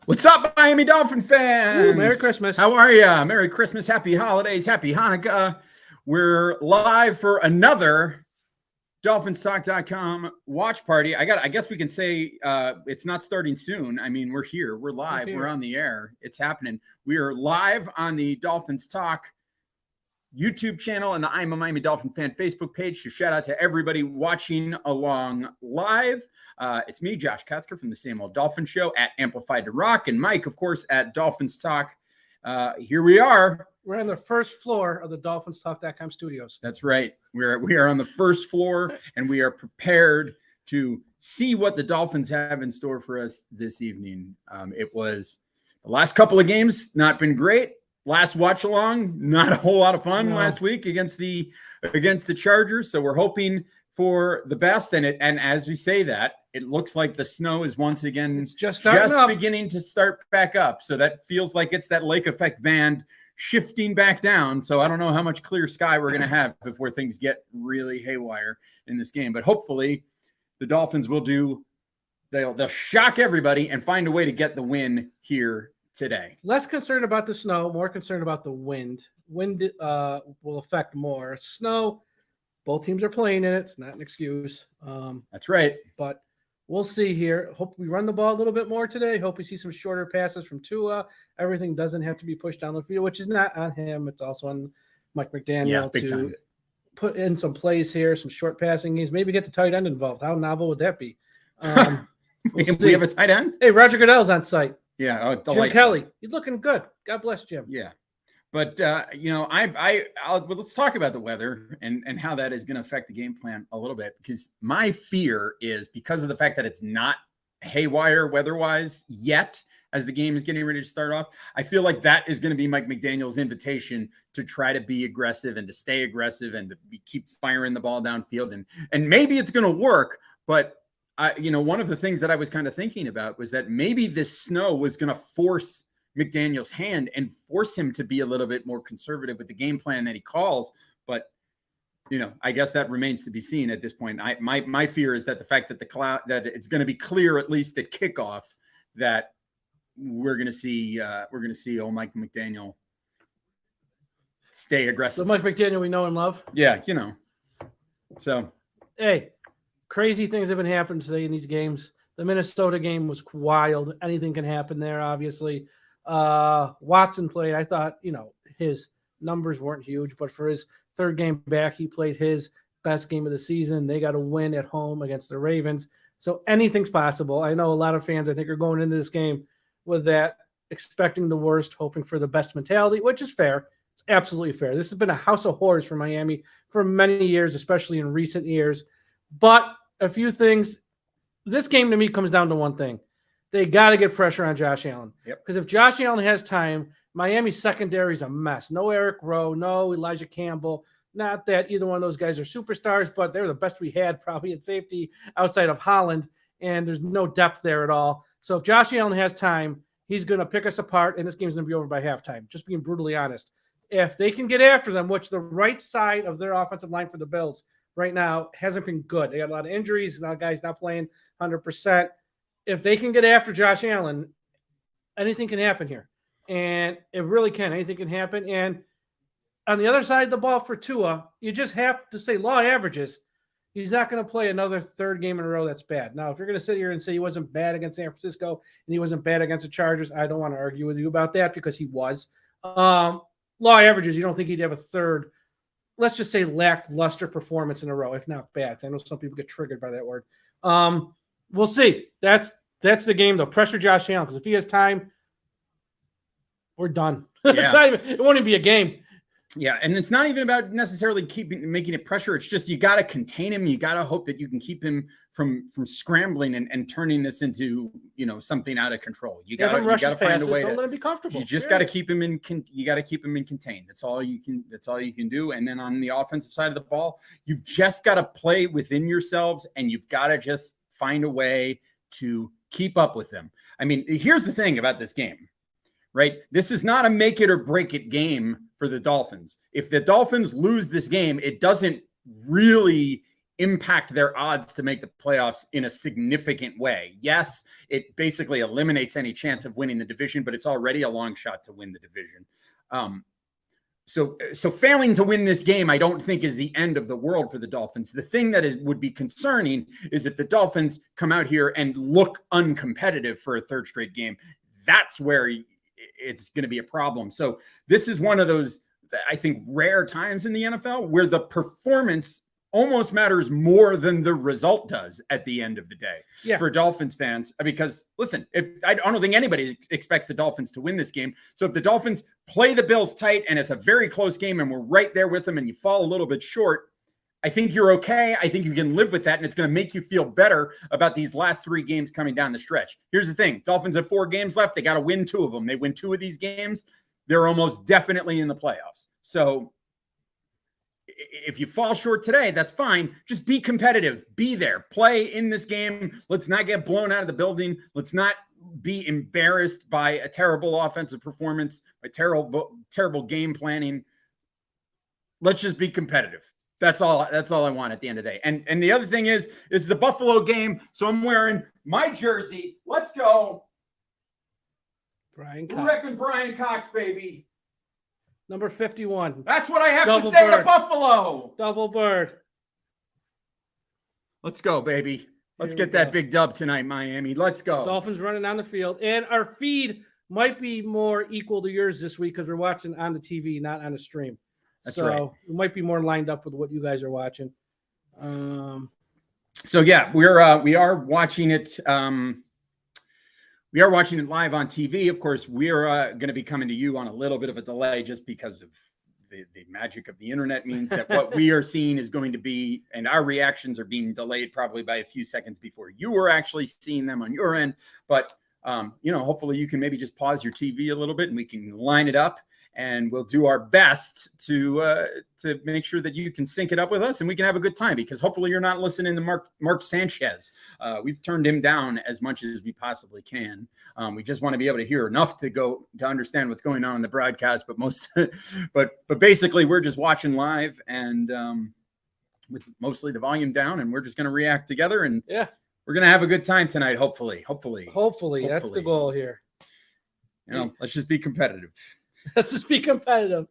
What's up, Miami Dolphin fans? Ooh, Merry Christmas. How are you? Merry Christmas, happy holidays, happy Hanukkah. We're live for another DolphinsTalk.com watch party. I guess we can say it's not starting soon. I mean, we're here. We're live. We're on the air. It's happening. We are live on the Dolphins Talk YouTube channel and the I'm a Miami Dolphin fan Facebook page. So shout out to everybody watching along live. It's me, Josh Katzker from the Same Old Dolphin Show at Amplified to Rock, and Mike, of course, at Dolphins Talk. Here we are. We're on the first floor of the DolphinsTalk.com studios. That's right. We are on the first floor, and we are prepared to see what the Dolphins have in store for us this evening. It was the last couple of games, not been great. Last watch along, not a whole lot of fun last week against the Chargers. So we're hoping for the best. And as we say that, it looks like the snow is once again just beginning to start back up. So that feels like it's that lake effect band shifting back down. So I don't know how much clear sky we're going to have before things get really haywire in this game. But hopefully the Dolphins will they'll shock everybody and find a way to get the win here today. Less concerned about the snow, more concerned about the wind. Wind will affect more. Snow, both teams are playing in it. It's not an excuse. That's right. But we'll see here. Hope we run the ball a little bit more today. Hope we see some shorter passes from Tua. Everything doesn't have to be pushed down the field, which is not on him. It's also on Mike McDaniel to put in some plays here, some short passing games, maybe get the tight end involved. How novel would that be? We have a tight end? Hey, Roger Goodell's on site. Yeah, Jim Kelly, he's looking good. God bless Jim. Yeah, but let's talk about the weather and how that is going to affect the game plan a little bit, because my fear is because of the fact that it's not haywire weather-wise yet as the game is getting ready to start off. I feel like that is going to be Mike McDaniel's invitation to try to be aggressive and to stay aggressive and to keep firing the ball downfield, and maybe it's going to work, but. One of the things that I was kind of thinking about was that maybe this snow was going to force McDaniel's hand and force him to be a little bit more conservative with the game plan that he calls. But, I guess that remains to be seen at this point. My fear is that the fact that that it's going to be clear, at least at kickoff, that we're going to see old Mike McDaniel stay aggressive. The Mike McDaniel we know and love. Yeah, So, hey. Crazy things have been happening today in these games. The Minnesota game was wild. Anything can happen there, obviously. Watson played. I thought, his numbers weren't huge, but for his third game back, he played his best game of the season. They got a win at home against the Ravens. So anything's possible. I know a lot of fans, I think, are going into this game with that, expecting the worst, hoping for the best mentality, which is fair. It's absolutely fair. This has been a house of horrors for Miami for many years, especially in recent years. But a few things, this game to me comes down to one thing. They got to get pressure on Josh Allen. Because if Josh Allen has time, Miami's secondary is a mess. No Eric Rowe, no Elijah Campbell. Not that either one of those guys are superstars, but they're the best we had probably at safety outside of Holland, and there's no depth there at all. So if Josh Allen has time, he's going to pick us apart, and this game's going to be over by halftime, just being brutally honest. If they can get after them, which the right side of their offensive line for the Bills right now hasn't been good. They got a lot of injuries. A lot of guys not playing 100%. If they can get after Josh Allen, anything can happen here. And it really can. Anything can happen. And on the other side of the ball for Tua, you just have to say law averages. He's not going to play another third game in a row that's bad. Now, if you're going to sit here and say he wasn't bad against San Francisco and he wasn't bad against the Chargers, I don't want to argue with you about that because he was. Law averages, you don't think he'd have a third, let's just say lackluster performance in a row, if not bad. I know some people get triggered by that word. We'll see. That's the game, though. Pressure Josh Allen, because if he has time, we're done. Yeah. It won't even be a game. Yeah, and it's not even about necessarily making it pressure. It's just you got to contain him. You got to hope that you can keep him from scrambling and turning this into something out of control. You got to find a way to let him be comfortable. You just got to keep him in. You got to keep him in contained. That's all you can do. And then on the offensive side of the ball, you've just got to play within yourselves, and you've got to just find a way to keep up with them. I mean, here's the thing about this game. Right? This is not a make it or break it game for the Dolphins. If the Dolphins lose this game, it doesn't really impact their odds to make the playoffs in a significant way. Yes, it basically eliminates any chance of winning the division, but it's already a long shot to win the division. So failing to win this game, I don't think is the end of the world for the Dolphins. The thing that would be concerning is if the Dolphins come out here and look uncompetitive for a third straight game. That's where it's going to be a problem. So this is one of those, I think, rare times in the NFL where the performance almost matters more than the result does at the end of the day for Dolphins fans. Because listen, I don't think anybody expects the Dolphins to win this game. So if the Dolphins play the Bills tight and it's a very close game and we're right there with them and you fall a little bit short, I think you're okay. I think you can live with that, and it's going to make you feel better about these last 3 games coming down the stretch. Here's the thing. Dolphins have 4 games left. They got to win 2 of them. They win 2 of these games, they're almost definitely in the playoffs. So if you fall short today, that's fine. Just be competitive. Be there. Play in this game. Let's not get blown out of the building. Let's not be embarrassed by a terrible offensive performance, by terrible game planning. Let's just be competitive. That's all I want at the end of the day. And the other thing is the Buffalo game. So I'm wearing my jersey. Let's go. Brian Cox. Who reckons Brian Cox, baby? Number 51. That's what I have to say to Buffalo. Double bird. Let's go, baby. Let's get that big dub tonight, Miami. Let's go. Dolphins running on the field. And our feed might be more equal to yours this week because we're watching on the TV, not on the stream. That's right. We might be more lined up with what you guys are watching. So yeah, we are watching it. We are watching it live on TV. Of course, we're going to be coming to you on a little bit of a delay just because of the magic of the internet means that what we are seeing is going to be, and our reactions are being delayed probably by a few seconds before you were actually seeing them on your end. But, hopefully you can maybe just pause your TV a little bit and we can line it up. And we'll do our best to make sure that you can sync it up with us and we can have a good time, because hopefully you're not listening to Mark Sanchez. We've turned him down as much as we possibly can. We just want to be able to hear enough to understand what's going on in the broadcast. But basically we're just watching live and with mostly the volume down, and we're just going to react together, and we're going to have a good time tonight. Hopefully, that's the goal here. Let's just be competitive. Let's just be competitive.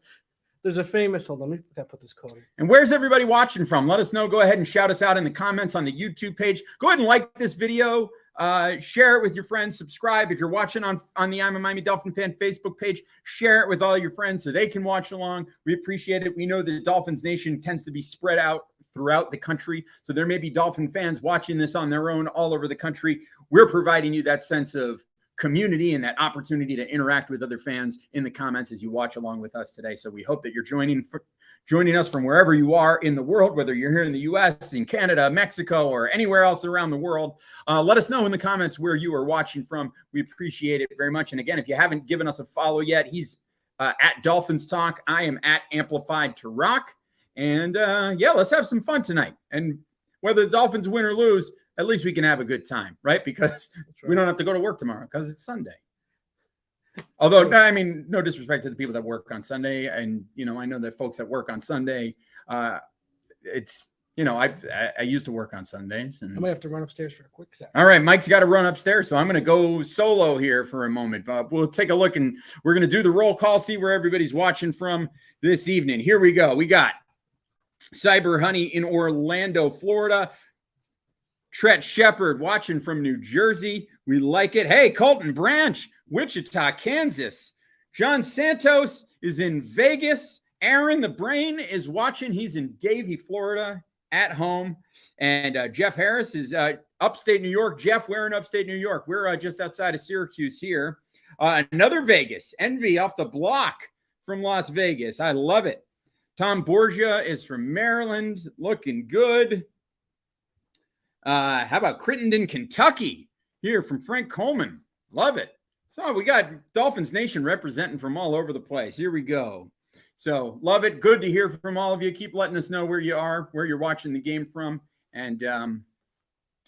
There's a famous, hold on, let me put this code in. And where's everybody watching from? Let us know. Go ahead and shout us out in the comments on the YouTube page. Go ahead and like this video. Share it with your friends. Subscribe. If you're watching on the I'm a Miami Dolphin Fan Facebook page, share it with all your friends so they can watch along. We appreciate it. We know that Dolphins Nation tends to be spread out throughout the country. So there may be Dolphin fans watching this on their own all over the country. We're providing you that sense of community and that opportunity to interact with other fans in the comments as you watch along with us today. So we hope that you're joining us from wherever you are in the world, whether you're here in the US, in Canada, Mexico, or anywhere else around the world. Let us know in the comments where you are watching from. We appreciate it very much. And again, if you haven't given us a follow yet, he's at Dolphins Talk. I am at Amplified to Rock. And let's have some fun tonight. And whether the Dolphins win or lose, at least we can have a good time, right? Because we don't have to go to work tomorrow because it's Sunday. Although, no disrespect to the people that work on Sunday. And, I know that folks that work on Sunday, I used to work on Sundays. And I might have to run upstairs for a quick second. All right, Mike's got to run upstairs, so I'm going to go solo here for a moment. But we'll take a look, and we're going to do the roll call, see where everybody's watching from this evening. Here we go. We got Cyber Honey in Orlando, Florida. Tret Shepard watching from New Jersey. We like it. Hey, Colton Branch, Wichita, Kansas. John Santos is in Vegas. Aaron the Brain is watching. He's in Davie, Florida, at home. And Jeff Harris is upstate New York. Jeff, we're in upstate New York. We're just outside of Syracuse here. Another Vegas. Envy off the block from Las Vegas. I love it. Tom Borgia is from Maryland. Looking good. How about Crittenden, Kentucky? Here from Frank Coleman. Love it. So we got Dolphins Nation representing from all over the place. Here we go. So love it. Good to hear from all of you. Keep letting us know where you are, where you're watching the game from. And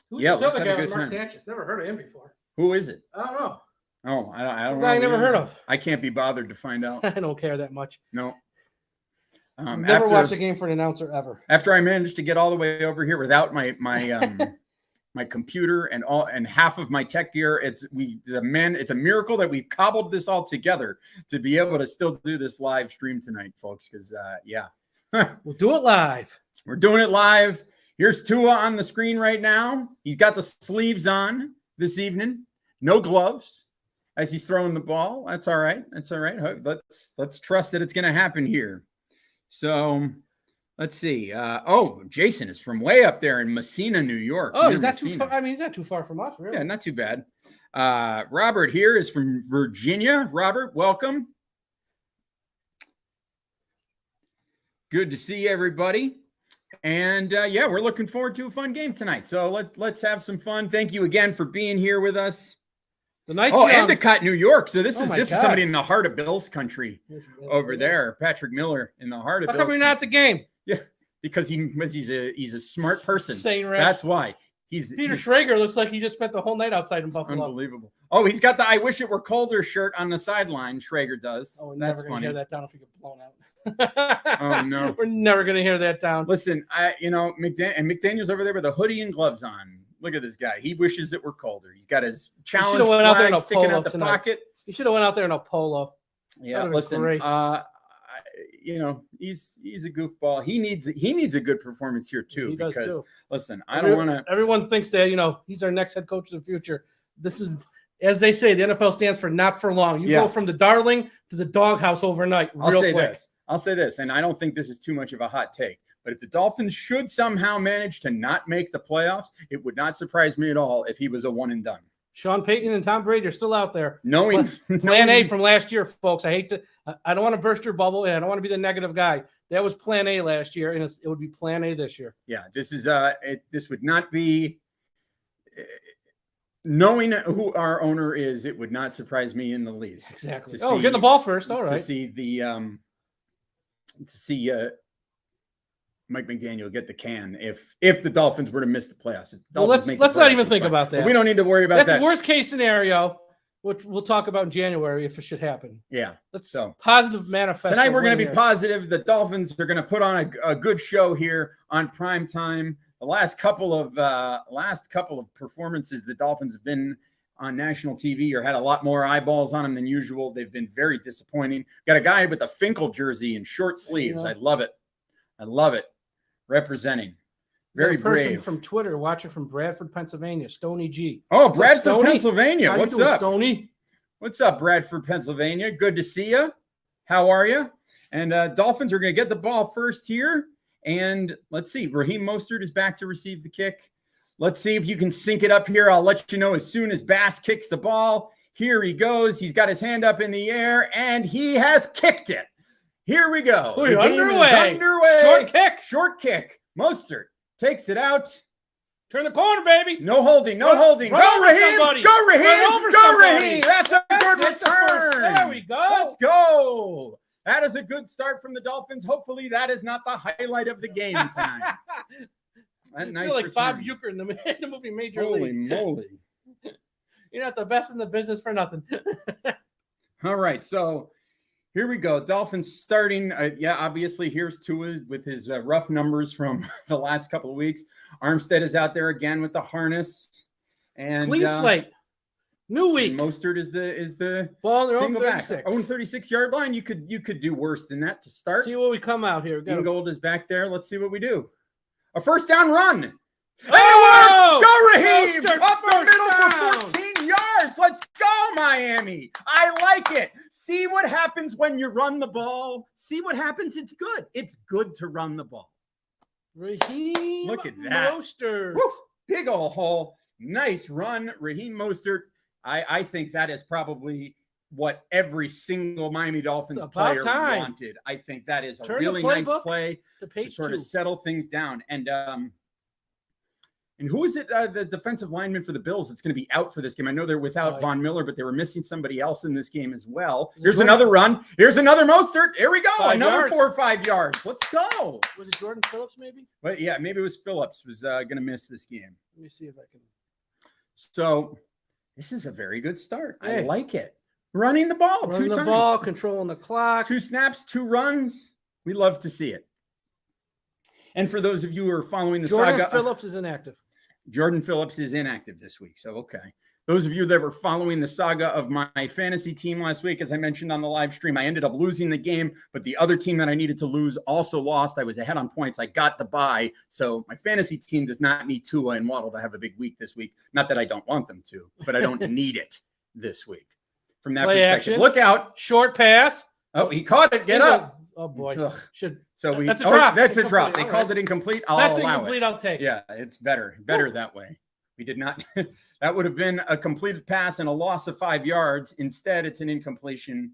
who's this other guy with Mark Sanchez? Never heard of him before. Who is it? I don't know. Oh, I don't know. I never heard of. I can't be bothered to find out. I don't care that much. No. Never watched a game for an announcer ever. After I managed to get all the way over here without my my computer and half of my tech gear, it's a miracle that we've cobbled this all together to be able to still do this live stream tonight, folks. Because We'll do it live. We're doing it live. Here's Tua on the screen right now. He's got the sleeves on this evening, no gloves as he's throwing the ball. That's all right. That's all right. Let's trust that it's going to happen here. So let's see. Jason is from way up there in Messina, New York. Oh, he's not too far. I mean, he's not too far from us, really. Yeah, not too bad. Robert here is from Virginia. Robert, welcome. Good to see everybody. And we're looking forward to a fun game tonight. So let's have some fun. Thank you again for being here with us. The night. Endicott, New York. So this is somebody in the heart of Bills country over there. Patrick Miller in the heart of Bills. How come you're not at the game? Yeah, because he's a smart person. Right. That's why. Peter Schrager looks like he just spent the whole night outside in Buffalo. Unbelievable. Oh, he's got the "I wish it were colder" shirt on the sideline. Schrager does. Oh, that's funny. Hear that down if we get blown out. Oh no, we're never gonna hear that down. Listen, McDaniel's over there with a hoodie and gloves on. Look at this guy. He wishes it were colder. He's got his challenge flag sticking out the pocket. He should have went out there in a polo. Yeah, listen. He's a goofball. He needs a good performance here too. He does too. Listen, I don't want to. Everyone thinks that he's our next head coach of the future. This is, as they say, the NFL stands for not for long. You go from the darling to the doghouse overnight. I'll say this, and I don't think this is too much of a hot take, but if the Dolphins should somehow manage to not make the playoffs, it would not surprise me at all if he was a one and done. Sean Payton and Tom Brady are still out there. Plan A from last year, folks. I don't want to burst your bubble, and I don't want to be the negative guy. That was Plan A last year, and it would be Plan A this year. Yeah, this is this would not be. Knowing who our owner is, it would not surprise me in the least. Exactly. Getting the ball first. All right. To see Mike McDaniel get the can if the Dolphins were to miss the playoffs. Let's not even think about that. But we don't need to worry about that. That's worst case scenario, which we'll talk about in January if it should happen. Yeah. Positive manifesto. Tonight we're going to be positive. The Dolphins are going to put on a good show here on prime time. The last couple of performances the Dolphins have been on national TV or had a lot more eyeballs on them than usual. They've been very disappointing. Got a guy with a Finkel jersey and short sleeves. I love it. Representing. Very brave. From Twitter, watching from Bradford, Pennsylvania, Stony G. Oh, Bradford, Pennsylvania. What's up, Stony? What's up, Bradford, Pennsylvania? Good to see you. How are you? And Dolphins are going to get the ball first here. And let's see. Raheem Mostert is back to receive the kick. Let's see if you can sync it up here. I'll let you know as soon as Bass kicks the ball. Here he goes. He's got his hand up in the air, and he has kicked it. Here we go. The game is underway. Short kick. Mostert takes it out. Turn the corner, baby. No holding. Go, Raheem. Go, Raheem. That's a good return. There we go. Let's go. That is a good start from the Dolphins. Hopefully, that is not the highlight of the game tonight. I feel like Bob Uecker in the movie Major League. Holy moly. You're not the best in the business for nothing. All right, so here we go. Dolphins starting. Obviously, here's Tua with his rough numbers from the last couple of weeks. Armstead is out there again with the harness. And clean slate. New week. Mostert is the ball on single back. 36 36-yard line. You could do worse than that to start. See what we come out here. Ingold is back there. Let's see what we do. A first down run. Oh! Go, Raheem! Up the middle for 14 yards. Let's go, Miami. I like it. See what happens when you run the ball. See what happens. It's good. It's good to run the ball. Raheem Look at that. Mostert. Woo! Big old hole. Nice run, Raheem Mostert. I think that is probably what every single Miami Dolphins player wanted. I think that is a really nice play to sort of settle things down. And who is it? The defensive lineman for the Bills that's going to be out for this game. I know they're without Von Miller, but they were missing somebody else in this game as well. Here's another run. Here's another Mostert. Here we go. Another 4 or 5 yards. Let's go. Was it Jordan Phillips maybe? But yeah, maybe it was Phillips was going to miss this game. Let me see if I can. So this is a very good start. Hey. I like it. Running the ball 2 times. Running the ball, controlling the clock. 2 snaps, 2 runs. We love to see it. And for those of you who are following the Jordan saga, Phillips is inactive. Jordan Phillips is inactive this week. So, okay. Those of you that were following the saga of my fantasy team last week, as I mentioned on the live stream, I ended up losing the game, but the other team that I needed to lose also lost. I was ahead on points. I got the bye. So my fantasy team does not need Tua and Waddle to have a big week this week. Not that I don't want them to, but I don't need it this week. From that Play perspective, action. look out. Short pass. Oh, he caught it. Get up. Oh, boy. Ugh. That's a drop. That's a drop. They All called right. it incomplete. That's I'll allow incomplete. it. I'll take. Yeah, it's better that way. We did not. That would have been a completed pass and a loss of 5 yards. Instead, it's an incompletion.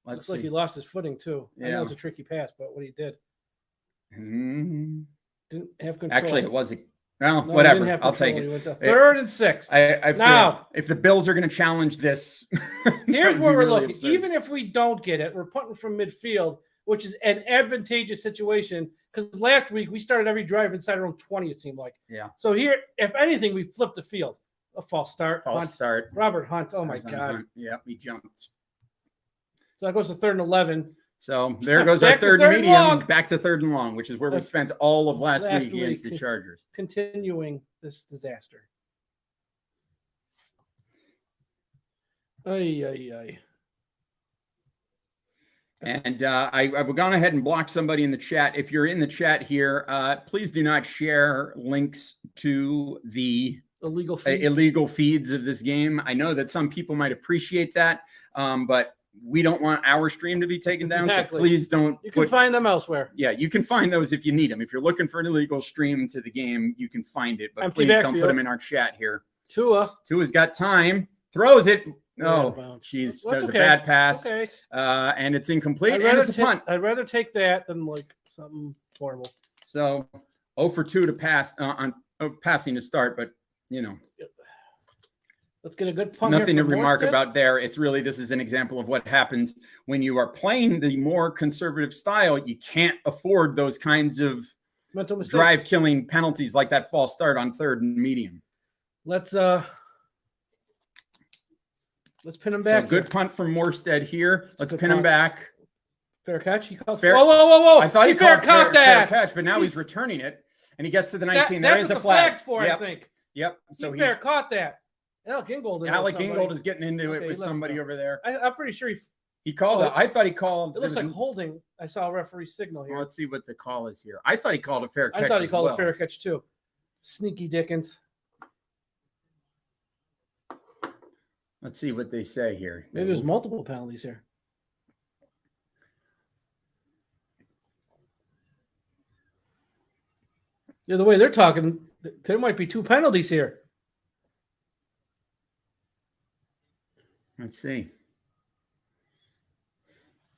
Looks like he lost his footing too. Yeah. I know it's a tricky pass, but what he did didn't have control. Actually, it was. Well, No, whatever. he didn't have I'll take control. it. He went to 3rd and 6. I Now, if the Bills are going to challenge this, here's I'd where be we're really looking. upset. Even if we don't get it, we're punting from midfield, which is an advantageous situation because last week we started every drive inside our own 20, it seemed like. Yeah. So here, if anything, we flipped the field. A false start. False Hunt. start. Robert Hunt. Oh, my As on God. Hunt. Yeah, he jumped. So that goes to 3rd and 11. So there goes our Back to third third and and long. medium. Back to 3rd and long, which is where we That's spent all of last last week against week. the Chargers. Continuing this disaster. Ay, ay, ay. And I've gone ahead and blocked somebody in the chat. If you're in the chat here, please do not share links to the illegal feeds of this game. I know that some people might appreciate that, but we don't want our stream to be taken down. Exactly. So please don't. You can find them elsewhere. Yeah, you can find those if you need them. If you're looking for an illegal stream to the game, you can find it. But Empty please don't backfield. put them in our chat here. Tua's got time. Throws it. Oh, bounce. she's Well, does okay. a bad pass. Okay. And it's incomplete. I'd And rather it's a punt. I'd rather take that than like something horrible. So 0 for 2 to pass on passing to start, but you know, Let's get a good punt. nothing to here from remark Morstead. about there. It's really, this is an example of what happens when you are playing the more conservative style. You can't afford those kinds of Mental mistakes. drive killing penalties like that false start on 3rd and medium. Let's pin him back. So good punt from Morstead here. Let's pin him back. Fair catch. He called fair. Whoa. I thought he fair caught caught fair that. catch, but now he's returning it and he gets to the 19. There That's is what a the flag. flag's for, Yep. I think. Yep. So He fair caught that. Alec Ingold. Ingold is getting into it Okay, with let him somebody go. over there. I'm pretty sure He called it. I thought he called. It looks like holding. I saw a referee signal here. Well, let's see what the call is here. I thought he called a fair catch. I thought he as called well. a fair catch too. Sneaky Dickens. Let's see what they say here. Maybe there's multiple penalties here. Yeah, the way they're talking, there might be 2 penalties here. Let's see.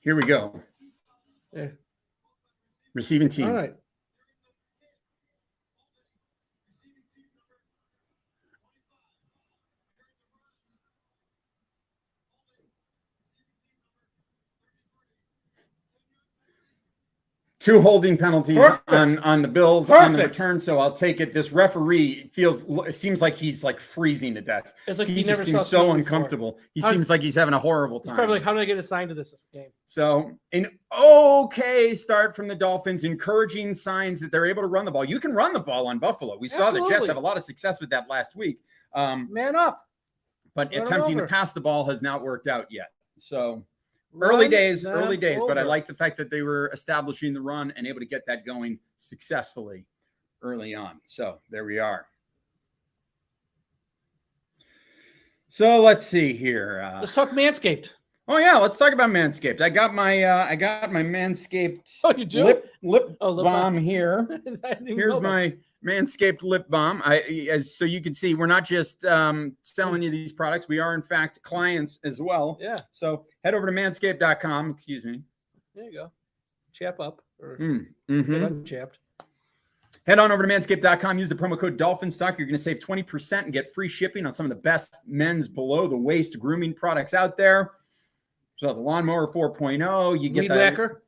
Here we go. There. Receiving team. All right. Two holding penalties on the Bills on the return, so I'll take it. This referee it seems like he's like freezing to death. It's like he never just seems saw so before. uncomfortable. He seems like he's having a horrible time. He's probably like, how did I get assigned to this game? So an okay start from the Dolphins, encouraging signs that they're able to run the ball. You can run the ball on Buffalo. We saw the Jets have a lot of success with that last week. Man up. But attempting to pass the ball has not worked out yet. So early days, but I like the fact that they were establishing the run and able to get that going successfully early on. So there we are. So let's see here. Let's talk Manscaped. Oh yeah, let's talk about Manscaped. I got my Manscaped lip balm here. Here's my Manscaped lip balm. So you can see, we're not just selling you these products. We are in fact clients as well. Yeah. So head over to manscaped.com. Excuse me. There you go. Chap up or unchapped. Head on over to manscaped.com. Use the promo code DolphinStock. You're going to save 20% and get free shipping on some of the best men's below the waist grooming products out there. So the Lawnmower 4.0, you get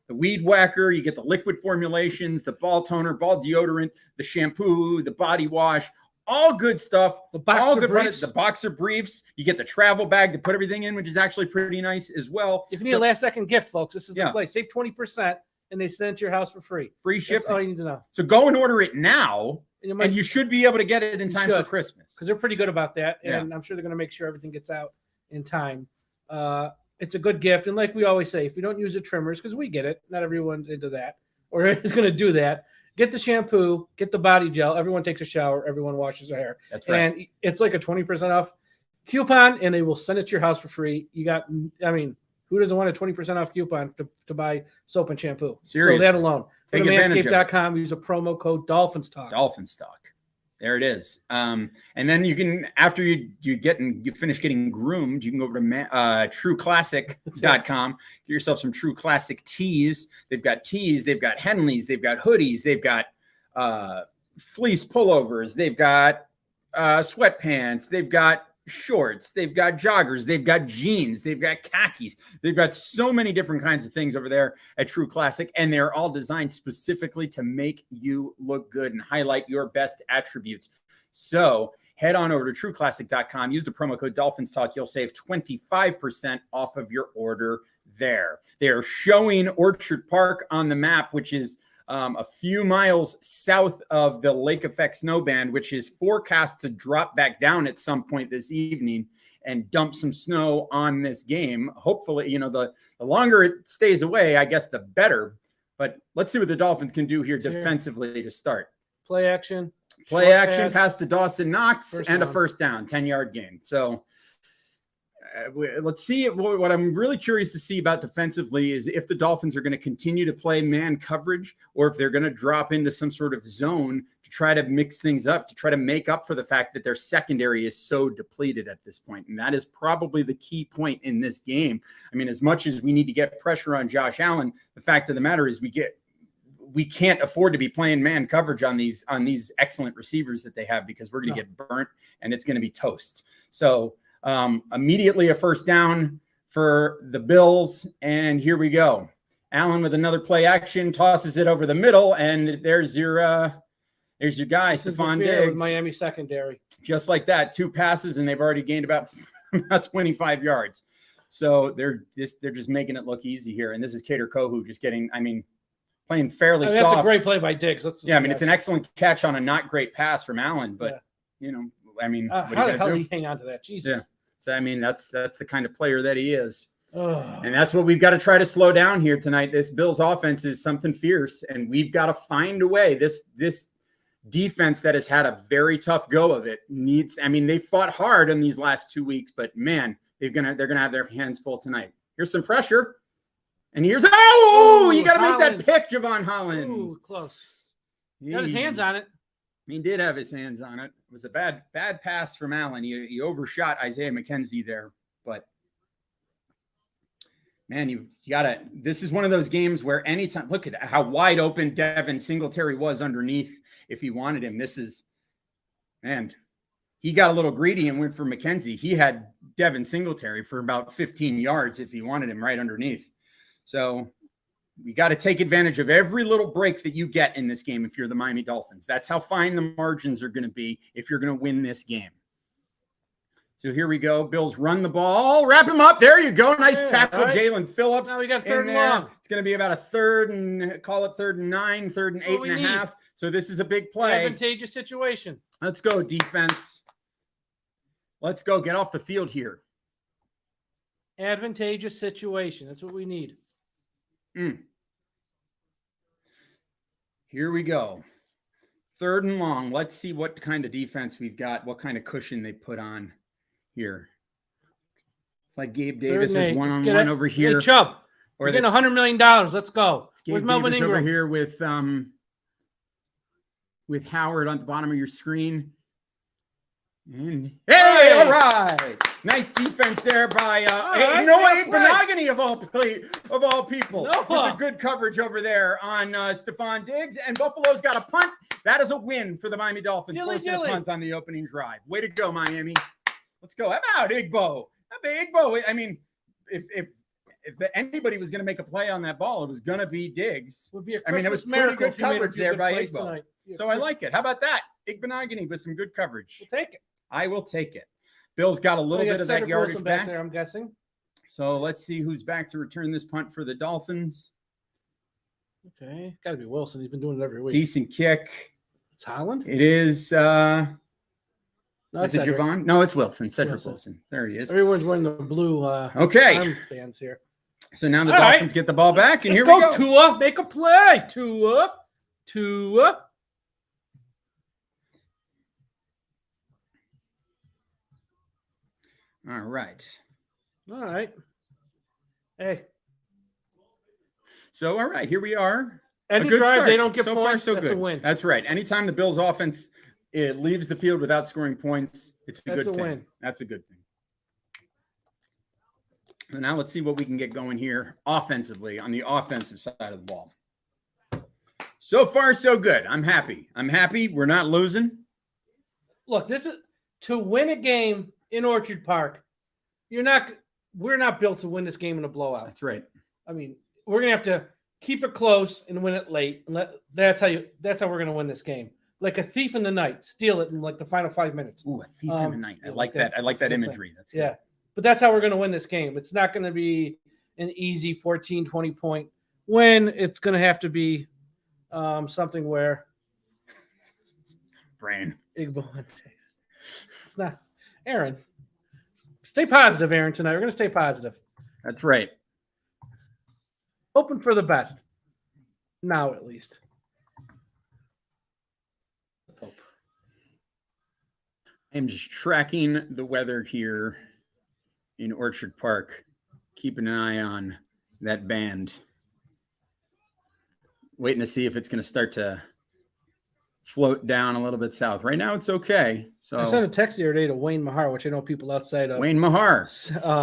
the Weed Whacker, you get the liquid formulations, the ball toner, ball deodorant, the shampoo, the body wash, all good stuff. The boxer all good briefs. The boxer briefs. You get the travel bag to put everything in, which is actually pretty nice as well. If you need a last-second gift, folks, this is Yeah. the place. Save 20%, and they send it to your house for free. Free shipping. That's all you need to know. So go and order it now, And you should be able to get it in time for Christmas. Because they're pretty good about that, Yeah. and I'm sure they're going to make sure everything gets out in time. It's a good gift, and like we always say, if you don't use the trimmers, because we get it, not everyone's into that, or is going to do that. Get the shampoo, get the body gel. Everyone takes a shower. Everyone washes their hair. That's right. And it's like a 20% off coupon, and they will send it to your house for free. Who doesn't want a 20% off coupon to buy soap and shampoo? Seriously. So that alone. Go Take to advantage of it. manscaped.com. Use a promo code Dolphins Talk. Dolphins Talk. There it is. And then you can, after you finish getting groomed, you can go over to trueclassic.com, get yourself some True Classic tees. They've got tees, they've got Henleys, they've got hoodies, they've got fleece pullovers, they've got sweatpants, they've got shorts, they've got joggers, they've got jeans, they've got khakis, they've got so many different kinds of things over there at True Classic, and they're all designed specifically to make you look good and highlight your best attributes. So head on over to trueclassic.com, use the promo code Dolphins Talk. You'll save 25% off of your order there. They're showing Orchard Park on the map, which is a few miles south of the Lake Effect snowband, which is forecast to drop back down at some point this evening and dump some snow on this game. Hopefully, the longer it stays away, I guess the better. But let's see what the Dolphins can do here defensively to start. Play action. Pass to Dawson Knox, and a first down, 10-yard gain. So let's see. What I'm really curious to see about defensively is if the Dolphins are going to continue to play man coverage or if they're going to drop into some sort of zone to try to mix things up, to try to make up for the fact that their secondary is so depleted at this point. And that is probably the key point in this game. I mean, as much as we need to get pressure on Josh Allen, the fact of the matter is we can't afford to be playing man coverage on these excellent receivers that they have, because we're going to get burnt and it's going to be toast. So immediately a first down for the Bills. And here we go. Allen with another play action, tosses it over the middle. And there's your guy, Stephon Diggs. Miami secondary. Just like that, 2 passes, and they've already gained about 25 yards. So they're just making it look easy here. And this is Kader Kohu just playing fairly soft. That's a great play by Diggs. It's an excellent catch on a not great pass from Allen, but how the hell did he hang on to that? Jesus. Yeah. So, that's the kind of player that he is. And that's what we've got to try to slow down here tonight. This Bills offense is something fierce, and we've got to find a way. This defense that has had a very tough go of it they fought hard in these last 2 weeks, but man, they're going to have their hands full tonight. Here's some pressure. And here's, you got to make that pick, Javon Holland. Ooh, close. He got his hands on it. He did have his hands on it. It was a bad pass from Allen. He overshot Isaiah McKenzie there. But, man, you got to – this is one of those games where anytime – look at how wide open Devin Singletary was underneath if he wanted him. This is – man, he got a little greedy and went for McKenzie. He had Devin Singletary for about 15 yards if he wanted him right underneath. So we got to take advantage of every little break that you get in this game if you're the Miami Dolphins. That's how fine the margins are going to be if you're going to win this game. So here we go. Bills run the ball. Wrap him up. There you go. Nice tackle, right. Jalen Phillips. Now we got third and long. It's going to be about a third and 9, 3rd and 8 and a half. So this is a big play. Advantageous situation. Let's go, defense. Let's go. Get off the field here. Advantageous situation. That's what we need. Here we go. 3rd and long. Let's see what kind of defense we've got, what kind of cushion they put on here. It's like Gabe Davis is one-on-one over here. Hey, Chubb, we're getting $100 million. Let's go. Gabe Davis over here with Howard on the bottom of your screen. And hey, all right. Nice defense there by Noah Benogany of all people. With the good coverage over there on Stephon Diggs. And Buffalo's got a punt. That is a win for the Miami Dolphins. Forcing a punt on the opening drive. Way to go, Miami. Let's go. How about Igbo? If anybody was going to make a play on that ball, it was going to be Diggs. Would be a it was pretty good coverage there by Igbo. So I like it. How about that? Igbenogany with some good coverage. We'll take it. I will take it. Bills got a little bit of that yardage back there, I'm guessing. So let's see who's back to return this punt for the Dolphins. Okay, got to be Wilson. He's been doing it every week. Decent kick. It's Holland? It is. No, is it Javon? No, it's Wilson. Cedric Wilson. There he is. Everyone's wearing the blue armbands here. So now the Dolphins get the ball back, and Let's here we go. Tua, make a play. Tua. All right. Hey. So, all right, here we are. Any drive start. they don't get so points, far, so that's good. a win. That's right. Anytime the Bills offense leaves the field without scoring points, it's a good thing. Win. That's a good thing. So now let's see what we can get going here offensively on the offensive side of the ball. So far, so good. I'm happy. We're not losing. Look, this is to win a game in Orchard Park. We're not built to win this game in a blowout. That's right. I mean, we're gonna have to keep it close and win it late. That's how we're gonna win this game. Like a thief in the night, steal it in like the final 5 minutes. Ooh, a thief in the night. I like that. I like that imagery. That's good. Yeah. But that's how we're going to win this game. It's not going to be an easy 14, 20 point win. It's going to have to be something where brain. It's not. Aaron, stay positive, Aaron, tonight. We're going to stay positive. That's right. Hoping for the best. Now, at least. Hope. I'm just tracking the weather here in Orchard Park, keeping an eye on that band. Waiting to see if it's going to start to float down a little bit south. Right now, it's okay. So I sent a text the other day to Wayne Mahar, which I know people outside of Wayne Mahar.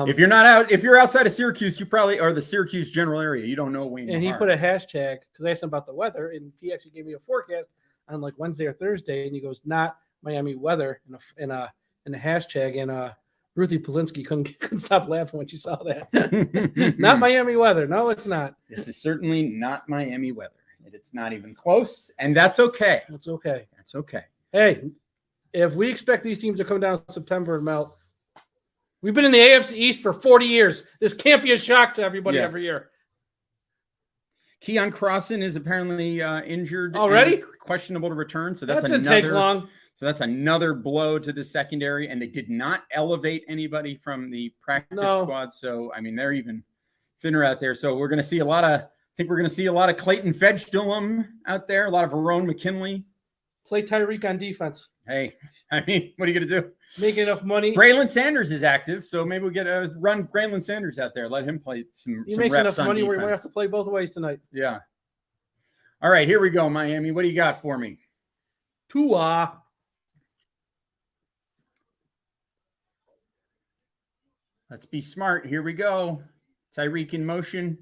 If you're outside of Syracuse, you probably are the Syracuse general area. You don't know Wayne Mahar. And he put a hashtag because I asked him about the weather, and he actually gave me a forecast on like Wednesday or Thursday, and he goes, "Not Miami weather," in a hashtag, and Ruthie Polinsky couldn't stop laughing when she saw that. Not Miami weather. No, it's not. This is certainly not Miami weather. It's not even close, and that's okay. That's okay. That's okay. Hey, if we expect these teams to come down in September and melt, we've been in the AFC East for 40 years. This can't be a shock to everybody every year. Keon Crossan is apparently injured already, questionable to return. So that didn't take long. So that's another blow to the secondary, and they did not elevate anybody from the practice squad. So I mean, they're even thinner out there. So we're going to see a lot of Clayton Fedgelum out there, a lot of Verone McKinley. Play Tyreek on defense. Hey, I mean, what are you going to do? Make enough money. Braylon Sanders is active, so maybe we'll get run Braylon Sanders out there. Let him play some he makes reps enough money on where defense. we have to play both ways tonight. Yeah. All right, here we go, Miami. What do you got for me? Tua. Let's be smart. Here we go. Tyreek in motion.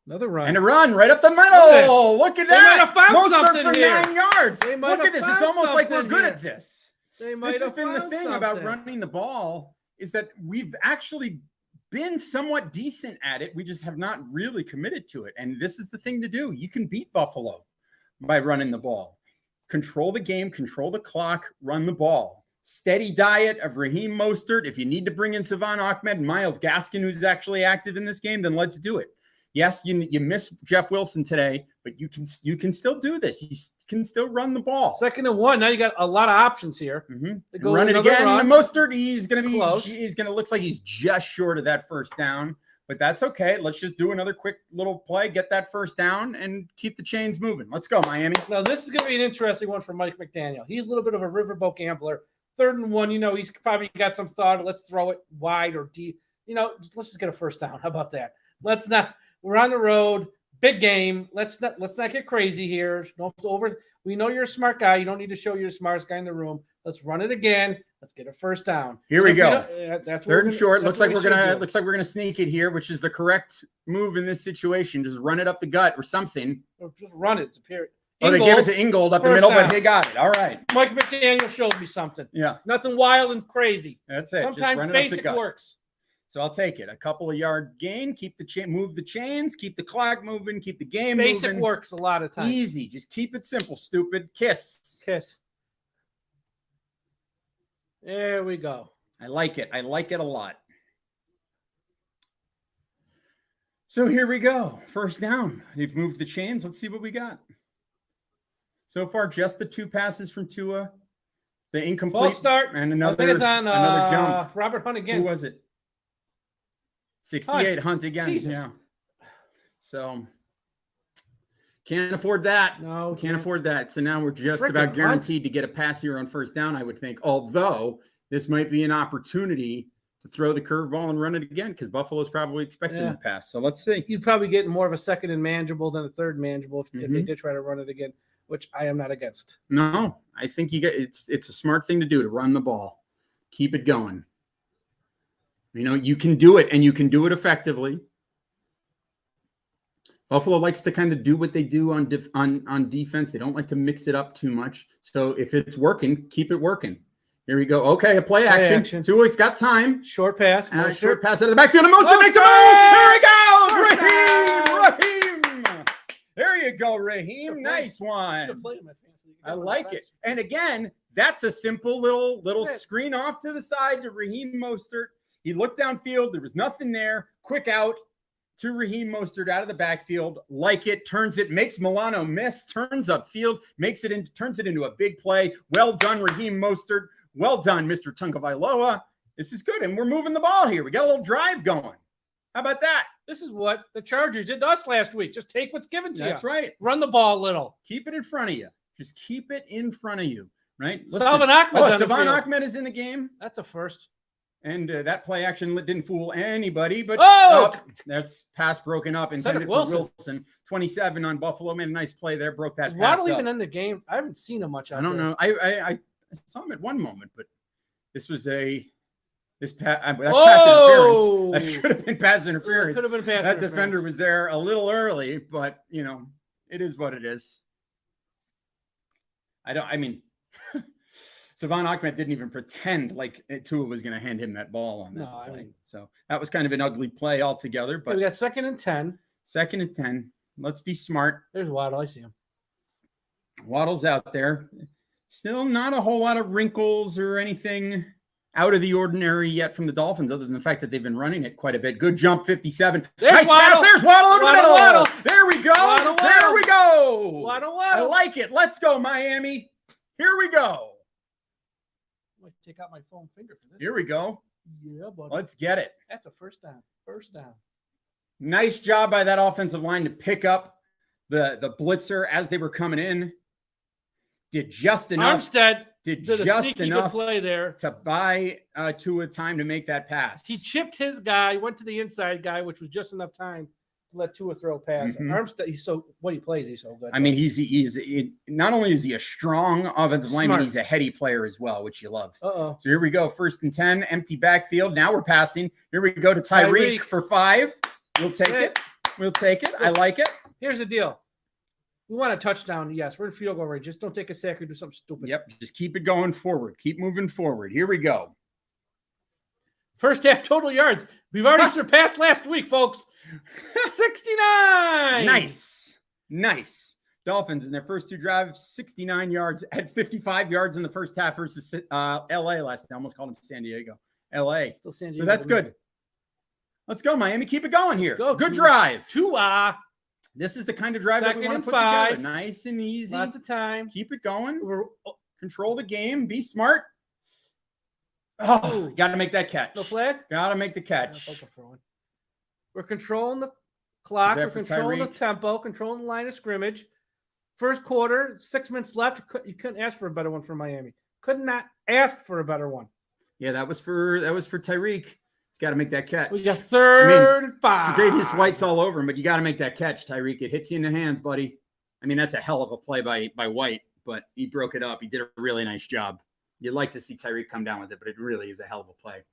Another run. And a run right up the middle. Look at that. They might have found Most something for here. 9 yards. Look at this. It's almost like we're good here. at this. This has been the thing about running the ball is that we've actually been somewhat decent at it. We just have not really committed to it. And this is the thing to do. You can beat Buffalo by running the ball. Control the game, control the clock, run the ball. Steady diet of Raheem Mostert. If you need to bring in Savon Ahmed and Myles Gaskin, who's actually active in this game, then let's do it. Yes, you miss Jeff Wilson today, but you can still do this. You can still run the ball. 2nd and 1. Now you got a lot of options here. Mm-hmm. Run it again. Mostert, he's going to looks like he's just short of that first down, but that's okay. Let's just do another quick little play, get that first down, and keep the chains moving. Let's go, Miami. Now this is going to be an interesting one for Mike McDaniel. He's a little bit of a riverboat gambler. 3rd and 1, he's probably got some thought. Let's throw it wide or deep. Let's just get a first down. How about that? We're on the road, big game. Let's not get crazy here. We know you're a smart guy. You don't need to show you're the smartest guy in the room. Let's run it again. Let's get a first down. Here we go. That's 3rd and short. Looks like we're gonna sneak it here, which is the correct move in this situation. Just run it up the gut or something. Or just run it. It's a period. Oh, they gave it to Ingold up the middle, but he got it. All right. Mike McDaniel showed me something. Yeah. Nothing wild and crazy. That's it. Sometimes basic works. So I'll take it. A couple of yard gain, move the chains, keep the clock moving, keep the game moving. Basic moving. works a lot of times. Easy. Just keep it simple, stupid. Kiss. There we go. I like it. I like it a lot. So here we go. First down. They've moved the chains. Let's see what we got. So far, just the 2 passes from Tua. The incomplete False start. and another, I think it's on another jump. Robert Hunt again. Who was it? 68 Hunt again. Jesus. Yeah. So can't afford that. No, Can't afford that. So now we're just Frickin' about guaranteed to get a pass here on first down, I would think. Although this might be an opportunity to throw the curveball and run it again because Buffalo's probably expecting the pass. So let's see. You'd probably get more of a second and manageable than a third manageable if they did try to run it again, which I am not against. No, I think it's a smart thing to do, to run the ball. Keep it going. You know, you can do it, and you can do it effectively. Buffalo likes to kind of do what they do on defense. They don't like to mix it up too much. So if it's working, keep it working. Here we go. Okay, a play action. Tua's got time. Short pass. Short pass out of the backfield. And Mostert makes a move. There he goes. Raheem. There you go, Raheem. Nice one. I like it. And again, that's a simple little screen off to the side to Raheem Mostert. He looked downfield. There was nothing there. Quick out to Raheem Mostert out of the backfield. Like it. Turns it. Makes Milano miss. Turns upfield. Turns it into a big play. Well done, Raheem Mostert. Well done, Mr. Tagovailoa. This is good. And we're moving the ball here. We got a little drive going. How about that? This is what the Chargers did to us last week. Just take what's given to you. That's right. Run the ball a little. Keep it in front of you. Just keep it in front of you, right? Salvon Ahmed. Salvon Ahmed is in the game. That's a first. And that play action didn't fool anybody. But that's pass broken up. Intended for Wilson. 27 on Buffalo. Made a nice play there. Broke that pass Waddle even in the game? I haven't seen him much out there. I don't know. I saw him at one moment, but this was that's pass interference. That should have been pass interference. Could have been pass interference. That defender was there a little early, but you know, it is what it is. Salvon Ahmed didn't even pretend like Tua was going to hand him that ball on that play. So that was kind of an ugly play altogether. But we got 2nd and 10. 2nd and 10. Let's be smart. There's Waddle. I see him. Waddle's out there. Still not a whole lot of wrinkles or anything out of the ordinary yet from the Dolphins, other than the fact that they've been running it quite a bit. Good jump, 57. Nice pass. There's Waddle over the middle. Waddle. There we go. There we go. Waddle. I like it. Let's go, Miami. Here we go. I'm going to take out my foam finger for this. Here we go. Yeah, buddy. Let's get it. That's a first down. First down. Nice job by that offensive line to pick up the blitzer as they were coming in. Did just enough. Armstead did just enough play there to buy Tua time to make that pass. He chipped his guy, went to the inside guy, which was just enough time to let Tua throw a pass. Armstead, he's so good. I mean, he's not only is he a strong offensive lineman, he's a heady player as well, which you love. So here we go, 1st and 10, empty backfield. Now we're passing. Here we go to Tyreek for 5. We'll take it. We'll take it. I like it. Here's the deal. We want a touchdown. Yes, we're in field goal range. Just don't take a sack or do something stupid. Yep. Just keep it going forward. Keep moving forward. Here we go. First half total yards. We've already surpassed last week, folks. 69. Nice. Dolphins in their first 2 drives, 69 yards, had 55 yards in the first half versus LA last night. I almost called him San Diego. LA. Still San Diego. So that's good. Let's go, Miami. Keep it going here. Good drive. Tua. This is the kind of drive that we want to put together. Nice and easy. Lots of time. Keep it going. Control the game. Be smart. Oh, got to make that catch. No flag? Got to make the catch. We're controlling the clock. We're controlling the tempo, controlling the line of scrimmage. First quarter, 6 minutes left. You couldn't ask for a better one for Miami. Could not ask for a better one. Yeah, that was for Tyreek. He's got to make that catch. We got 3rd and 5. Tre'Davious White's all over him, but you got to make that catch, Tyreek. It hits you in the hands, buddy. I mean, that's a hell of a play by White, but he broke it up. He did a really nice job. You'd like to see Tyreek come down with it, but it really is a hell of a play.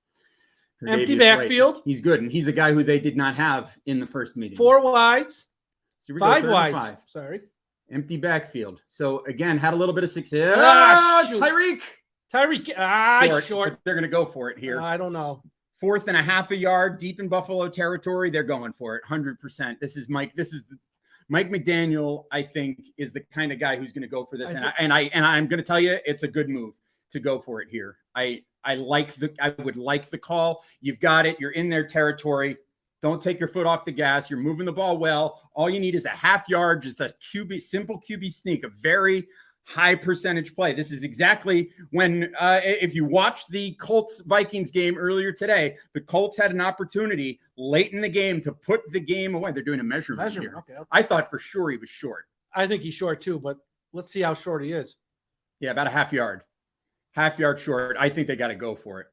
Empty backfield. White, he's good, and he's a guy who they did not have in the first meeting. 4 wides. So 5 wides. Sorry. Empty backfield. So, again, had a little bit of success. Tyreek. Short. But they're going to go for it here. I don't know. 4th and a half a yard deep in Buffalo territory. They're going for it 100%. This is Mike McDaniel, I think, is the kind of guy who's going to go for this. And I'm going to tell you, it's a good move to go for it here. I I would like the call. You've got it. You're in their territory. Don't take your foot off the gas. You're moving the ball well. All you need is a half yard, just a simple QB sneak, a very high percentage play. This is exactly when, if you watch the Colts-Vikings game earlier today, the Colts had an opportunity late in the game to put the game away. They're doing a measurement here. Okay. I thought for sure he was short. I think he's short too, but let's see how short he is. Yeah, about a half yard short. I think they got to go for it.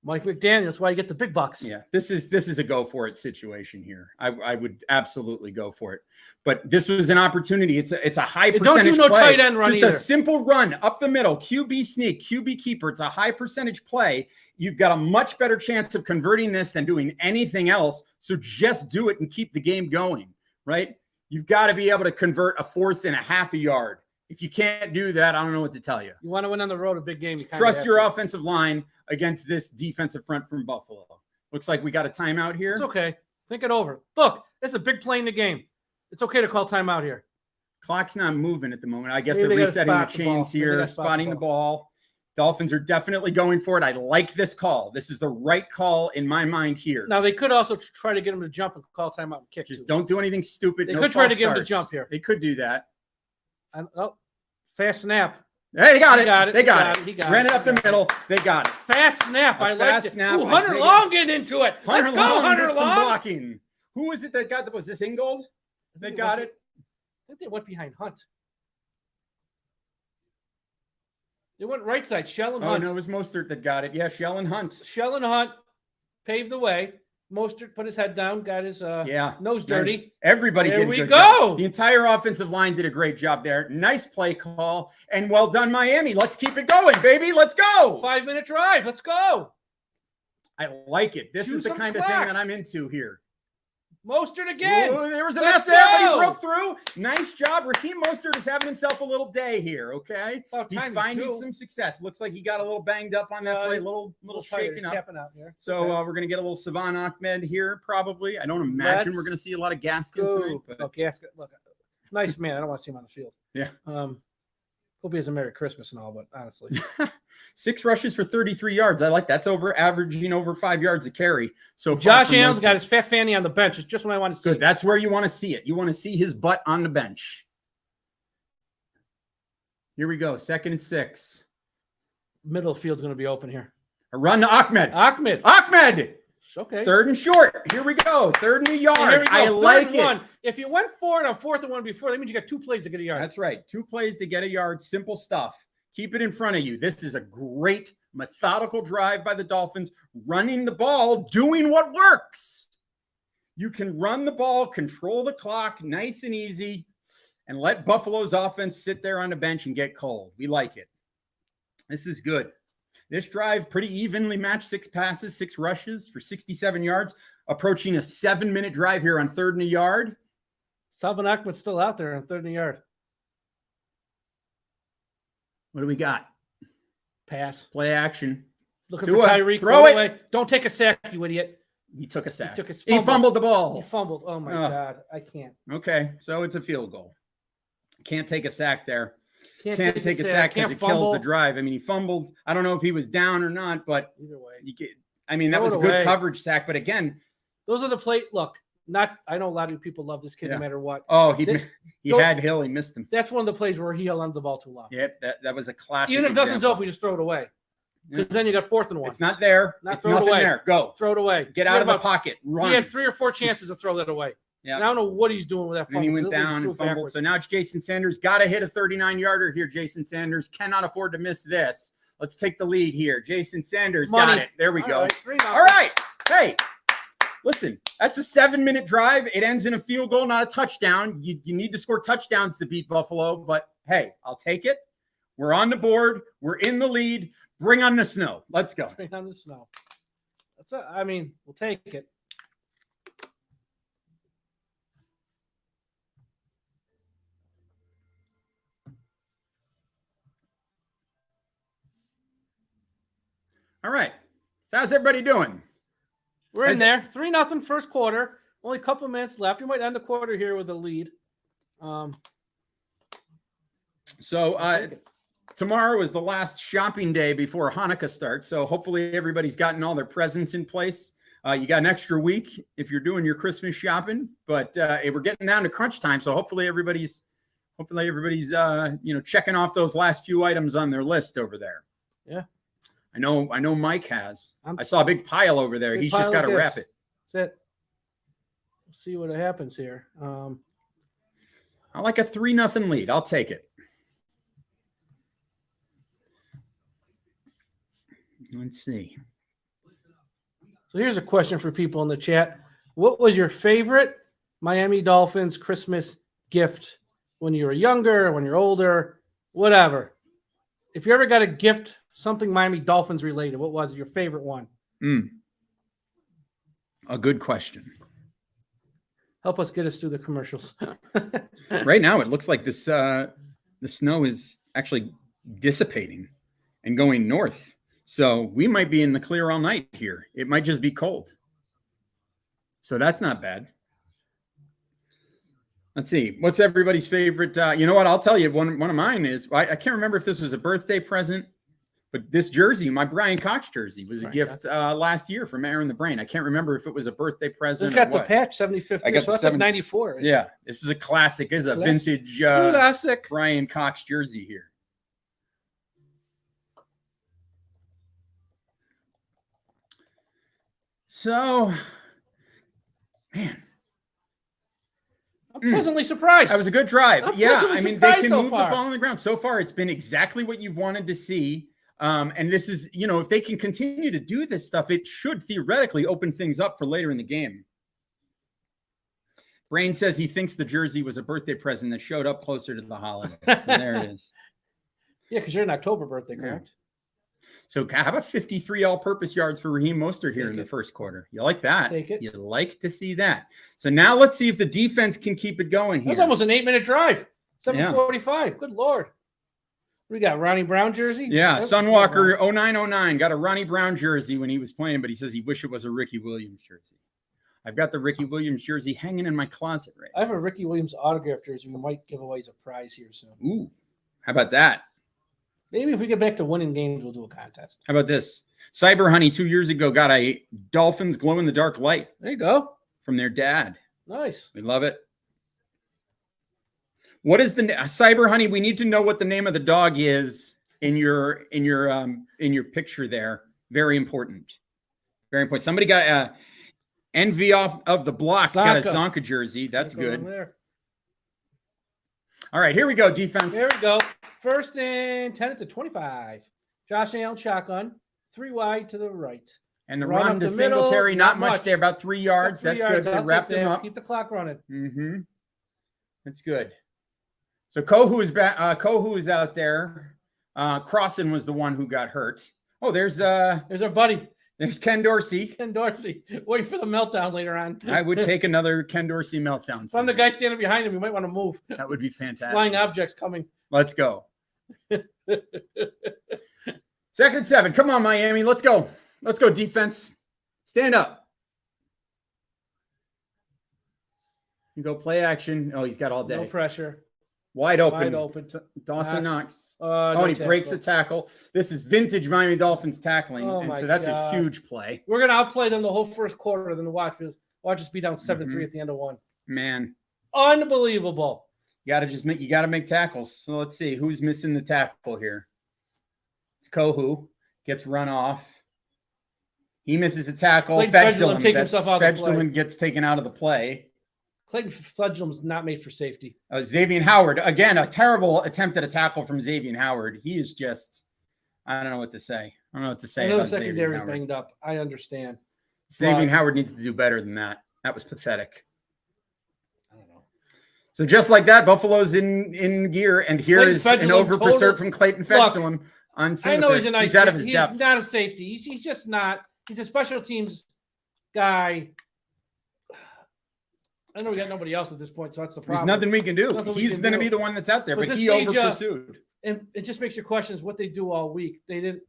Mike McDaniel's why you get the big bucks. Yeah, this is a go for it situation here. I would absolutely go for it. But this was an opportunity. It's a high percentage don't do no play. tight end run Just either. A simple run up the middle, QB sneak, QB keeper. It's a high percentage play. You've got a much better chance of converting this than doing anything else. So just do it and keep the game going, right? You've got to be able to convert a 4th and a half a yard. If you can't do that, I don't know what to tell you. You want to win on the road a big game. You trust your offensive line against this defensive front from Buffalo. Looks like we got a timeout here. It's okay. Think it over. Look, it's a big play in the game. It's okay to call timeout here. Clock's not moving at the moment. I guess Maybe they're resetting the chains here, spotting spotting the ball. Dolphins are definitely going for it. I like this call. This is the right call in my mind here. Now, they could also try to get him to jump and call timeout and kick. Just don't do anything stupid. They could try to get him to jump here. They could do that. Fast snap. Hey, they got it. They got it. Ran it up the middle. They got it. Fast snap. I like it. Snap. Ooh, Hunter Long getting into it. Let's go, Hunter Long. Some blocking. Who was it that got the? Was this Ingold? They got it. I think they went behind Hunt. They went right side. Shell and Hunt. Oh, no, it was Mostert that got it. Yeah, Shell and Hunt. Shell and Hunt paved the way. Mostert put his head down, got his nose dirty. Nice. Everybody there did a we good go. job. The entire offensive line did a great job there. Nice play call. And well done, Miami. Let's keep it going, baby. Let's go. 5-minute drive. Let's go. I like it. This is the kind of thing that I'm into here. Mostert again. Ooh, there was a mess there, but he broke through. Nice job. Raheem Mostert is having himself a little day here, okay? He's finding some success. Looks like he got a little banged up on that play, a little shaken up. Tapping out here. So we're going to get a little Savon Ahmed here, probably. I don't imagine we're going to see a lot of Gaskin tonight. But... Oh, Gaskin. Look, nice man. I don't want to see him on the field. Yeah. Hope he has a Merry Christmas and all, but honestly. 6 rushes for 33 yards. I like that's averaging over 5 yards a carry. So Josh Allen's got his fat fanny on the bench. It's just what I want to see. Good. That's where you want to see it. You want to see his butt on the bench. Here we go. 2nd and 6. Middle field's going to be open here. A run to Ahmed. Ahmed. Okay. 3rd and short. Here we go. 3rd and a yard. Here we go. I like it. One. If you went for it on 4th and 1 before, that means you got 2 plays to get a yard. That's right. 2 plays to get a yard. Simple stuff. Keep it in front of you. This is a great methodical drive by the Dolphins, running the ball, doing what works. You can run the ball, control the clock, nice and easy, and let Buffalo's offense sit there on the bench and get cold. We like it. This is good. This drive pretty evenly matched, 6 passes, 6 rushes for 67 yards, approaching a 7-minute drive here on 3rd and a yard. Salvin Ahmed's still out there on 3rd and a yard. What do we got? Pass. Play action. Looking for Tyreek. Throw it away. Don't take a sack, you idiot. He took a sack. He fumbled the ball. He fumbled. Oh, my God. I can't. Okay, so it's a field goal. Can't take a sack there. Can't take a sack because it kills the drive. I mean, he fumbled. I don't know if he was down or not, but either way, that was a good coverage sack. But again, those are the play. Look, I know a lot of people love this kid no matter what. Oh, he had Hill. He missed him. That's one of the plays where he held onto the ball too long. Yep, that was a classic. Even if nothing's open, you just throw it away. Because then you got 4th and 1. It's not there. It's nothing there. Go. Throw it away. Get out of the pocket. Run. He had 3 or 4 chances to throw that away. Yeah. I don't know what he's doing with that fumble. And he went down and fumbled. Backwards. So now it's Jason Sanders. Got to hit a 39-yarder here. Jason Sanders cannot afford to miss this. Let's take the lead here. Jason Sanders got it. There we go. All right. Hey, listen, that's a 7-minute drive. It ends in a field goal, not a touchdown. You need to score touchdowns to beat Buffalo. But, hey, I'll take it. We're on the board. We're in the lead. Bring on the snow. Let's go. Bring on the snow. We'll take it. All right. So how's everybody doing? We're in there. 3-0 first quarter. Only a couple of minutes left. We might end the quarter here with a lead. tomorrow is the last shopping day before Hanukkah starts. So hopefully everybody's gotten all their presents in place. You got an extra week if you're doing your Christmas shopping, but we're getting down to crunch time. So hopefully everybody's checking off those last few items on their list over there. Yeah. I know Mike has. I saw a big pile over there. He's just got to wrap it. That's it. We'll see what happens here. I like a 3-0 lead. I'll take it. Let's see. So here's a question for people in the chat. What was your favorite Miami Dolphins Christmas gift when you were younger, when you're older, whatever? If you ever got a gift, something Miami Dolphins related, what was your favorite one? A good question. Help us get us through the commercials. Right now, it looks like this the snow is actually dissipating and going north. So we might be in the clear all night here. It might just be cold. So that's not bad. Let's see. What's everybody's favorite? You know what? I'll tell you. One of mine is, I can't remember if this was a birthday present, but this jersey, my Brian Cox jersey, was a gift last year from Aaron the Brain. I can't remember if it was a birthday present. It's got the patch, 75th. I got so that's like 94. Yeah. This is a classic. This is a vintage classic Brian Cox jersey here. So, man. I'm pleasantly surprised. That was a good drive. I mean, they can move the ball on the ground. So far, it's been exactly what you've wanted to see. And this is, if they can continue to do this stuff, it should theoretically open things up for later in the game. Brain says he thinks the jersey was a birthday present that showed up closer to the holidays. So there it is. Yeah, because you're an October birthday, correct? Yeah. So how about 53 all-purpose yards for Raheem Mostert here in the first quarter? You like that? Take it. You like to see that. So now let's see if the defense can keep it going here. That was almost an 8-minute drive. 7:45. Good Lord. We got Ronnie Brown jersey? Yeah, Sunwalker 0909 got a Ronnie Brown jersey when he was playing, but he says he wished it was a Ricky Williams jersey. I've got the Ricky Williams jersey hanging in my closet right now. I have a Ricky Williams autograph jersey. We might give away as a prize here soon. Ooh, how about that? Maybe if we get back to winning games, we'll do a contest. How about this? Cyber Honey 2 years ago got a Dolphins glow-in-the-dark light. There you go. From their dad. Nice. We love it. What is the Cyber Honey? We need to know what the name of the dog is in your picture there. Very important. Very important. Somebody got Envy off of the block. Got a Zonka jersey. That's good. All right, here we go, defense. There we go. First and 10 at the 25. Josh Allen shotgun, 3 wide to the right. And the run to Singletary, not much there, about 3 yards. That's good. They wrapped him up. Keep the clock running. Mm-hmm. That's good. So Kohu is back. Kohu is out there. Crossan was the one who got hurt. Oh, there's our buddy. There's Ken Dorsey. Ken Dorsey. Wait for the meltdown later on. I would take another Ken Dorsey meltdown. If I'm the guy standing behind him, you might want to move. That would be fantastic. Flying objects coming. Let's go. 2nd and 7. Come on, Miami. Let's go. Let's go, defense. Stand up. You go play action. Oh, he's got all day. No pressure. Wide open. Wide open. Dawson Knox. No he breaks a tackle. This is vintage Miami Dolphins tackling. And so that's a huge play. We're going to outplay them the whole first quarter. Then watch us be down 7-3 at the end of one. Man. Unbelievable. You got to make tackles. So let's see who's missing the tackle here. It's Kohu. Gets run off. He misses a tackle. Fedgelum gets taken out of the play. Clayton Fledgelum's not made for safety. Xavier Howard. Again, a terrible attempt at a tackle from Xavier Howard. He is just, I don't know what to say. I know the secondary banged up. I understand. Xavier Howard needs to do better than that. That was pathetic. I don't know. So just like that, Buffalo's in gear. And here is an over pursuit from Clayton Fedgelum on Singletary. I know he's a nice. He's out of his depth. He's not a safety. He's just not. He's a special teams guy. I know we got nobody else at this point, so that's the problem. There's nothing we can do. He's going to be the one that's out there, but he over-pursued. And it just makes you question what they do all week. They didn't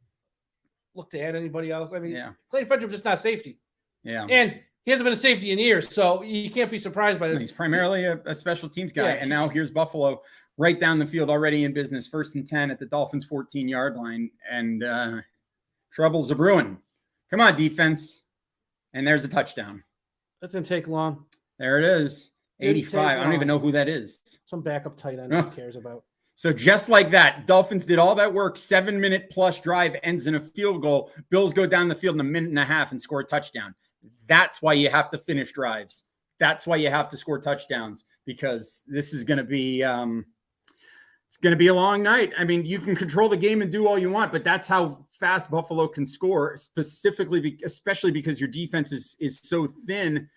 look to add anybody else. I mean, Clayton Fedgelum's just not safety. Yeah. And he hasn't been a safety in years, so you can't be surprised by this. He's primarily a special teams guy, and now here's Buffalo right down the field, already in business. 1st and 10 at the Dolphins 14-yard line, and trouble's a brewing. Come on, defense. And there's a touchdown. That didn't take long. There it is. 85. I don't even know who that is. Some backup tight end who cares about. So just like that, Dolphins did all that work. 7-minute plus drive ends in a field goal. Bills go down the field in a minute and a half and score a touchdown. That's why you have to finish drives. That's why you have to score touchdowns, because this is going to be it's going to be a long night. I mean, you can control the game and do all you want, but that's how fast Buffalo can score, especially because your defense is so thin.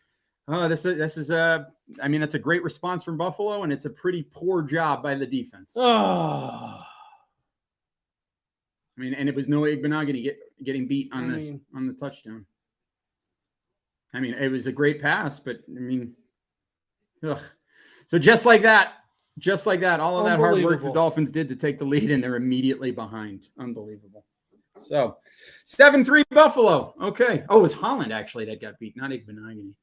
That's a great response from Buffalo, and it's a pretty poor job by the defense. Oh, I mean, and it was no Igbenogany getting beat on the touchdown. I mean, it was a great pass, but I mean, ugh. So just like that, all of that hard work the Dolphins did to take the lead, and they're immediately behind. Unbelievable. So 7-3 Buffalo. Okay. Oh, it was Holland actually that got beat, not Igbenogany.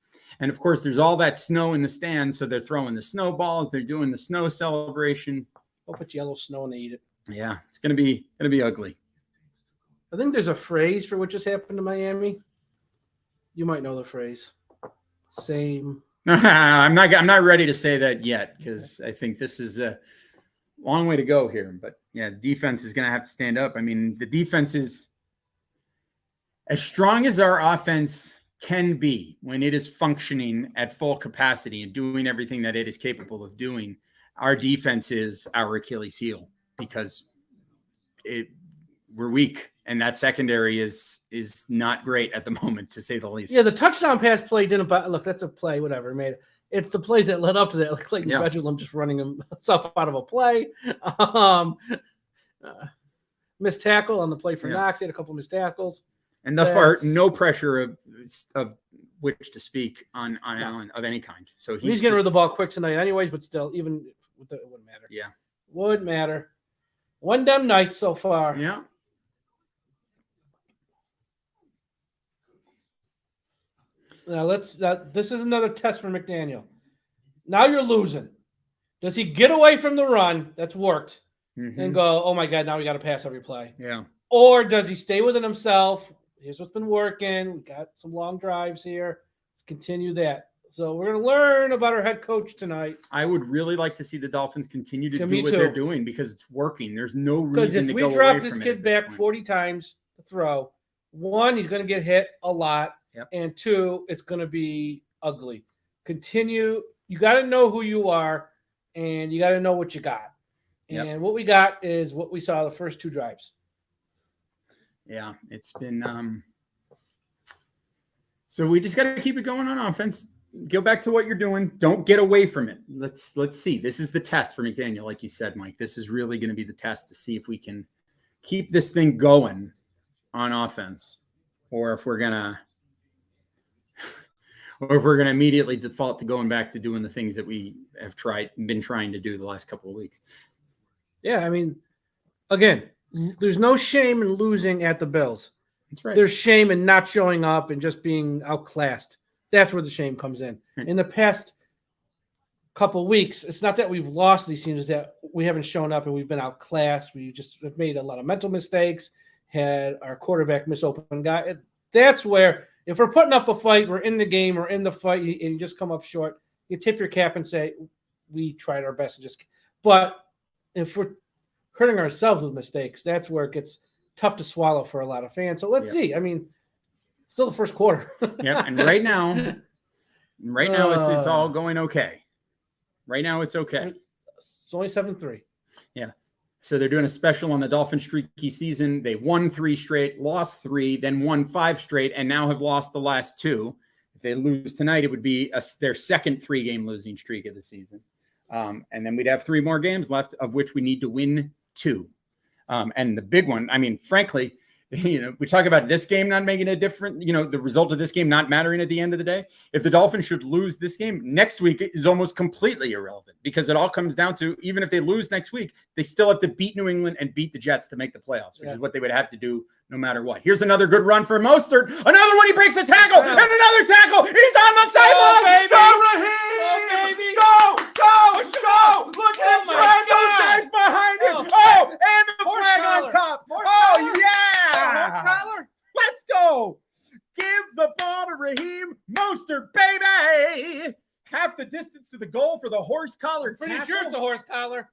And of course, there's all that snow in the stands, so they're throwing the snowballs. They're doing the snow celebration. Hope it's yellow snow and they eat it. Yeah, it's gonna be ugly. I think there's a phrase for what just happened to Miami. You might know the phrase. Same. I'm not ready to say that yet, because I think this is a long way to go here. But yeah, defense is going to have to stand up. I mean, the defense is as strong as our offense can be when it is functioning at full capacity and doing everything that it is capable of doing. Our defense is our Achilles heel, because we're weak. And that secondary is not great at the moment, to say the least. Yeah, the touchdown pass play didn't look. That's a play, whatever. Made it. It's the plays that led up to that, like Clayton Fedulum just running himself out of a play. Missed tackle on the play for Knox. He had a couple missed tackles. And thus far, no pressure of which to speak on Allen of any kind. So he's getting rid of the ball quick tonight, anyways. But still, even it wouldn't matter. Yeah, wouldn't matter. One dumb night so far. Yeah. Now this is another test for McDaniel. Now you're losing. Does he get away from the run that's worked and go, oh my God, now we got to pass every play? Yeah. Or does he stay within himself? Here's what's been working. We got some long drives here. Let's continue that. So we're going to learn about our head coach tonight. I would really like to see the Dolphins continue to do what they're doing, because it's working. There's no reason to go away from it. Because if we drop this kid back 40 times to throw, one, he's going to get hit a lot. Yep. And two, it's going to be ugly. Continue. You got to know who you are, and you got to know what you got. And what we got is what we saw the first two drives. Yeah, it's been so we just got to keep it going on offense. Go back to what you're doing. Don't get away from it. Let's see. This is the test for McDaniel, like you said, Mike. This is really going to be the test to see if we can keep this thing going on offense, or if we're gonna immediately default to going back to doing the things that we have been trying to do the last couple of weeks. Yeah, I mean, again, there's no shame in losing at the Bills. That's right. There's shame in not showing up and just being outclassed. That's where the shame comes in. In the past couple of weeks, it's not that we've lost these teams, it's that we haven't shown up and we've been outclassed. We just have made a lot of mental mistakes, had our quarterback miss open guy. That's where, if we're putting up a fight, we're in the game, we're in the fight, and you just come up short, you tip your cap and say, we tried our best. But if we're hurting ourselves with mistakes, that's where it gets tough to swallow for a lot of fans. So let's see. I mean, still the first quarter. Yeah, and right now it's all going okay. Right now it's okay. It's only 7-3. Yeah. So they're doing a special on the Dolphins streaky season. They won 3 straight, lost 3, then won 5 straight, and now have lost the last 2. If they lose tonight, it would be their second 3-game losing streak of the season. And then we'd have 3 more games left, of which we need to win 2. And the big one, I mean, frankly, we talk about this game not making a difference, the result of this game not mattering at the end of the day. If the Dolphins should lose this game, next week is almost completely irrelevant, because it all comes down to, even if they lose next week, they still have to beat New England and beat the Jets to make the playoffs, which is what they would have to do no matter what. Here's another good run for Mostert. Another one, he breaks a tackle, and another tackle. He's on the sideline. Go, Raheem! Go, Raheem! Go! Look at him drive down Raheem Mostert, baby. Half the distance to the goal for the horse collar Pretty tackle. sure it's a horse collar.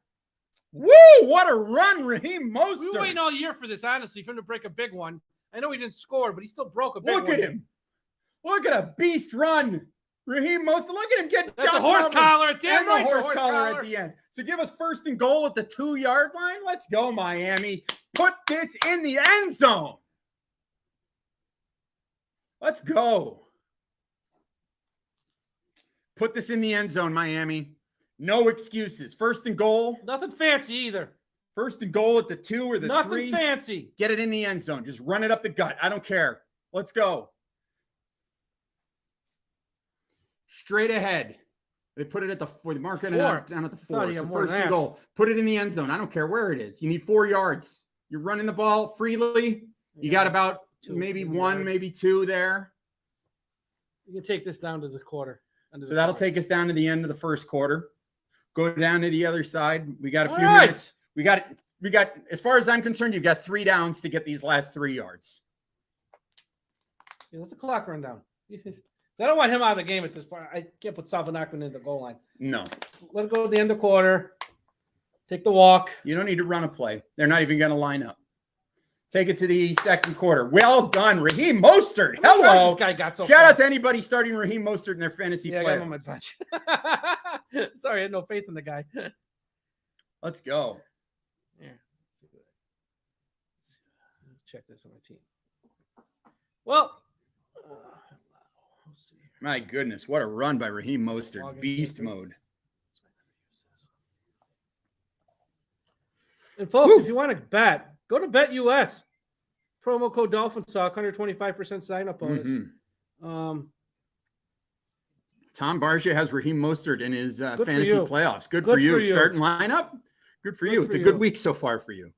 Woo! What a run, Raheem Mostert. We were waiting all year for this, honestly, for him to break a big one. I know he didn't score, but he still broke a big one. Look at him. Look at a beast run. Raheem Mostert. Look at him get That's shots a horse off collar. and Damn the right, horse collar at the end. So give us 1st and goal at the 2-yard line. Let's go, Miami. Put this in the end zone. Let's go. Put this in the end zone, Miami. No excuses. 1st and goal. Nothing fancy either. 1st and goal at the 2 or the 3. Nothing fancy. Get it in the end zone. Just run it up the gut. I don't care. Let's go. Straight ahead. They put it at the 4. They mark it down at the 4. So 1st and goal. Put it in the end zone. I don't care where it is. You need 4 yards. You're running the ball freely. You got about maybe 1, maybe 2 there. You can take this down to the quarter. So that'll take us down to the end of the 1st quarter. Go down to the other side. We got a few minutes. We got, as far as I'm concerned, you've got 3 downs to get these last 3 yards. Yeah, let the clock run down. I don't want him out of the game at this point. I can't put Salvin-Ackman in the goal line. No. Let it go at the end of the quarter. Take the walk. You don't need to run a play. They're not even going to line up. Take it to the 2nd quarter. Well done, Raheem Mostert. Hello. This guy got so Shout out to anybody starting Raheem Mostert in their fantasy I play. got him on my bench. Sorry, I had no faith in the guy. Let's go. Yeah. Let's check this on my team. Well, let's see. My goodness, what a run by Raheem Mostert. Beast mode. And folks, if you want to bet, go to BetUS. Promo code Dolphins Talk, 125% sign-up bonus. Mm-hmm. Tom Barcia has Raheem Mostert in his fantasy playoffs. Good for you. Starting lineup. Good for you. It's a good week so far for you.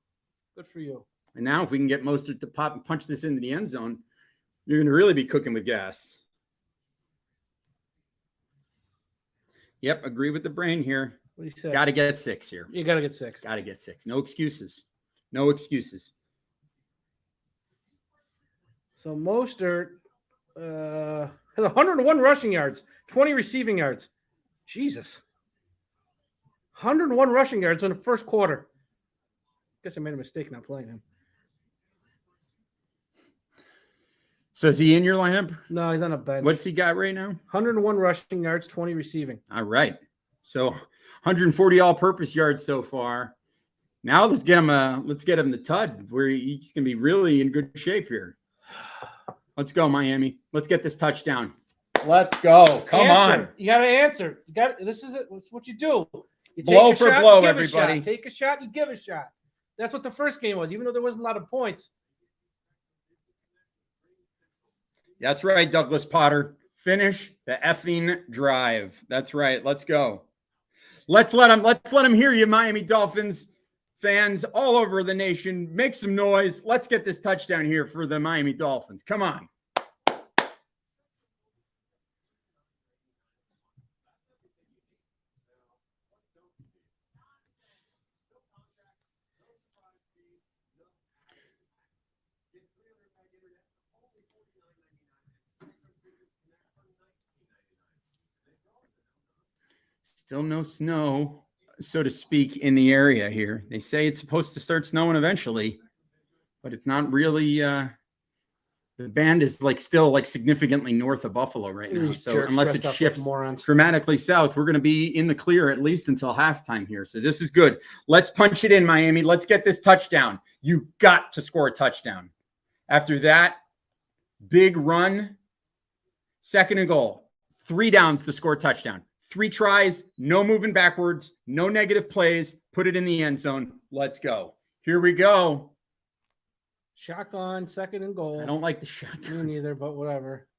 Good for you. And now if we can get Mostert to pop and punch this into the end zone, you're going to really be cooking with gas. Yep, agree with the brain here. What do you say? Got to get 6 here. You got to get 6. Got to get 6. No excuses. No excuses. So Mostert had 101 rushing yards, 20 receiving yards. Jesus. 101 rushing yards in the 1st quarter. Guess I made a mistake not playing him. So is he in your lineup? No, he's on a bench. What's he got right now? 101 rushing yards, 20 receiving. All right. So 140 all-purpose yards so far. Now let's get him the tud where he's going to be really in good shape here. Let's go, Miami. Let's get this touchdown. Let's go. Come on. You got to answer. This is it. That's what you do. You blow for blow, everybody. Take a shot, you give a shot. That's what the first game was, even though there wasn't a lot of points. That's right, Douglas Potter. Finish the effing drive. That's right. Let's go. Let's let him hear you, Miami Dolphins fans all over the nation. Make some noise. Let's get this touchdown here for the Miami Dolphins. Come on. Still no snow, so to speak, in the area here. They say it's supposed to start snowing eventually, but it's not really. The band is still significantly north of Buffalo right now. So unless it shifts dramatically south, we're going to be in the clear at least until halftime here. So this is good. Let's punch it in, Miami. Let's get this touchdown. You got to score a touchdown. After that big run, 2nd and goal, 3 downs to score a touchdown. 3 tries, no moving backwards, no negative plays. Put it in the end zone. Let's go. Here we go. Shotgun, 2nd and goal. I don't like the shotgun. Me neither, but whatever.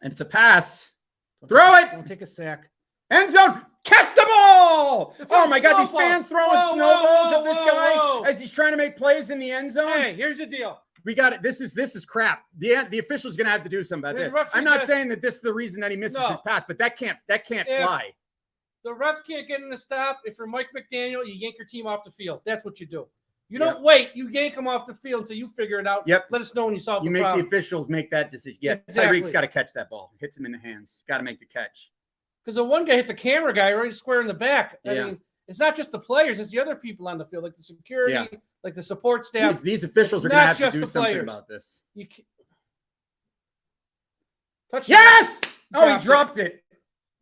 And it's a pass. Throw it. Don't take a sack. End zone. Catch the ball. Oh, my God. These fans throwing snowballs at this guy as he's trying to make plays in the end zone. Hey, here's the deal. We got it. This is crap. The official's going to have to do something about this. I'm not saying that this is the reason that he misses this pass, but that can't fly. The refs can't get in the stop. If you're Mike McDaniel, you yank your team off the field. That's what you do. You don't wait. You yank him off the field and say, you figure it out. Yep. Let us know when you solve You the make problem. the officials make that decision. Yeah, Exactly. Tyreek's got to catch that ball. Hits him in the hands. He's got to make the catch. Because the one guy hit the camera guy right square in the back. I Yeah. mean, it's not just the players; it's the other people on the field, like the security, like the support staff. These officials are going to have to do something about this. Touchdown. Yes! Oh, he Dropped dropped it.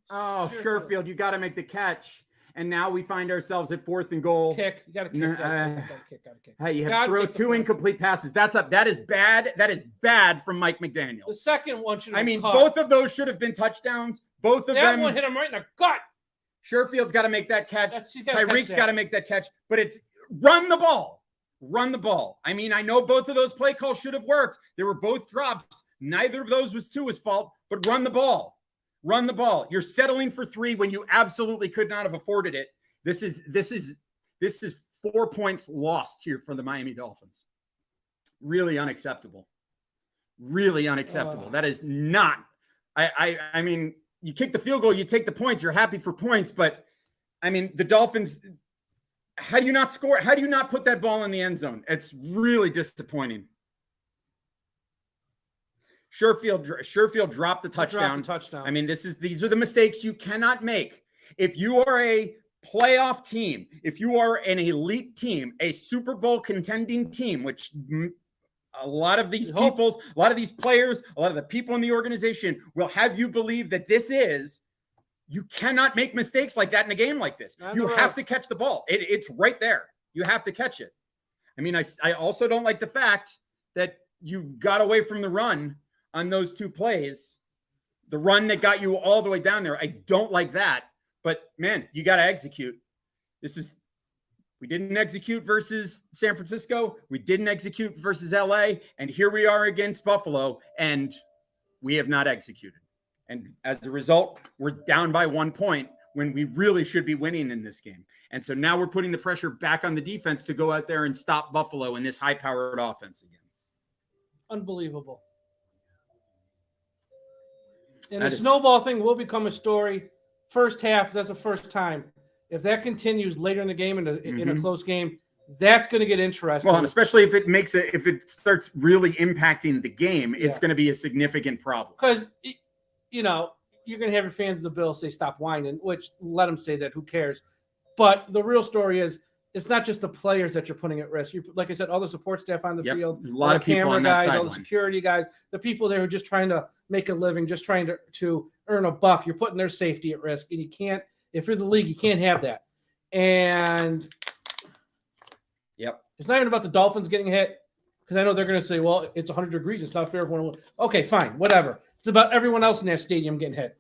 Oh, Sherfield, you got to make the catch. And now we find ourselves at 4th and goal. Kick. You got to kick. Got to kick. Hey, you have throw 2 incomplete passes. That's up. That is bad. That is bad from Mike McDaniel. The second one should have been caught. Both of those should have been touchdowns. Both of them. That one hit him right in the gut. Sherfield's got to make that catch. Tyreek's got to make that catch. But it's run the ball. Run the ball. I mean, I know both of those play calls should have worked. They were both drops. Neither of those was Tua's fault, but run the ball. Run the ball. You're settling for 3 when you absolutely could not have afforded it. This is 4 points lost here for the Miami Dolphins. Really unacceptable. Really unacceptable. That is not. I mean, you kick the field goal, you take the points, you're happy for points, but I mean, the Dolphins, how do you not score? How do you not put that ball in the end zone? It's really disappointing. Sherfield dropped the touchdown. I mean, these are the mistakes you cannot make. If you are a playoff team, if you are an elite team, a Super Bowl contending team, which a lot of these players, a lot of the people in the organization will have you believe that this is, you cannot make mistakes like that in a game like this. You have to catch the ball. It's right there. You have to catch it. I mean, I also don't like the fact that you got away from the run on those 2 plays, the run that got you all the way down there. I don't like that, but man, you got to execute. We didn't execute versus San Francisco. We didn't execute versus LA. And here we are against Buffalo, and we have not executed. And as a result, we're down by 1 point when we really should be winning in this game. And so now we're putting the pressure back on the defense to go out there and stop Buffalo in this high-powered offense again. Unbelievable. And the snowball thing will become a story. First half, that's the first time. If that continues later in the game in a close game, that's going to get interesting. Well, and especially if it starts really impacting the game, it's going to be a significant problem. Because, you're going to have your fans of the Bills say, stop whining, which let them say that. Who cares? But the real story is, it's not just the players that you're putting at risk. Like I said, all the support staff on the field, a lot of people on that sideline, all the security guys, the people there who are just trying to make a living, just trying to earn a buck. You're putting their safety at risk, and you can't. If you're the league, you can't have that. And it's not even about the Dolphins getting hit, because I know they're going to say, well, it's 100 degrees. It's not fair if one. Okay, fine, whatever. It's about everyone else in that stadium getting hit.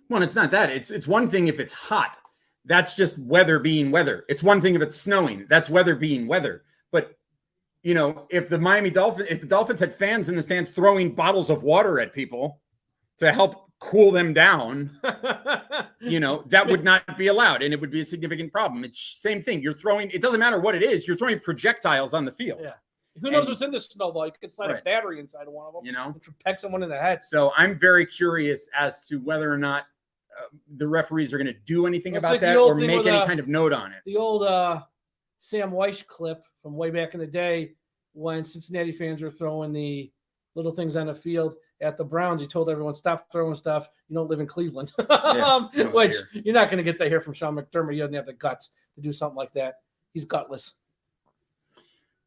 Well, it's not that. It's one thing if it's hot. That's just weather being weather. It's one thing if it's snowing. That's weather being weather. But, if the Dolphins had fans in the stands throwing bottles of water at people to help cool them down, that would not be allowed. And it would be a significant problem. It's same thing. It doesn't matter what it is. You're throwing projectiles on the field. Yeah. Who knows what's in this snowball? You could slide a battery inside of one of them. And peck someone in the head. So I'm very curious as to whether or not the referees are going to do anything about that or make any kind of note on it. The old Sam Weish clip from way back in the day when Cincinnati fans were throwing the little things on the field at the Browns. He told everyone, stop throwing stuff. You don't live in Cleveland. Which you're not going to get that here from Sean McDermott. He doesn't have the guts to do something like that. He's gutless.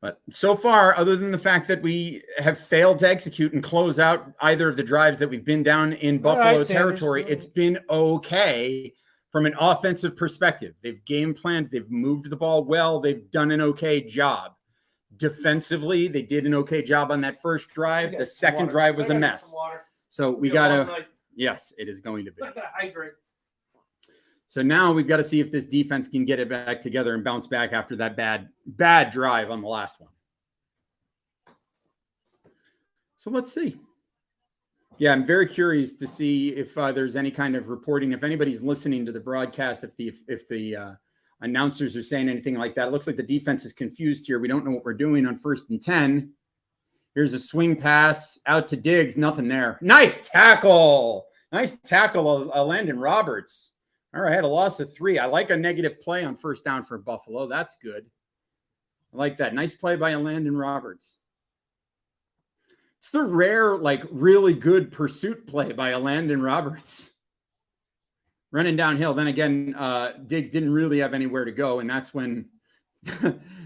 But so far, other than the fact that we have failed to execute and close out either of the drives that we've been down in Buffalo territory, it's been okay from an offensive perspective. They've game planned. They've moved the ball well. They've done an okay job. Defensively, they did an okay job on that first drive. The second drive was a mess. So we got to – yes, it is going to be. Hydrate. So now we've got to see if this defense can get it back together and bounce back after that bad drive on the last one. So let's see. Yeah, I'm very curious to see if there's any kind of reporting, if anybody's listening to the broadcast, if the announcers are saying anything like that. It looks like the defense is confused here. We don't know what we're doing on 1st and 10. Here's a swing pass out to Diggs. Nothing there. Nice tackle. Nice tackle, Landon Roberts. All right, a loss of 3. I like a negative play on first down for Buffalo. That's good. I like that. Nice play by Landon Roberts. It's the rare, like, really good pursuit play by Landon Roberts. Running downhill. Then again, Diggs didn't really have anywhere to go, and that's when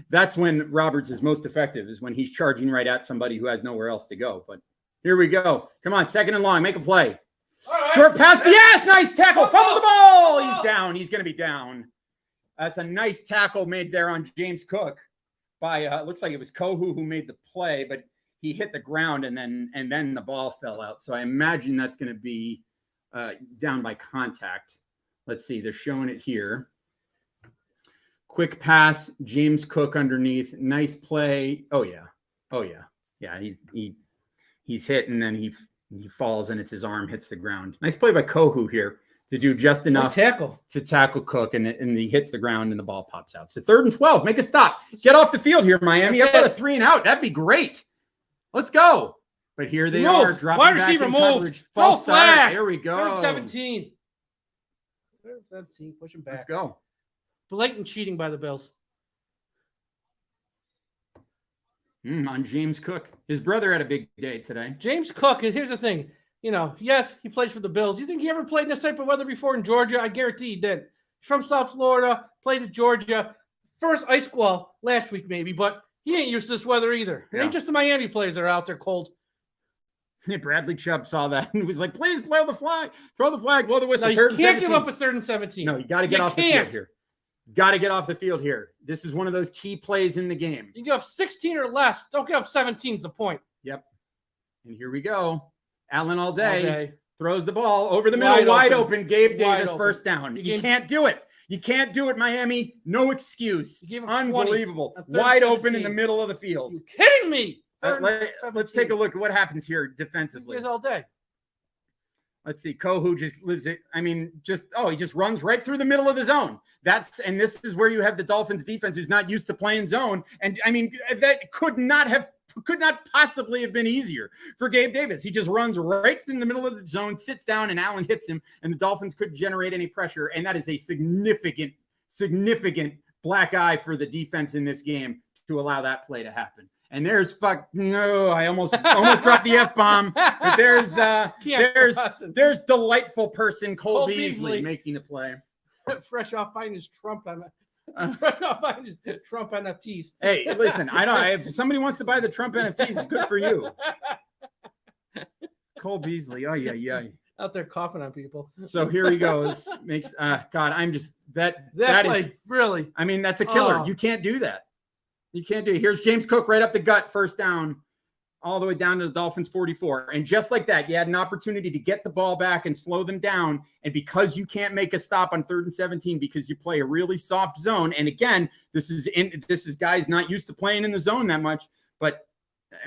that's when Roberts is most effective, is when he's charging right at somebody who has nowhere else to go. But here we go. Come on, 2nd and long. Make a play. Right. Short pass. Yes, nice tackle. Fumble the ball. He's down. He's going to be down. That's a nice tackle made there on James Cook by looks like it was Kohu who made the play, but he hit the ground and then the ball fell out. So I imagine that's going to be down by contact. Let's see. They're showing it here. Quick pass. James Cook underneath. Nice play. Oh yeah. Yeah. He's hit and then he falls and it's his arm hits the ground. Nice play by Kohu here to do just enough to tackle Cook, and he hits the ground and the ball pops out. So 3rd and 12. Make a stop. Get off the field here, Miami. How about a 3 and out? That'd be great. Let's go. But here they are dropping wide back receiver in move. coverage. False flag. Here we go. 3rd 17. 3rd 17. Push him back. Let's go. Blatant cheating by the Bills. On James Cook. His brother had a big day today. James Cook, here's the thing. Yes, he plays for the Bills. You think he ever played in this type of weather before in Georgia? I guarantee he did. He's from South Florida, played at Georgia. First ice squall last week maybe, but he ain't used to this weather either. It ain't just the Miami players that are out there cold. Bradley Chubb saw that and was like, please blow the flag. Throw the flag, blow the whistle. No, you can't give up a 3rd and 17. No, you got to get off the field here. Got to get off the field here. This is one of those key plays in the game. You give up 16 or less. Don't give up 17 is the point. Yep. And here we go. Allen all day. Throws the ball over the middle, wide open. Gabe Davis first down. You can't do it. You can't do it, Miami. No excuse. Unbelievable. Wide open in the middle of the field. You kidding me? Let's take a look at what happens here defensively. All day. Let's see. Kohu just lives it. He just runs right through the middle of the zone. And this is where you have the Dolphins defense who's not used to playing zone. And that could not possibly have been easier for Gabe Davis. He just runs right in the middle of the zone, sits down, and Allen hits him, and the Dolphins couldn't generate any pressure. And that is a significant black eye for the defense in this game to allow that play to happen. And there's I almost dropped the F-bomb. But there's delightful person Cole Beasley making a play. Fresh off buying his Trump NFTs. Hey, listen, if somebody wants to buy the Trump NFTs, good for you. Cole Beasley. Oh yeah. Out there coughing on people. So here he goes. God, I'm just that is really. That's a killer. You can't do that. You can't do it. Here's James Cook right up the gut, first down, all the way down to the Dolphins 44. And just like that, you had an opportunity to get the ball back and slow them down. And because you can't make a stop on 3rd and 17 because you play a really soft zone. And again, this is guys not used to playing in the zone that much. But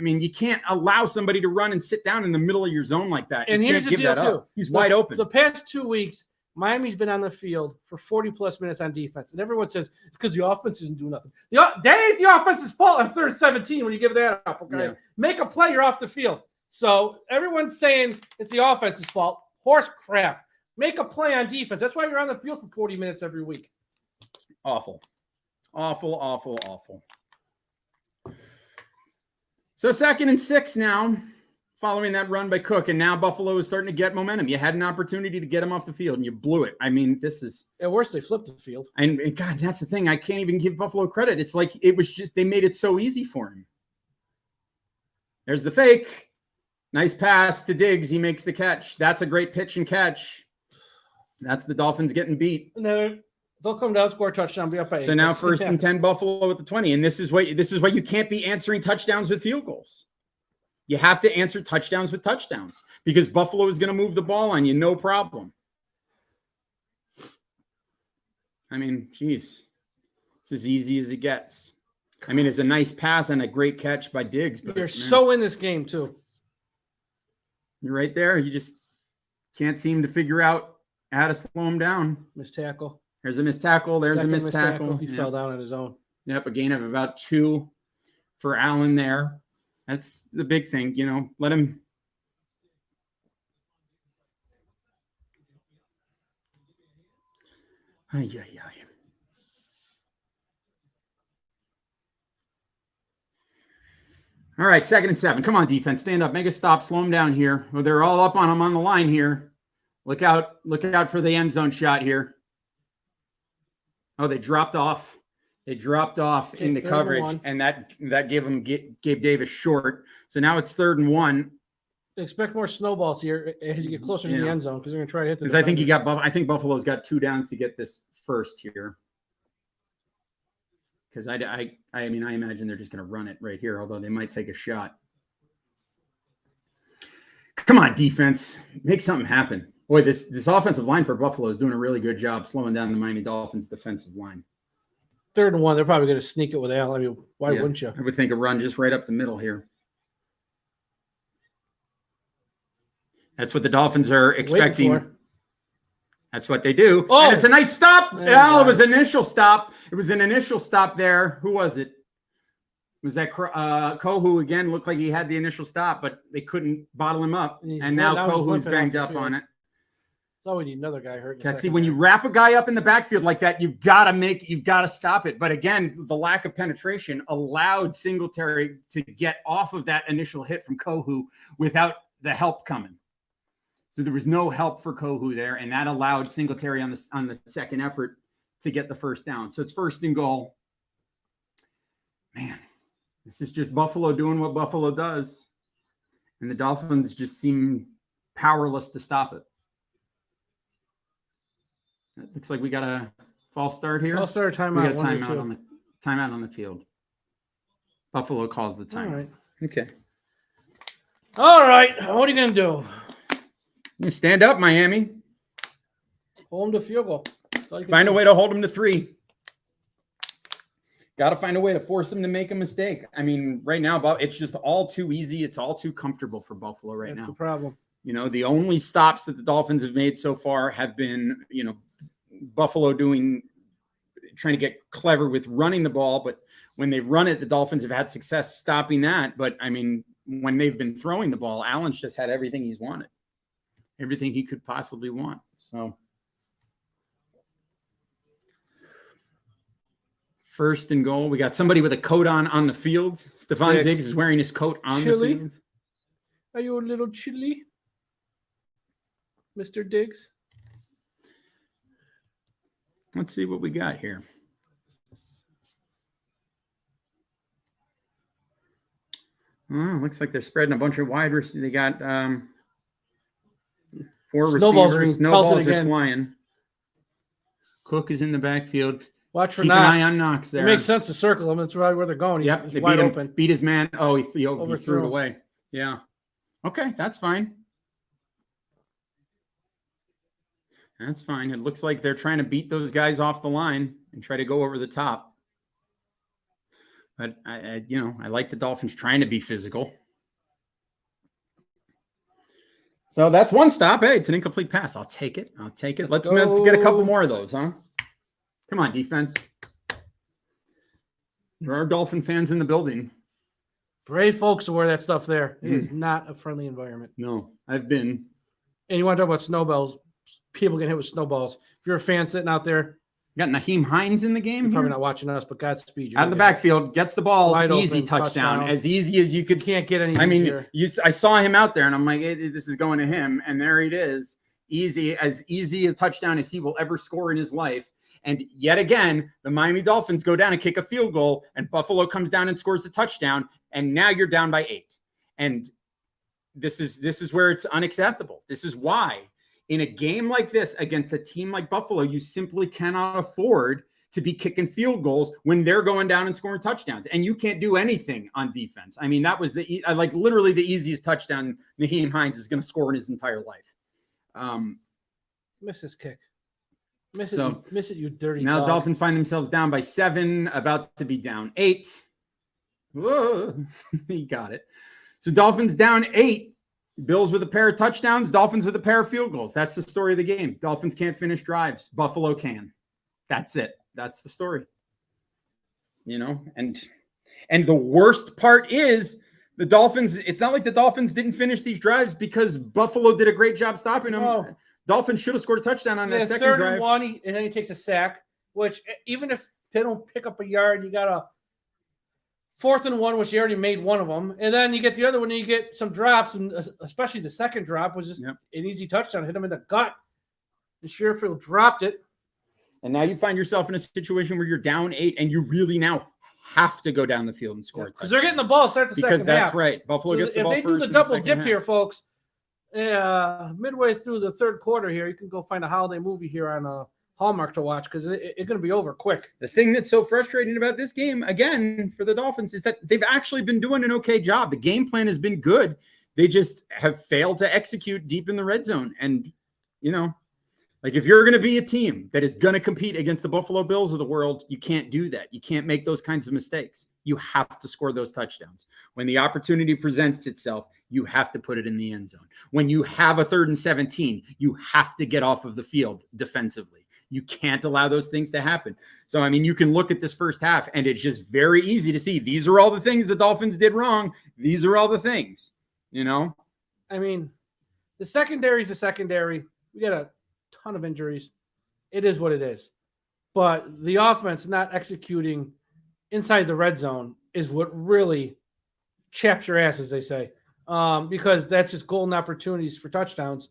you can't allow somebody to run and sit down in the middle of your zone like that. And here's the deal too. He's wide open. The past 2 weeks, Miami's been on the field for 40-plus minutes on defense. And everyone says, because the offense isn't doing nothing. That ain't the offense's fault on 3rd and 17 when you give that up, okay? Yeah. Make a play, you're off the field. So everyone's saying it's the offense's fault. Horse crap. Make a play on defense. That's why you're on the field for 40 minutes every week. Awful. So 2nd and 6 now. Following that run by Cook, and now Buffalo is starting to get momentum. You had an opportunity to get him off the field, and you blew it. This is... At worst, they flipped the field. And God, that's the thing. I can't even give Buffalo credit. It's like it was just... They made it so easy for him. There's the fake. Nice pass to Diggs. He makes the catch. That's a great pitch and catch. That's the Dolphins getting beat. No, they'll come down, score a touchdown, be up by 8. So now 1st and 10, Buffalo at the 20. And this is why you can't be answering touchdowns with field goals. You have to answer touchdowns with touchdowns because Buffalo is going to move the ball on you, no problem. Geez, it's as easy as it gets. It's a nice pass and a great catch by Diggs. But you're so in this game, too. You're right there. You just can't seem to figure out how to slow him down. Missed tackle. There's a missed tackle. There's a missed tackle. He fell down on his own. Yep, a gain of about 2 for Allen there. That's the big thing, let him. Ay, ay, ay. All right, 2nd and 7. Come on, defense. Stand up. Make a stop. Slow them down here. Well, they're all up on him on the line here. Look out for the end zone shot here. Oh, they dropped off. They dropped off in the coverage, and that gave Davis short. So now it's 3rd and 1. Expect more snowballs here as you get closer to the end zone because they're going to try to hit the. Because I think Buffalo's got 2 downs to get this first here. Because I imagine they're just going to run it right here, although they might take a shot. Come on, defense. Make something happen. Boy, this offensive line for Buffalo is doing a really good job slowing down the Miami Dolphins defensive line. 3rd and 1, they're probably going to sneak it with Al. I mean, why wouldn't you? I would think a run just right up the middle here. That's what the Dolphins are expecting. That's what they do. Oh, and it's a nice stop. It was an initial stop. It was an initial stop there. Who was it? Was that Kohu again? Looked like he had the initial stop, but they couldn't bottle him up. And now Kohu's banged up on it. So we need another guy hurt. See, when you wrap a guy up in the backfield like that, you've got to stop it. But again, the lack of penetration allowed Singletary to get off of that initial hit from Kohu without the help coming. So there was no help for Kohu there, and that allowed Singletary on the second effort to get the first down. So it's 1st and goal. Man, this is just Buffalo doing what Buffalo does. And the Dolphins just seem powerless to stop it. It looks like we got a false start here. False start, timeout. We got a timeout on the field. Buffalo calls the timeout. All right. Okay. All right. What are you going to do? You stand up, Miami. Hold them to field goal. Find a way to hold them to 3. Got to find a way to force them to make a mistake. I mean, right now, it's just all too easy. It's all too comfortable for Buffalo right now. That's the problem. You know, the only stops that the Dolphins have made so far have been, Buffalo trying to get clever with running the ball. But when they've run it, the Dolphins have had success stopping that. But, I mean, when they've been throwing the ball, Allen's just had everything he's wanted. Everything he could possibly want. So 1st and goal. We got somebody with a coat on the field. Stephon Diggs is wearing his coat on the field. Are you a little chilly, Mr. Diggs? Let's see what we got here. Looks like they're spreading a bunch of wide receivers. They got 4 receivers. Snowballs are flying. Cook is in the backfield. Watch for Keep Knox. an eye on Knox there. It makes sense to circle him. That's right where they're going. Yep, He's wide open. Beat his man. Oh, he threw it away. Yeah. Okay, that's fine. That's fine. It looks like they're trying to beat those guys off the line and try to go over the top. But I like the Dolphins trying to be physical. So that's 1 stop. Hey, it's an incomplete pass. I'll take it. Let's get a couple more of those, huh? Come on, defense. There are Dolphin fans in the building. Brave folks to wear that stuff there. It is not a friendly environment. No, I've been. And you want to talk about snowballs? People get hit with snowballs. If you're a fan sitting out there, you got Nyheim Hines in the game. You're probably not watching us, but Godspeed. Out of the backfield, gets the ball, wide easy open, touchdown, as easy as you could. Can't get any. I mean, I saw him out there, and I'm like, hey, this is going to him, and there it is, easy a touchdown as he will ever score in his life. And yet again, the Miami Dolphins go down and kick a field goal, and Buffalo comes down and scores a touchdown, and now you're down by 8. And this is where it's unacceptable. This is why in a game like this against a team like Buffalo, you simply cannot afford to be kicking field goals when they're going down and scoring touchdowns, and you can't do anything on defense. I mean, that was literally the easiest touchdown Nyheim Hines is going to score in his entire life. Miss this kick. Miss it, you dirty now dog. Dolphins find themselves down by 7, about to be down 8. Whoa, he got it. So Dolphins down 8. Bills with a pair of touchdowns, Dolphins with a pair of field goals. That's the story of the game. Dolphins can't finish drives. Buffalo can. That's it. That's the story. And the worst part is the Dolphins, it's not like the Dolphins didn't finish these drives because Buffalo did a great job stopping them. Oh. Dolphins should have scored a touchdown on that second third drive. and 1, and then he takes a sack, which even if they don't pick up a yard, you got a 4th and 1, which you already made one of them. And then you get the other one, and you get some drops, and especially the second drop was just an easy touchdown. Hit him in the gut. And Sherfield dropped it. And now you find yourself in a situation where you're down 8, and you really now have to go down the field and score. Because they're getting the ball start the second half. Because that's right. Buffalo gets the ball first. If they do the double dip here, folks, midway through the third quarter here, you can go find a holiday movie here on Hallmark to watch because it's going to be over quick. The thing that's so frustrating about this game, again, for the Dolphins, is that they've actually been doing an okay job. The game plan has been good. They just have failed to execute deep in the red zone. And, like if you're going to be a team that is going to compete against the Buffalo Bills of the world, you can't do that. You can't make those kinds of mistakes. You have to score those touchdowns. When the opportunity presents itself, you have to put it in the end zone. When you have a 3rd and 17, you have to get off of the field defensively. You can't allow those things to happen. So, I mean, you can look at this first half, and it's just very easy to see these are all the things the Dolphins did wrong. These are all the things, I mean, the secondary is the secondary. We got a ton of injuries. It is what it is. But the offense not executing inside the red zone is what really chaps your ass, as they say, because that's just golden opportunities for touchdowns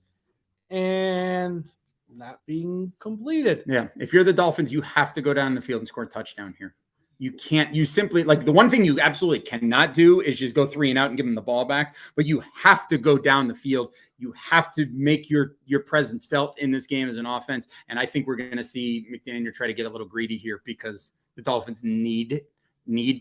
and not being completed. Yeah. If you're the Dolphins, you have to go down the field and score a touchdown here. You simply, the one thing you absolutely cannot do is just go 3 and out and give them the ball back, but you have to go down the field. You have to make your presence felt in this game as an offense. And I think we're going to see McDaniel try to get a little greedy here because the Dolphins need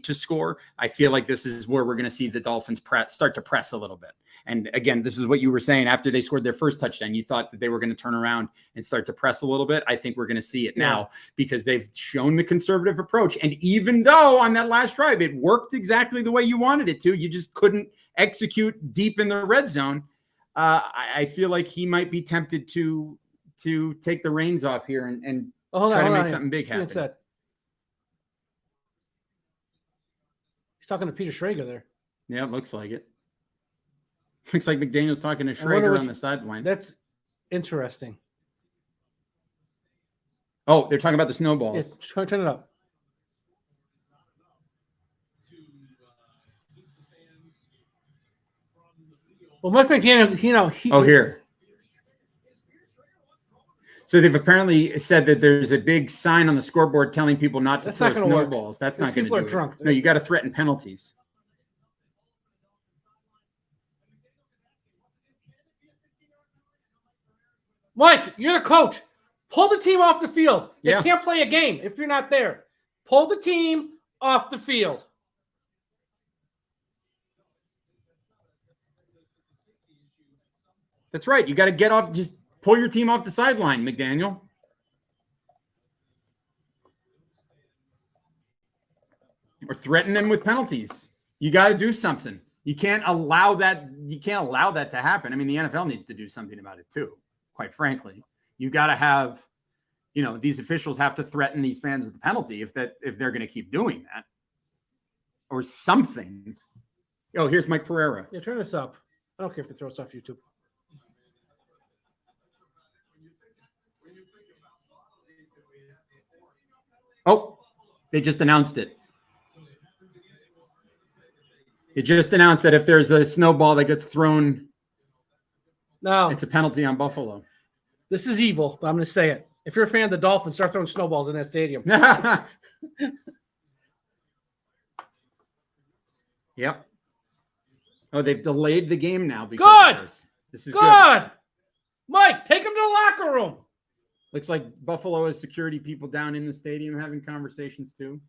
to score. I feel like this is where we're going to see the Dolphins start to press a little bit. And again, this is what you were saying after they scored their first touchdown. You thought that they were going to turn around and start to press a little bit. I think we're going to see it now because they've shown the conservative approach. And even though on that last drive, it worked exactly the way you wanted it to, you just couldn't execute deep in the red zone. I feel like he might be tempted to take the reins off here and try to make something big happen. He's talking to Peter Schrager there. Yeah, it looks like it. Looks like McDaniel's talking to Schrager on the sideline. That's interesting. Oh, they're talking about the snowballs. Yeah, turn it up. Well, Mike McDaniel, here. So they've apparently said that there's a big sign on the scoreboard telling people not to throw snowballs. That's not going to do it. Drunk. No, you got to threaten penalties. Mike, you're the coach. Pull the team off the field. You Yeah. can't play a game if you're not there. Pull the team off the field. That's right. You got to get off. Just pull your team off the sideline, McDaniel. Or threaten them with penalties. You got to do something. You can't allow that. You can't allow that to happen. I mean, the NFL needs to do something about it too. Quite frankly, you got to have, these officials have to threaten these fans with a penalty if they're going to keep doing that, or something. Oh, here's Mike Pereira. Yeah, turn this up. I don't care if they throw us off YouTube. Oh, they just announced it. It just announced that if there's a snowball that gets thrown, no, it's a penalty on Buffalo. This is evil, but I'm going to say it. If you're a fan of the Dolphins, start throwing snowballs in that stadium. Yep. Oh, they've delayed the game now because of this. This is good. Mike, take them to the locker room. Looks like Buffalo has security people down in the stadium having conversations too.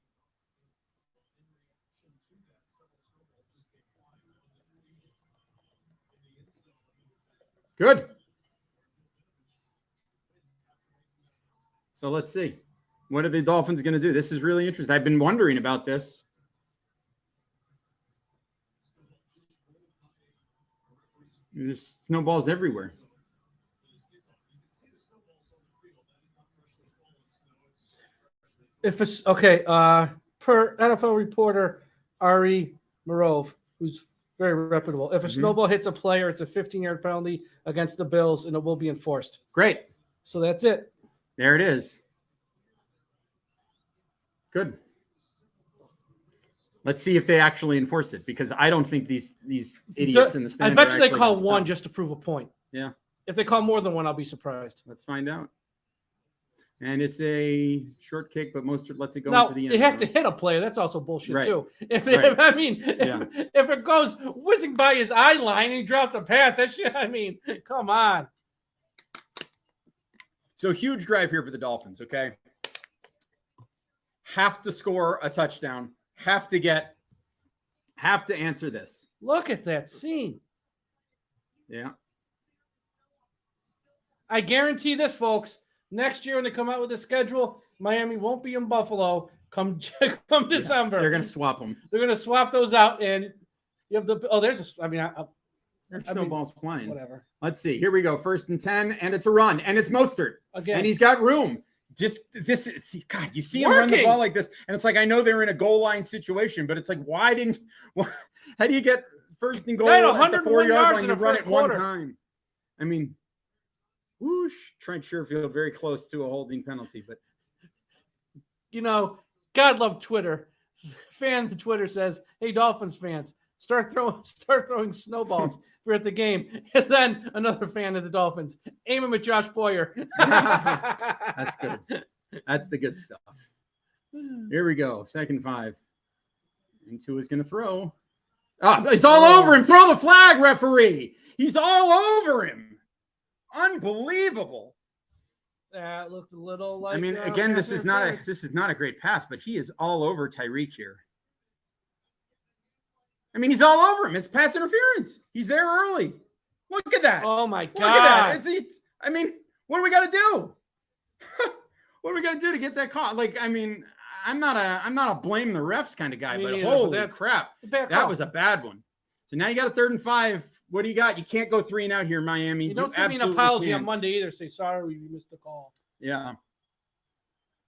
Good. So let's see. What are the Dolphins going to do? This is really interesting. I've been wondering about this. There's snowballs everywhere. If it's okay, per NFL reporter Ari Marov, who's Very reputable. If a snowball hits a player, it's a 15-yard penalty against the Bills, and it will be enforced. Great. So that's it. There it is. Good. Let's see if they actually enforce it, because I don't think these idiots in the stand. I bet you they call one just to prove a point. Yeah. If they call more than one, I'll be surprised. Let's find out. And it's a short kick, but Mostert lets it go now, into the end. It has to hit a player. That's also bullshit, too. If it goes whizzing by his eye line and he drops a pass, that shit, come on. So huge drive here for the Dolphins, okay? Have to score a touchdown. Have to answer this. Look at that scene. Yeah. I guarantee this, folks. Next year when they come out with the schedule, Miami won't be in Buffalo come December. They're going to swap them. They're going to swap those out, and you have there's snowballs flying. Whatever. Let's see. Here we go. 1st and 10, and it's a run, and it's Mostert. Again. And he's got room. Just this, God, you see him run the ball like this, and it's like, I know they're in a goal line situation, but it's like, how do you get 1st and goal at the 4-yard line and run it one time? I mean, whoosh, Trent Sherfield very close to a holding penalty, but God love Twitter. Fan of Twitter says, "Hey, Dolphins fans, start throwing snowballs. We're at the game." And then another fan of the Dolphins, aim him at Josh Boyer. That's good. That's the good stuff. Here we go. 2nd 5. And Tua's going to throw. He's all over him. Throw the flag, referee. He's all over him. Unbelievable. That looked a little like. Again, this is not a great pass, but he is all over Tyreek here. He's all over him. It's pass interference. He's there early. Look at that. Oh my God. Look at that. What do we got to do? What do we got to do to get that call? I'm not a blame the refs kind of guy, but holy crap, that was a bad one. So now you got a 3rd and 5. What do you got? You can't go 3 and out here, Miami. You don't send me an apology on Monday either. Say, sorry, you missed the call. Yeah.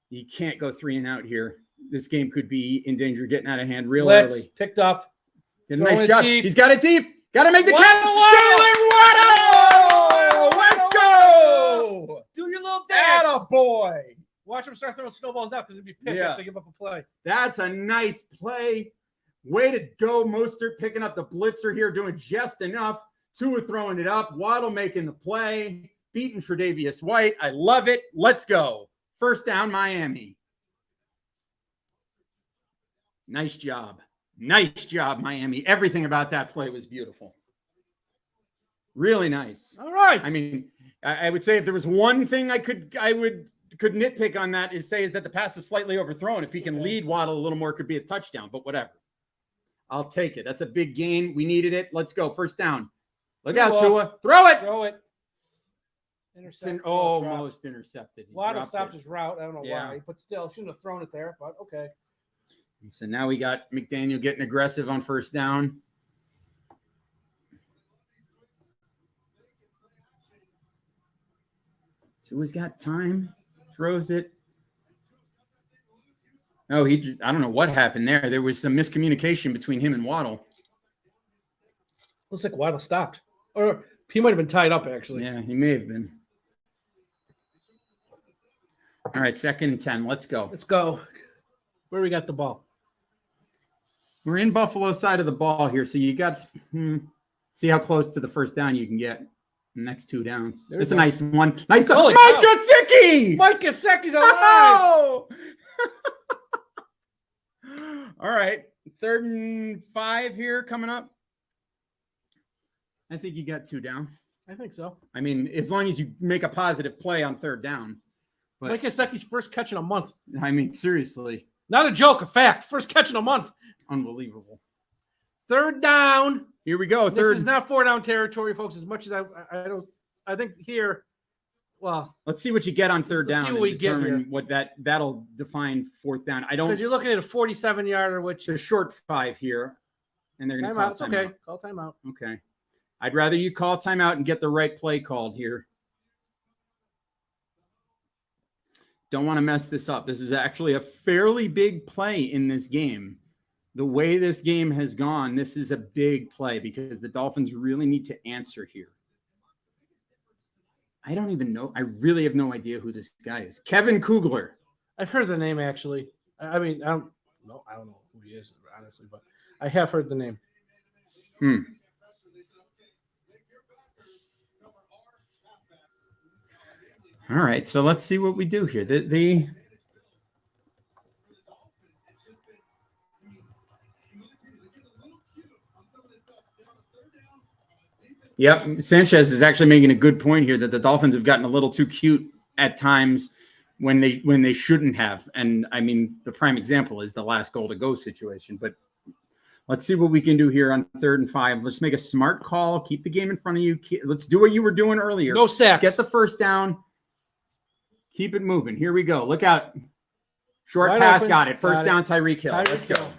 You can't go 3 and out here. This game could be in danger of getting out of hand early. Picked up. Did a nice job. Deep. He's got it deep. Got to make the catch. Jalen Waddle! Let's go! Do your little dance. Attaboy. Watch him start throwing snowballs out because he'd be pissed if they give up a play. That's a nice play. Way to go, Mostert picking up the blitzer here, doing just enough. Tua throwing it up. Waddle making the play. Beating Tre'Davious White. I love it. Let's go. 1st down, Miami. Nice job. Nice job, Miami. Everything about that play was beautiful. Really nice. All right. I would say if there was one thing I could nitpick on that is that the pass is slightly overthrown. If he can lead Waddle a little more, it could be a touchdown, but whatever. I'll take it. That's a big gain. We needed it. Let's go. 1st down. Look out, Tua. Throw it. Throw it. Intercept. Almost intercepted. Waddle stopped his route. I don't know why, but still, shouldn't have thrown it there, but okay. So now we got McDaniel getting aggressive on 1st down. Tua's got time. Throws it. Oh, I don't know what happened there. There was some miscommunication between him and Waddle. Looks like Waddle stopped. Or he might have been tied up, actually. Yeah, he may have been. All right, 2nd and 10. Let's go. Let's go. Where we got the ball? We're in Buffalo side of the ball here, so you got see how close to the 1st down you can get. The next 2 downs. It's a nice one. Nice stuff. Mike Gesicki! Mike Gesicki's alive! All right. 3rd and 5 here coming up. I think you got 2 downs. I think so. As long as you make a positive play on 3rd down. But Mike Gesicki's first catch in a month. Seriously. Not a joke, a fact. First catch in a month. Unbelievable. 3rd down. Here we go. This is not 4-down territory, folks. As much as I think here. Well, let's see what you get on 3rd down. See what we get here. What that'll define 4th down. Because you're looking at a 47-yarder, which is a short 5 here, and they're going to call timeout. Okay, call timeout. Okay, I'd rather you call timeout and get the right play called here. Don't want to mess this up. This is actually a fairly big play in this game. the way this game has gone, this is a big play because the Dolphins really need to answer here. I don't even know. I really have no idea who this guy is. Kevin Kugler. I've heard the name actually. I mean, I don't know who he is, honestly, but I have heard the name. All right, so let's see what we do here. Yep, Sanchez is actually making a good point here that the Dolphins have gotten a little too cute at times when they shouldn't have. And I mean, the prime example is the last goal to go situation. But let's see what we can do here on 3rd and 5. Let's make a smart call. Keep the game in front of you. Let's do what you were doing earlier. No sacks. Get the first down. Keep it moving. Here we go. Look out. Short Wide pass. open. Got it. First Got down, it. Tyreek Hill. Tyreek Let's go. Hill.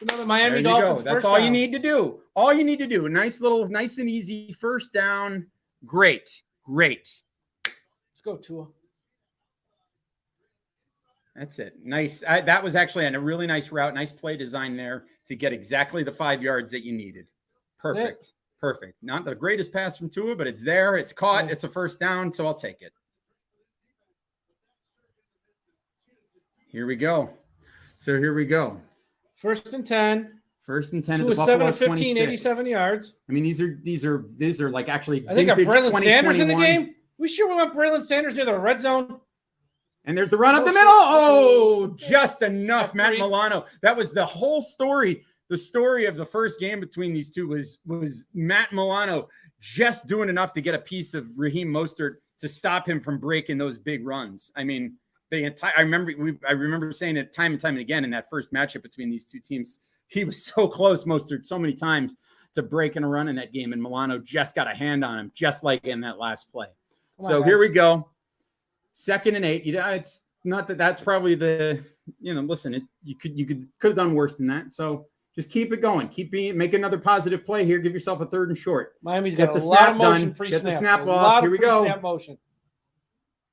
Another Miami There you Dolphins. go. That's first all you down. need to do. All you need to do. Nice and easy first down. Great. Let's go, Tua. That's it. Nice. That was actually a really nice route. Nice play design there to get exactly the 5 yards that you needed. Perfect. Perfect. Not the greatest pass from Tua, but it's there. It's caught. Yeah. It's a first down, so I'll take it. Here we go. So here we go. 1st and 10. First and 10 at Tua the Buffalo 7 of 15, 26. 87 yards. I mean, these are like actually I think got vintage Braylon Sanders in the 2021. game. We sure we want Braylon Sanders near the red zone. And there's the run up the middle. Oh, just enough. Matt F3. Milano. That was the whole story. The story of the first game between these two was Matt Milano just doing enough to get a piece of Raheem Mostert to stop him from breaking those big runs. I mean, I remember saying it time and time and again in that first matchup between these two teams. He was so close, Mostert, so many times to breaking a run in that game, and Milano just got a hand on him, just like in that last play. So here we go. 2nd and 8. It's not that's probably the listen. You could have done worse than that. So just keep it going. Make another positive play here. Give yourself a 3rd and short. Miami's Get got the a lot snap of motion done. pre-snap. Get the snap A off. lot Here of we go. pre-snap motion.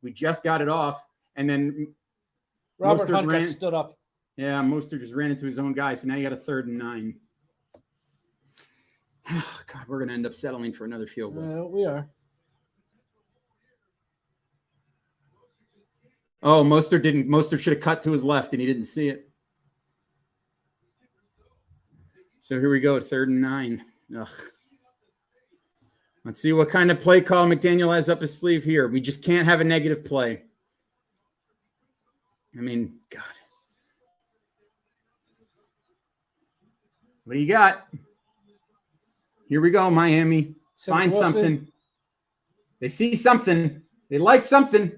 We just got it off, and then Robert Mostert Hunt ran. got stood up. Yeah, Mostert just ran into his own guy. So now you got a 3rd and 9. God, we're gonna end up settling for another field goal. We are. Oh, Mostert should have cut to his left, and he didn't see it. So here we go, 3rd and 9. Ugh. Let's see what kind of play call McDaniel has up his sleeve here. We just can't have a negative play. I mean, God. What do you got? Here we go, Miami. Find something. They see something. They like something.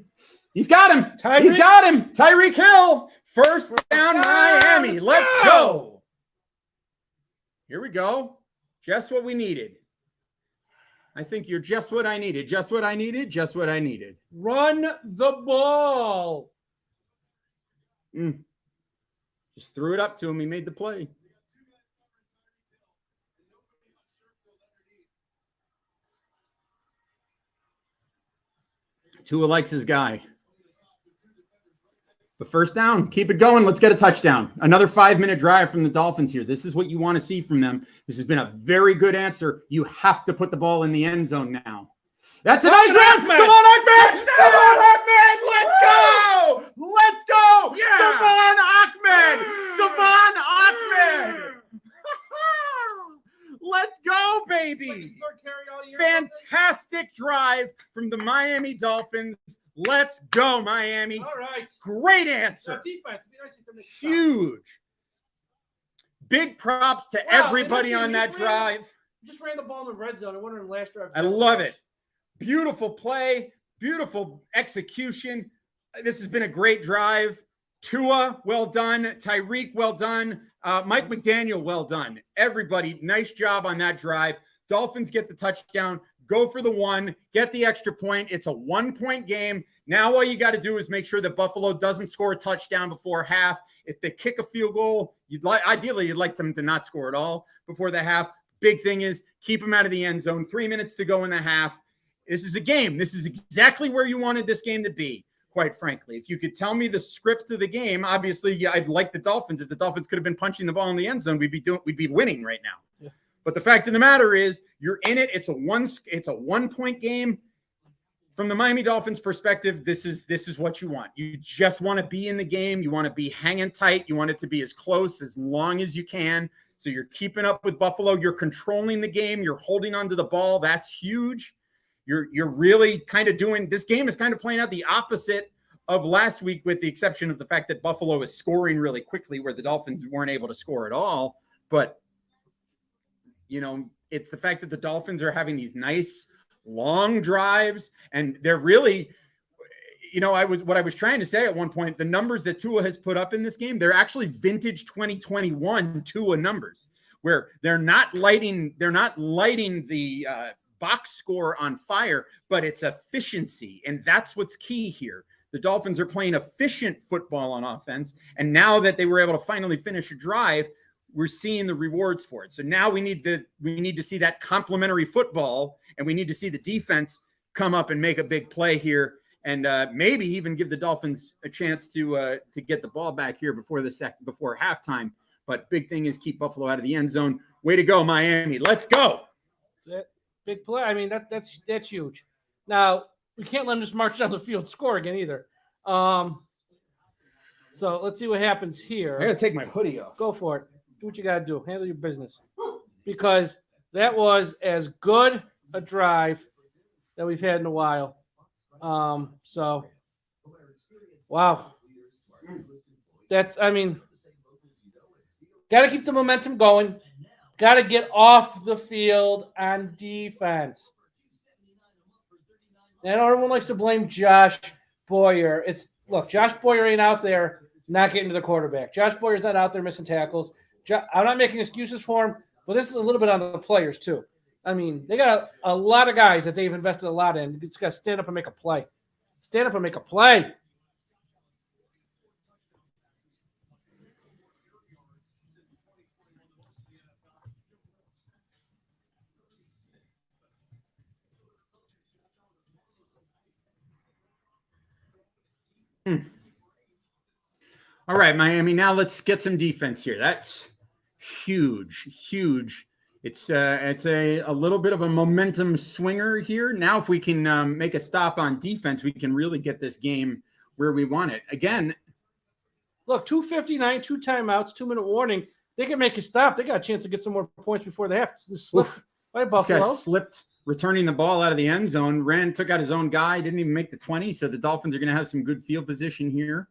He's got him. He's got him. Tyreek Hill. First down, Miami. Let's go. Here we go. Just what we needed. I think you're just what I needed. Just what I needed. Just what I needed. Run the ball. Just threw it up to him. He made the play. Tua likes his guy. The first down, keep it going. Let's get a touchdown. Another 5-minute drive from the Dolphins here. This is what you want to see from them. This has been a very good answer. You have to put the ball in the end zone now. That's a nice run. Salon Ahmed. Salon Ahmed. Let's go. Let's go. Yeah. Salon Ahmed. Salon Ahmed. Let's go, baby. Fantastic drive from the Miami Dolphins. Let's go, Miami. All right. Great answer. Defense. Huge. Big props to everybody on that drive. Just ran the ball in the red zone. I wonder in the last drive. I love it. Beautiful play. Beautiful execution. This has been a great drive. Tua, well done. Tyreek, well done. Mike McDaniel, well done. Everybody, nice job on that drive. Dolphins get the touchdown. Go for the 1. Get the extra point. It's a 1-point game. Now all you got to do is make sure that Buffalo doesn't score a touchdown before half. If they kick a field goal, ideally you'd like them to not score at all before the half. Big thing is keep them out of the end zone. 3 minutes to go in the half. This is a game. This is exactly where you wanted this game to be. quite frankly. If you could tell me the script of the game, obviously, yeah, I'd like the Dolphins. If the Dolphins could have been punching the ball in the end zone, we'd be winning right now. Yeah. But the fact of the matter is, you're in it. It's a 1-point game. From the Miami Dolphins perspective, this is what you want. You just want to be in the game. You want to be hanging tight. You want it to be as close as long as you can. So you're keeping up with Buffalo. You're controlling the game. You're holding onto the ball. That's huge. You're really kind of doing – this game is kind of playing out the opposite of last week, with the exception of the fact that Buffalo is scoring really quickly where the Dolphins weren't able to score at all. But, it's the fact that the Dolphins are having these nice – long drives, and they're really, I was trying to say at one point, the numbers that Tua has put up in this game, they're actually vintage 2021 Tua numbers, where they're not lighting the box score on fire, but it's efficiency, and that's what's key here. The Dolphins are playing efficient football on offense, and now that they were able to finally finish a drive, we're seeing the rewards for it. So now we need to see that complementary football, and we need to see the defense come up and make a big play here, and maybe even give the Dolphins a chance to get the ball back here before halftime. But big thing is keep Buffalo out of the end zone. Way to go, Miami! Let's go. Big play. I mean, that's huge. Now we can't let them just march down the field and score again either. So let's see what happens here. I gotta take my hoodie off. Go for it. Do what you got to do. Handle your business. Because that was as good a drive that we've had in a while. So, wow. Got to keep the momentum going. Got to get off the field on defense. And everyone likes to blame Josh Boyer. Josh Boyer ain't out there not getting to the quarterback. Josh Boyer's not out there missing tackles. I'm not making excuses for him, but this is a little bit on the players too. I mean, they got a lot of guys that they've invested a lot in. You just got to stand up and make a play. Stand up and make a play. All right, Miami. Now let's get some defense here. That's huge. It's a little bit of a momentum swinger here. Now, if we can make a stop on defense, we can really get this game where we want it. Again, look, 2:59, 2 timeouts, 2-minute warning. They can make a stop. They got a chance to get some more points before they have to slip by Buffalo. This guy slipped returning the ball out of the end zone. Took out his own guy. Didn't even make the 20. So the Dolphins are going to have some good field position here.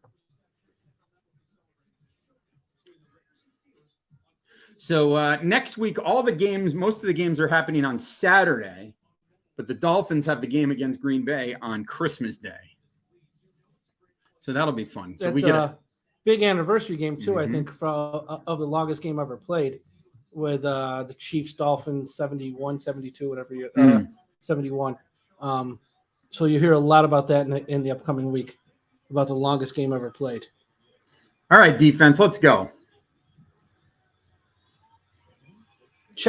So next week, most of the games are happening on Saturday, but the Dolphins have the game against Green Bay on Christmas Day. So that'll be fun. So we get a big anniversary game too, I think, of the longest game ever played with the Chiefs Dolphins 71, 72, whatever year, 71. So you hear a lot about that in the upcoming week, about the longest game ever played. All right, defense, let's go.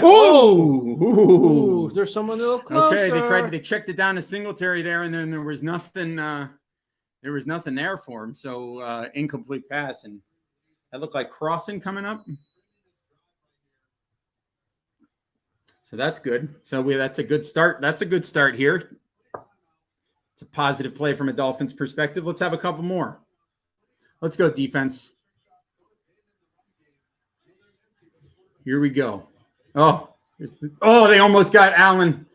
Ooh, there's someone a little closer. Okay, they checked it down to Singletary there, and then there was nothing there for him. So incomplete pass, and that looked like crossing coming up. So that's good. So that's a good start. That's a good start here. It's a positive play from a Dolphins perspective. Let's have a couple more. Let's go, defense. Here we go. They almost got Allen.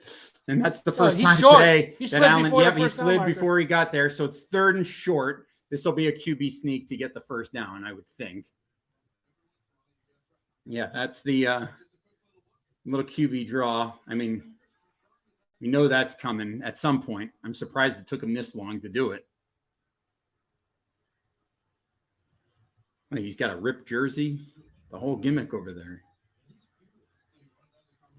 And that's the first time today that Allen, he slid before he got there. So it's 3rd and short. This will be a QB sneak to get the first down, I would think. Yeah, that's the little QB draw. I mean, you know that's coming at some point. I'm surprised it took him this long to do it. He's got a ripped jersey, the whole gimmick over there.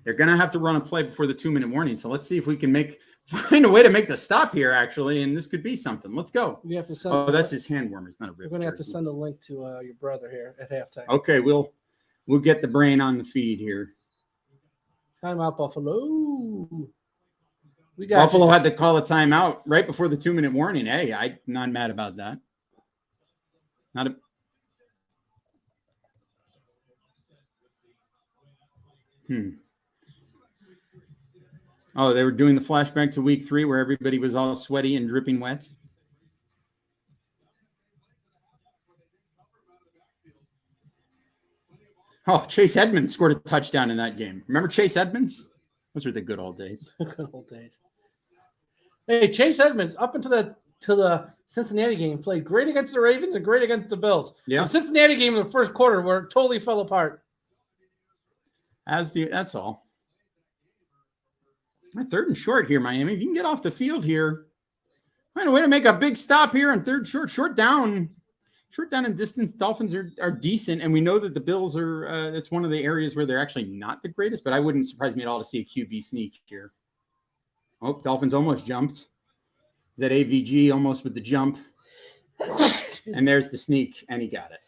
They're going to have to run a play before the 2-minute warning. So let's see if we can find a way to make the stop here, actually. And this could be something. Let's go. You have to send that's his hand warmer. It's not a rip. We're going to have to send a link to your brother here at halftime. Okay, we'll get the brain on the feed here. Timeout, Buffalo. We got Buffalo you. had to call a timeout right before the 2-minute warning. Hey, I'm not mad about that. Not a. Oh, they were doing the flashback to week 3 where everybody was all sweaty and dripping wet. Oh, Chase Edmonds scored a touchdown in that game. Remember Chase Edmonds? Those were the good old days. Good old days. Hey, Chase Edmonds, up into the Cincinnati game, played great against the Ravens and great against the Bills. Yeah. The Cincinnati game in the first quarter where it totally fell apart. That's all. My 3rd and short here, Miami. If you can get off the field here, find a way to make a big stop here on 3rd short down. Short down and distance, Dolphins are decent, and we know that the Bills are. That's one of the areas where they're actually not the greatest. But I wouldn't surprise me at all to see a QB sneak here. Oh, Dolphins almost jumped. Is that AVG almost with the jump? And there's the sneak, and he got it.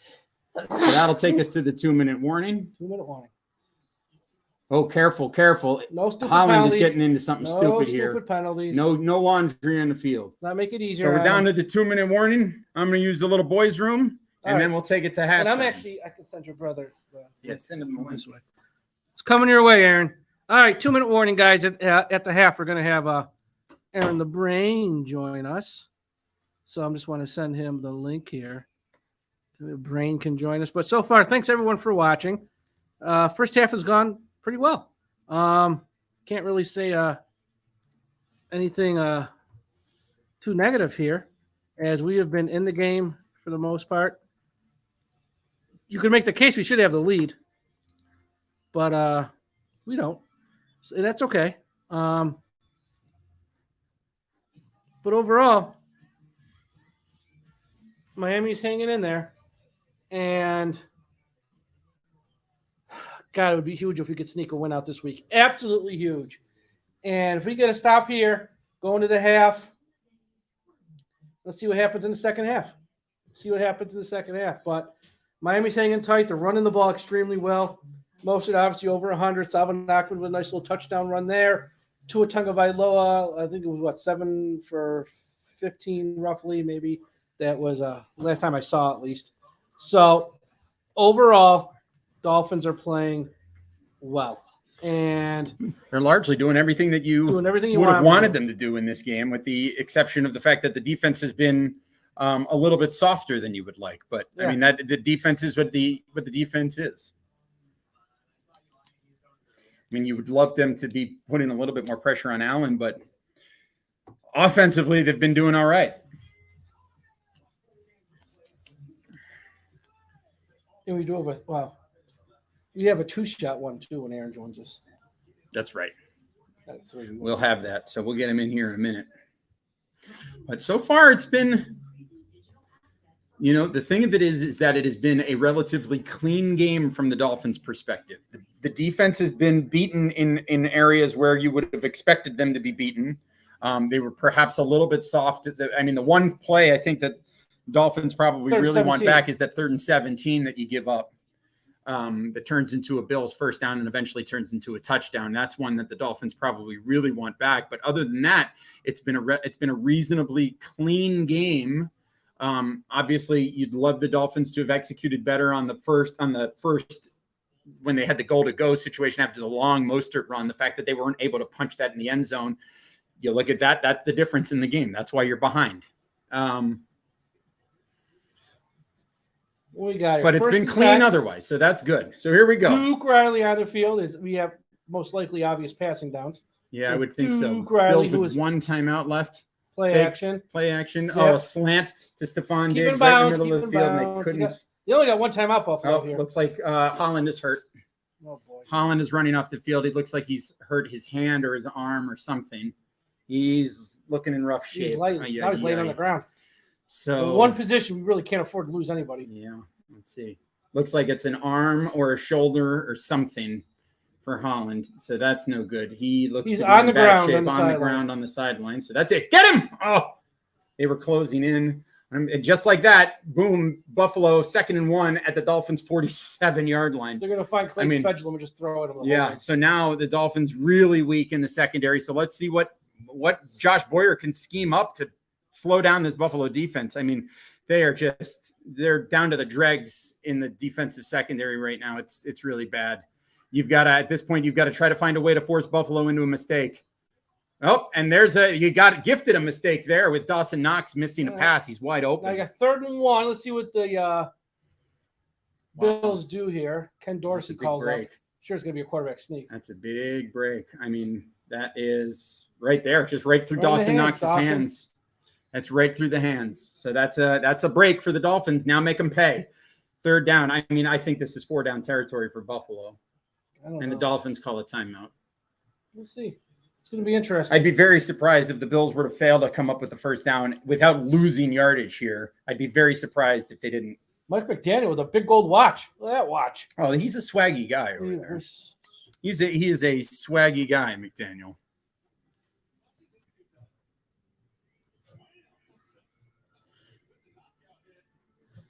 So that'll take us to the 2-minute warning. 2-minute warning. Oh, careful. No stupid Holland penalties. is getting into something stupid here. No stupid penalties. No laundry on the field. Not make it easier. So we're down to the 2-minute warning. I'm going to use the little boys' room, and then we'll take it to halftime. And I can send your brother. Send him this way. It's coming your way, Aaron. All right, 2-minute warning, guys. At the half, we're going to have Aaron the Brain join us. So I just want to send him the link here. The Brain can join us. But so far, thanks everyone for watching. First half has gone pretty well. Can't really say anything too negative here, as we have been in the game for the most part. You could make the case we should have the lead, but we don't. So that's okay. But overall, Miami's hanging in there, and God, it would be huge if we could sneak a win out this week. Absolutely huge. And if we get a stop here, going to the half, let's see what happens in the second half. But Miami's hanging tight. They're running the ball extremely well. Most of it obviously over 100. Salvon Ahmed with a nice little touchdown run there. Tua Tagovailoa, I think it was 7 for 15 roughly, maybe. That was last time I saw at least. So overall, Dolphins are playing well, and they're largely doing everything that you would have wanted them to do in this game, with the exception of the fact that the defense has been a little bit softer than you would like. But yeah. I mean, that the defense is what the defense is. I mean, you would love them to be putting a little bit more pressure on Allen, but offensively, they've been doing all right. And we do it with you have a 2-shot one too when Aaron joins us. That's right. We'll have that. So we'll get him in here in a minute. But so far it's been, the thing of it is that it has been a relatively clean game from the Dolphins' perspective. The defense has been beaten in areas where you would have expected them to be beaten. They were perhaps a little bit soft. I mean, the one play I think that Dolphins probably really want back is that 3rd and 17 that you give up. That turns into a Bills first down and eventually turns into a touchdown. That's one that the Dolphins probably really want back. But other than that, it's been a reasonably clean game. Obviously, you'd love the Dolphins to have executed better on the first when they had the goal to go situation after the long Mostert run. The fact that they weren't able to punch that in the end zone, you look at that. That's the difference in the game. That's why you're behind. We got it. But it's been clean otherwise, so that's good. So here we go. Duke Riley on the field we have most likely obvious passing downs. Yeah, I would think so. Riley, Bills with one timeout left. Play action. Zip. Oh, slant to Stephon Diggs right in the middle of the field, and they couldn't. They only got one timeout, Buffalo here. Looks like Holland is hurt. Oh boy. Holland is running off the field. It looks like he's hurt his hand or his arm or something. He's looking in rough shape. He's laying on the ground. So in one position, we really can't afford to lose anybody. Yeah, let's see. Looks like it's an arm or a shoulder or something for Holland. So that's no good. He looks He's to be on in the bad ground shape, on the ground on the sideline. So that's it. Get him! Oh, they were closing in. And just like that, boom, Buffalo 2nd and 1 at the Dolphins' 47-yard line. They're going to find Clayton Fedulum and just throw it. Yeah, so now the Dolphins really weak in the secondary. So let's see what what Josh Boyer can scheme up to slow down this Buffalo defense. I mean, they're down to the dregs in the defensive secondary right now. It's really bad. At this point, you've got to try to find a way to force Buffalo into a mistake. Oh, and you got gifted a mistake there with Dawson Knox missing a pass. He's wide open. I got 3rd and 1. Let's see what the Bills do here. Ken Dorsey calls up. Sure, it's going to be a quarterback sneak. That's a big break. I mean, that is right there, just right through Dawson Knox's hands. That's right through the hands. So that's a break for the Dolphins. Now make them pay. 3rd down. I mean, I think this is 4-down territory for Buffalo. The Dolphins call a timeout. We'll see. It's going to be interesting. I'd be very surprised if the Bills were to fail to come up with the 1st down without losing yardage here. I'd be very surprised if they didn't. Mike McDaniel with a big gold watch. Look at that watch. Oh, he's a swaggy guy over there. He is a swaggy guy, McDaniel.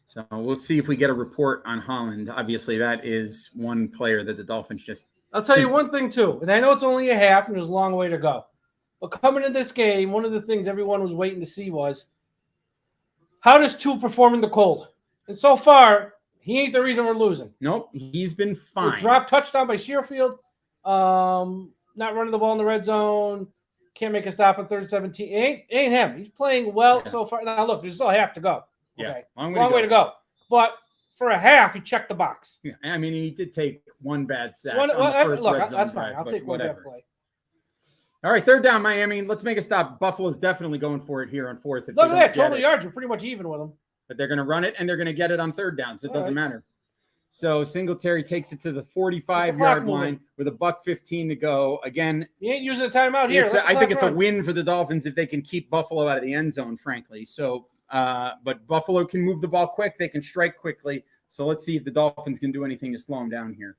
So we'll see if we get a report on Holland. Obviously, that is one player that the Dolphins just... I'll tell you one thing, too. And I know it's only a half, and there's a long way to go. But coming into this game, one of the things everyone was waiting to see was, how does Tua perform in the cold? And so far, he ain't the reason we're losing. Nope, he's been fine. A drop touchdown by Shearfield. Not running the ball in the red zone. Can't make a stop on 3rd and 17. Ain't him. He's playing well so far. Now, look, there's still a half to go. Okay. Yeah, long way to go. But for a half, he checked the box. Yeah, I mean, he did take one bad sack on the first red zone that's fine. drive, I'll take one bad play. All right, 3rd down, Miami. Let's make a stop. Buffalo's definitely going for it here on 4th. Look at that. Total yards are pretty much even with them. But they're going to run it, and they're going to get it on 3rd down, so it doesn't matter. So Singletary takes it to the 45-yard line with $1:15 to go. Again, he ain't using a timeout here. I think it's a win for the Dolphins if they can keep Buffalo out of the end zone, frankly. So, but Buffalo can move the ball quick. They can strike quickly. So let's see if the Dolphins can do anything to slow them down here.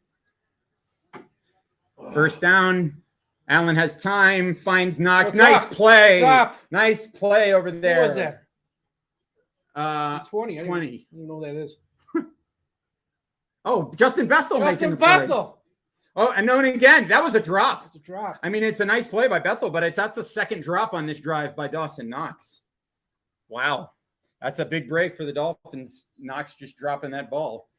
1st down. Allen has time, finds Knox. Nice play. Nice play over there. What was that? 20. 20. I don't even know what that is. Oh, Justin Bethel making the play. Oh, and then again, that was a drop. It's a drop. I mean, it's a nice play by Bethel, but that's a 2nd drop on this drive by Dawson Knox. Wow. That's a big break for the Dolphins. Knox just dropping that ball.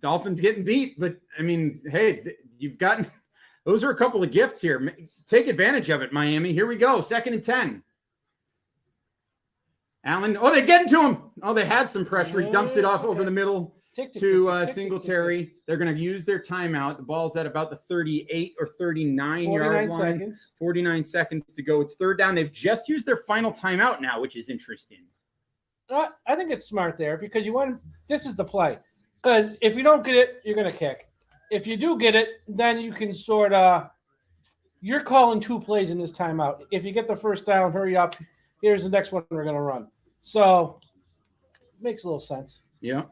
Dolphins getting beat, but I mean, hey, you've gotten those are a couple of gifts here. Take advantage of it, Miami. Here we go. 2nd and 10. Allen. Oh, they're getting to him. Oh, they had some pressure. He dumps it off over the middle to Singletary. They're going to use their timeout. The ball's at about the 38 or 39-yard line. 49 seconds. 49 seconds to go. It's 3rd down. They've just used their final timeout now, which is interesting. I think it's smart there because this is the play. Because if you don't get it, you're going to kick. If you do get it, then you can you're calling 2 plays in this timeout. If you get the 1st down, hurry up. Here's the next one we're going to run. So makes a little sense. Yeah.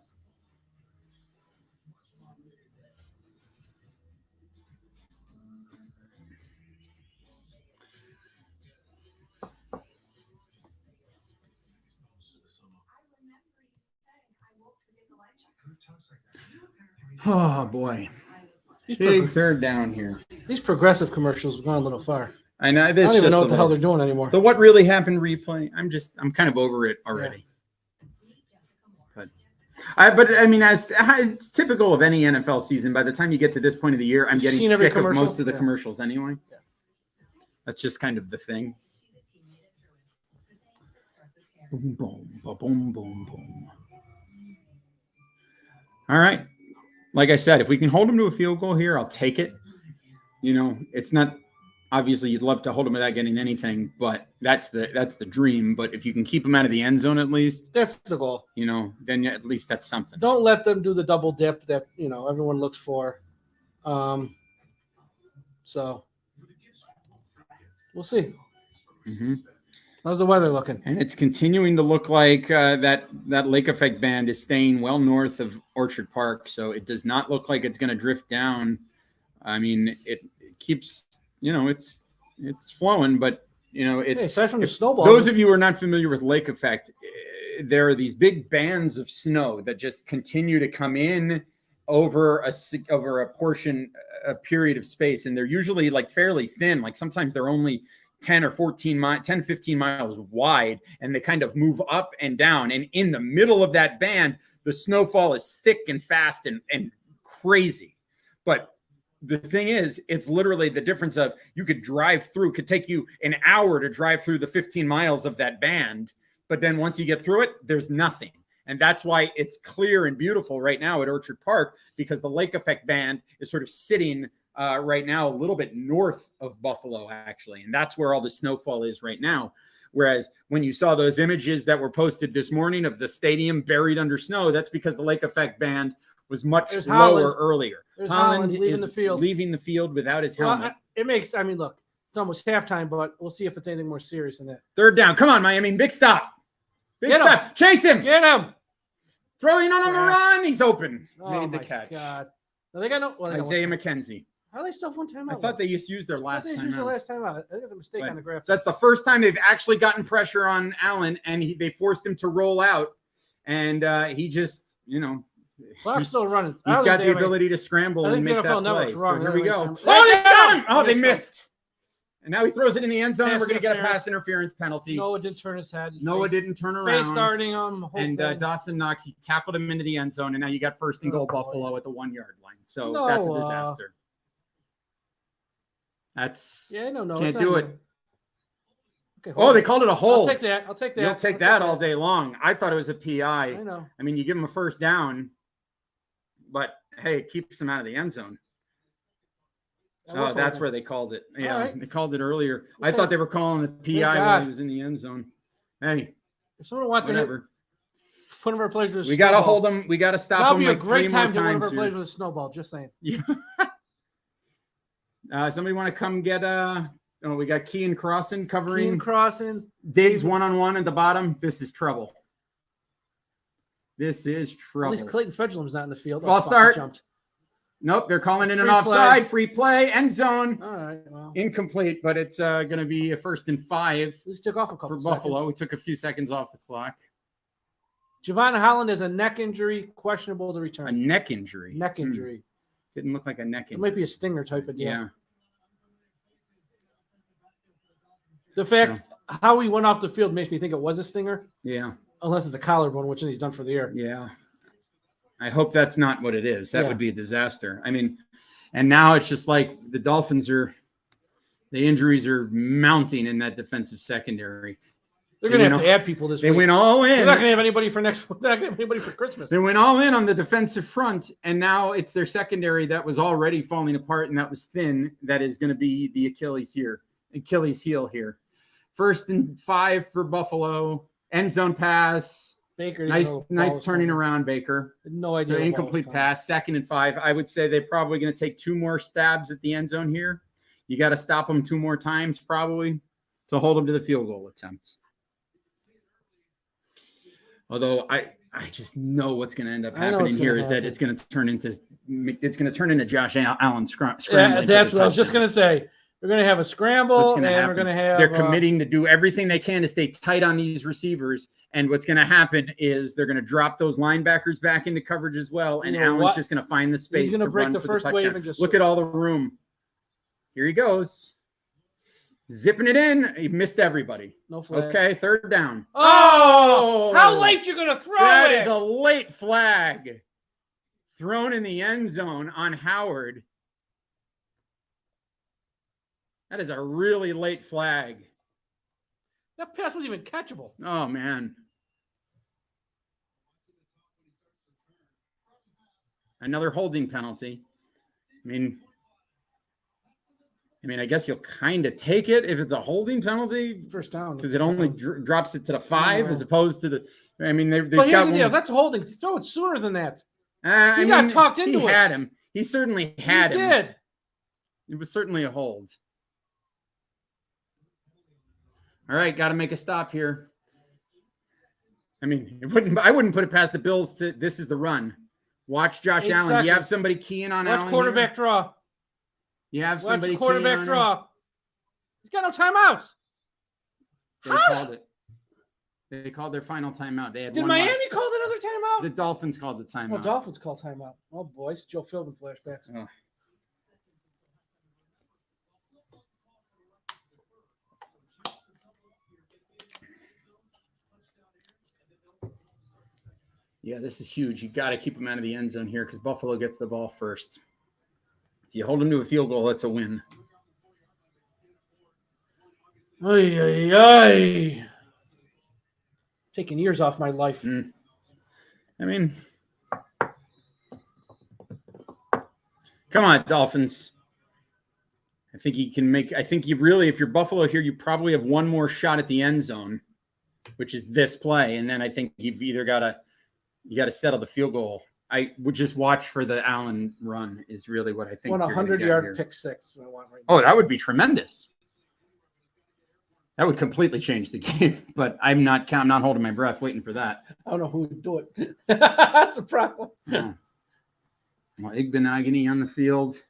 Oh, boy. Big 3rd down here. These progressive commercials have gone a little far. I know. I don't even know what the hell they're doing anymore. The what really happened replay. I'm kind of over it already. Yeah. But I mean, as it's typical of any NFL season, by the time you get to this point of the year, I'm getting sick of most of the commercials anyway. Yeah. That's just kind of the thing. Boom, boom, boom, boom, boom. All right. Like I said, if we can hold them to a field goal here, I'll take it. You know, it's not obviously you'd love to hold them without getting anything, but that's the dream. But if you can keep them out of the end zone, at least that's the goal. You know, then at least that's something. Don't let them do the double dip that everyone looks for. So we'll see. Mm-hmm. How's the weather looking? And it's continuing to look like that lake effect band is staying well north of Orchard Park, so it does not look like it's going to drift down. I mean, it keeps, it's flowing, but aside from the snowball. Those of you who are not familiar with lake effect, there are these big bands of snow that just continue to come in over a period of space, and they're usually like fairly thin. Like sometimes they're only 10 or 15 miles wide, and they kind of move up and down. And in the middle of that band, the snowfall is thick and fast and crazy. But the thing is, it's literally the difference of you could take you an hour to drive through the 15 miles of that band. But then once you get through it, there's nothing. And that's why it's clear and beautiful right now at Orchard Park, because the lake effect band is sort of sitting right now a little bit north of Buffalo, actually. And that's where all the snowfall is right now. Whereas when you saw those images that were posted this morning of the stadium buried under snow, that's because the lake effect band was much lower earlier. Holland leaving the field without his helmet. Look, it's almost halftime, but we'll see if it's anything more serious than that. Third down. Come on, Miami. Big stop. Big stop. Chase him. Get him. Throwing on the run. He's open. Made the catch. God. No, they got Isaiah McKenzie. How do they still have one timeout? I thought they used their last time out. I think it's a mistake on the graph. That's the first time they've actually gotten pressure on Allen, and they forced him to roll out. And he just, clock's still running. He's got the ability to scramble and make that play. So here we go. Oh, they got him! Oh, they missed. And now he throws it in the end zone, and we're going to get a pass interference penalty. Noah didn't turn his head. Noah didn't turn around. Face guarding him. And Dawson Knox, he tackled him into the end zone, and now you got first and goal Buffalo at the 1 yard line. So that's a disaster. Can't do it. Okay, they called it a hold. I'll take that. You'll take that all day long. I thought it was a PI. I know. I mean, you give him a first down, but hey, it keeps him out of the end zone. Oh, that's where they called it. Yeah, They called it earlier. I thought they were calling the PI while he was in the end zone. Hey, if someone wants to hit one of our players with a we got to hold them. We got to stop them like 3 more times. One of our players with a snowball. Just saying. Yeah. Somebody want to come get we got Kean Crossan covering. Kean Crossan. Diggs one-on-one at the bottom. This is trouble. This is trouble. At least Clayton Fedulum's not in the field. False start. Nope, they're calling in an offside. Free play, end zone. All right, well. Incomplete, but it's going to be a 1st and 5. We took off a couple for Buffalo. We took a few seconds off the clock. Javon Holland has a neck injury, questionable to return. A neck injury? Neck injury. Didn't look like a neck injury. It might be a stinger type of deal. Yeah. The fact how he went off the field makes me think it was a stinger. Yeah. Unless it's a collarbone, which he's done for the year. Yeah. I hope that's not what it is. That would be a disaster. I mean, and now it's just like the Dolphins the injuries are mounting in that defensive secondary. They're going to have to add people this week. They went all in. They're not going to have anybody for anybody for Christmas. They went all in on the defensive front, and now it's their secondary that was already falling apart and that was thin. That is going to be the Achilles heel here. 1st and 5 for Buffalo. End zone pass. Baker, nice turning around, Baker. No idea. So incomplete pass, 2nd and 5. I would say they're probably going to take 2 more stabs at the end zone here. You got to stop them 2 more times probably to hold them to the field goal attempts. Although I just know what's going to end up happening here is that it's going to turn into Josh Allen scrambling. Yeah, that's what I was just going to say. We're going to have a scramble, and we're going to have. They're committing to do everything they can to stay tight on these receivers. And what's going to happen is they're going to drop those linebackers back into coverage as well. And Allen's just going to find the space. He's going to break run the first wave and just look at all the room. Here he goes. Zipping it in. He missed everybody. No flag. Okay, 3rd down. Oh! How late you going to throw that it? That is a late flag. Thrown in the end zone on Howard. That is a really late flag. That pass wasn't even catchable. Oh, man. Another holding penalty. I mean, I guess you'll kind of take it if it's a holding penalty. First down. Because it only drops it to the 5 as opposed to the – I mean, they've but got the deal. That's a holding. Throw it sooner than that. He got talked into it. He had him. He certainly had him. He did. It was certainly a hold. All right, got to make a stop here. I mean, I wouldn't put it past the Bills to this is the run. Watch Josh Allen. Seconds. You have somebody keying on Allen. Watch quarterback draw. You have somebody quarterback draw. He's got no timeouts. They called it. They called their final timeout. They had Did one Miami left. call another timeout? The Dolphins called the Oh, timeout. Dolphins call timeout. Oh, boys. Joe Philbin flashbacks. Oh. Yeah, this is huge. You got to keep him out of the end zone here because Buffalo gets the ball first. If you hold him to a field goal, that's a win. Ay, ay, ay. Taking years off my life. I mean, come on, Dolphins. I think you can make – I think you really – if you're Buffalo here, you probably have one more shot at the end zone, which is this play. And then I think you've either got to – you got to settle the field goal. I would just watch for the Allen run is really what I think. Want a 100-yard pick six. Oh, that would be tremendous. That would completely change the game, but I'm not holding my breath waiting for that. I don't know who would do it. That's a problem. Oh. Well, Igbenogany on the field.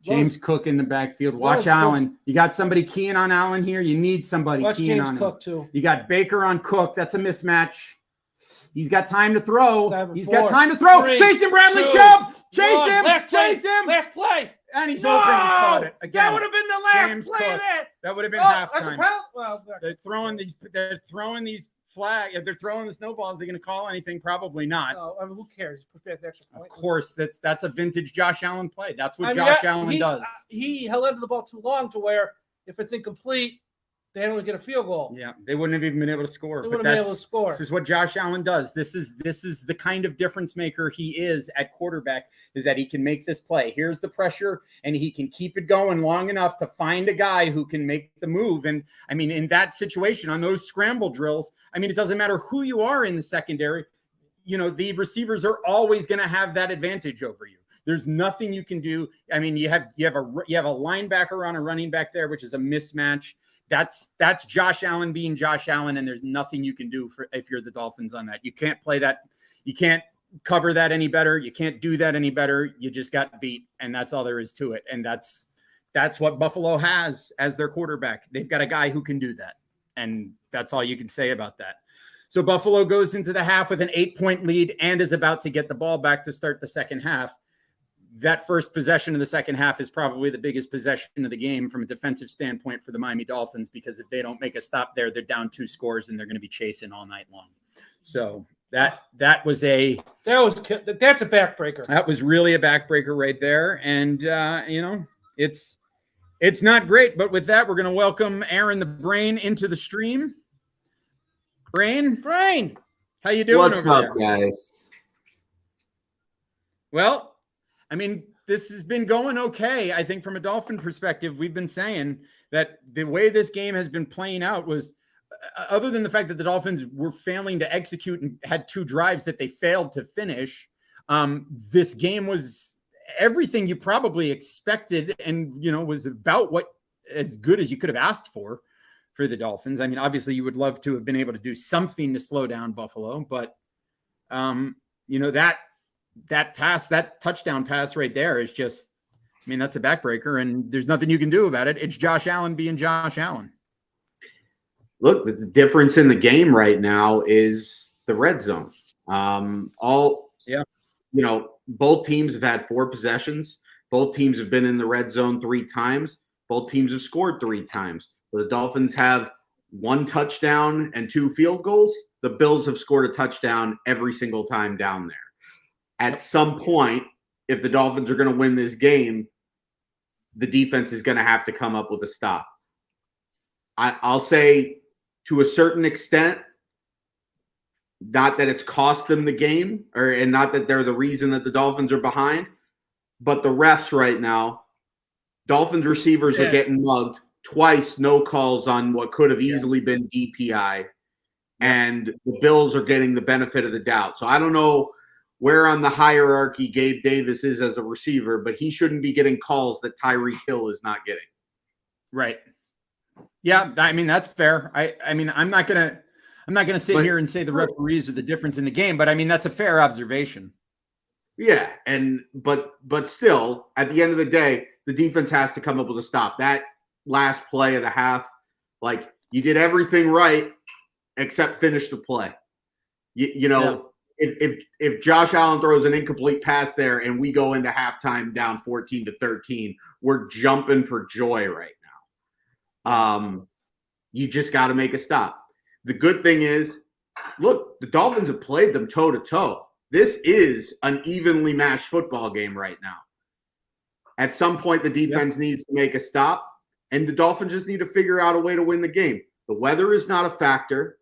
James Cook in the backfield. Watch Allen. You got somebody keying on Allen here. You need somebody keying on him. Cook too. You got Baker on Cook. That's a mismatch. He's got time to throw. Got time to throw. Chase him, Bradley Chubb. Chase him. Chase him. Last play. And he's open and caught it. Again, that would have been the last play of that. That would have been halftime. Well, they're throwing these flags. If they're throwing the snowballs, they're going to call anything? Probably not. No, I mean, who cares? Push back the extra point. Of course, that's a vintage Josh Allen play. That's what Josh Allen does. He held onto the ball too long to where if it's incomplete, they only get a field goal. Yeah, they wouldn't have even been able to score. They wouldn't have been able to score. This is what Josh Allen does. This is the kind of difference maker he is at quarterback, is that he can make this play. Here's the pressure, and he can keep it going long enough to find a guy who can make the move. And, I mean, in that situation, on those scramble drills, I mean, it doesn't matter who you are in the secondary. You know, the receivers are always going to have that advantage over you. There's nothing you can do. I mean, you have a linebacker on a running back there, which is a mismatch. That's Josh Allen being Josh Allen, and there's nothing you can do if you're the Dolphins on that. You can't play that. You can't cover that any better. You can't do that any better. You just got beat, and that's all there is to it. And that's what Buffalo has as their quarterback. They've got a guy who can do that, and that's all you can say about that. So Buffalo goes into the half with an 8-point lead and is about to get the ball back to start the second half. That first possession of the second half is probably the biggest possession of the game from a defensive standpoint for the Miami Dolphins, because if they don't make a stop there, they're down 2 scores and they're going to be chasing all night long. So that's a backbreaker. That was really a backbreaker right there. And, it's not great, but with that, we're going to welcome Aaron the Brain into the stream. Brain, how you doing? What's up, guys? Well, I mean, this has been going okay. I think from a Dolphin perspective, we've been saying that the way this game has been playing out was, other than the fact that the Dolphins were failing to execute and had 2 drives that they failed to finish, this game was everything you probably expected and, was about as good as you could have asked for the Dolphins. I mean, obviously you would love to have been able to do something to slow down Buffalo, but, that touchdown pass right there is just, I mean, that's a backbreaker, and there's nothing you can do about it. It's Josh Allen being Josh Allen. Look, the difference in the game right now is the red zone. Both teams have had 4 possessions. Both teams have been in the red zone 3 times. Both teams have scored 3 times. The Dolphins have 1 touchdown and 2 field goals. The Bills have scored a touchdown every single time down there. At some point, if the Dolphins are going to win this game, the defense is going to have to come up with a stop. I'll say, to a certain extent, not that it's cost them the game, and not that they're the reason that the Dolphins are behind, but the refs right now, Dolphins receivers are getting mugged twice, no calls on what could have easily been DPI, and the Bills are getting the benefit of the doubt. So I don't know where on the hierarchy Gabe Davis is as a receiver, but he shouldn't be getting calls that Tyreek Hill is not getting. Right. Yeah, I mean, that's fair. I mean, I'm not gonna sit here and say the referees are the difference in the game, but I mean, that's a fair observation. Yeah, but still, at the end of the day, the defense has to come up with a stop. That last play of the half, you did everything right except finish the play. if Josh Allen throws an incomplete pass there and we go into halftime down 14-13, we're jumping for joy right now. You just got to make a stop. The good thing is, look, the Dolphins have played them toe to toe. This is an evenly matched football game right now. At some point, the defense needs to make a stop, and the Dolphins just need to figure out a way to win the game. The weather is not a factor.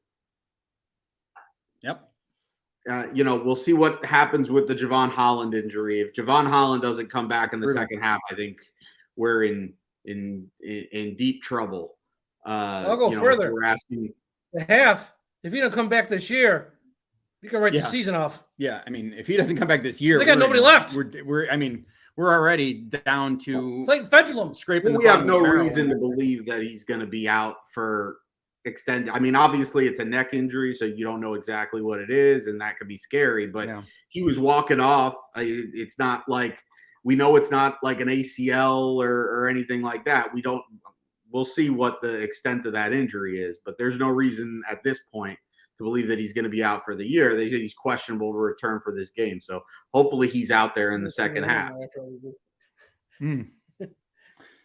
Yep. We'll see what happens with the Javon Holland injury. If Javon Holland doesn't come back in the second half, I think we're in deep trouble. I'll go further. We're asking the half. If he don't come back this year, you can write the season off. Yeah, I mean, if he doesn't come back this year, they got nobody left. We're already down to like Fedulum scraping. Well, we have no reason to believe that he's going to be out for extended. I mean, obviously it's a neck injury, so you don't know exactly what it is, and that could be scary. But he was walking off. It's not like we know it's not like an ACL or anything like that. We'll see what the extent of that injury is, but there's no reason at this point to believe that he's going to be out for the year. They said he's questionable to return for this game. So hopefully he's out there in the second half.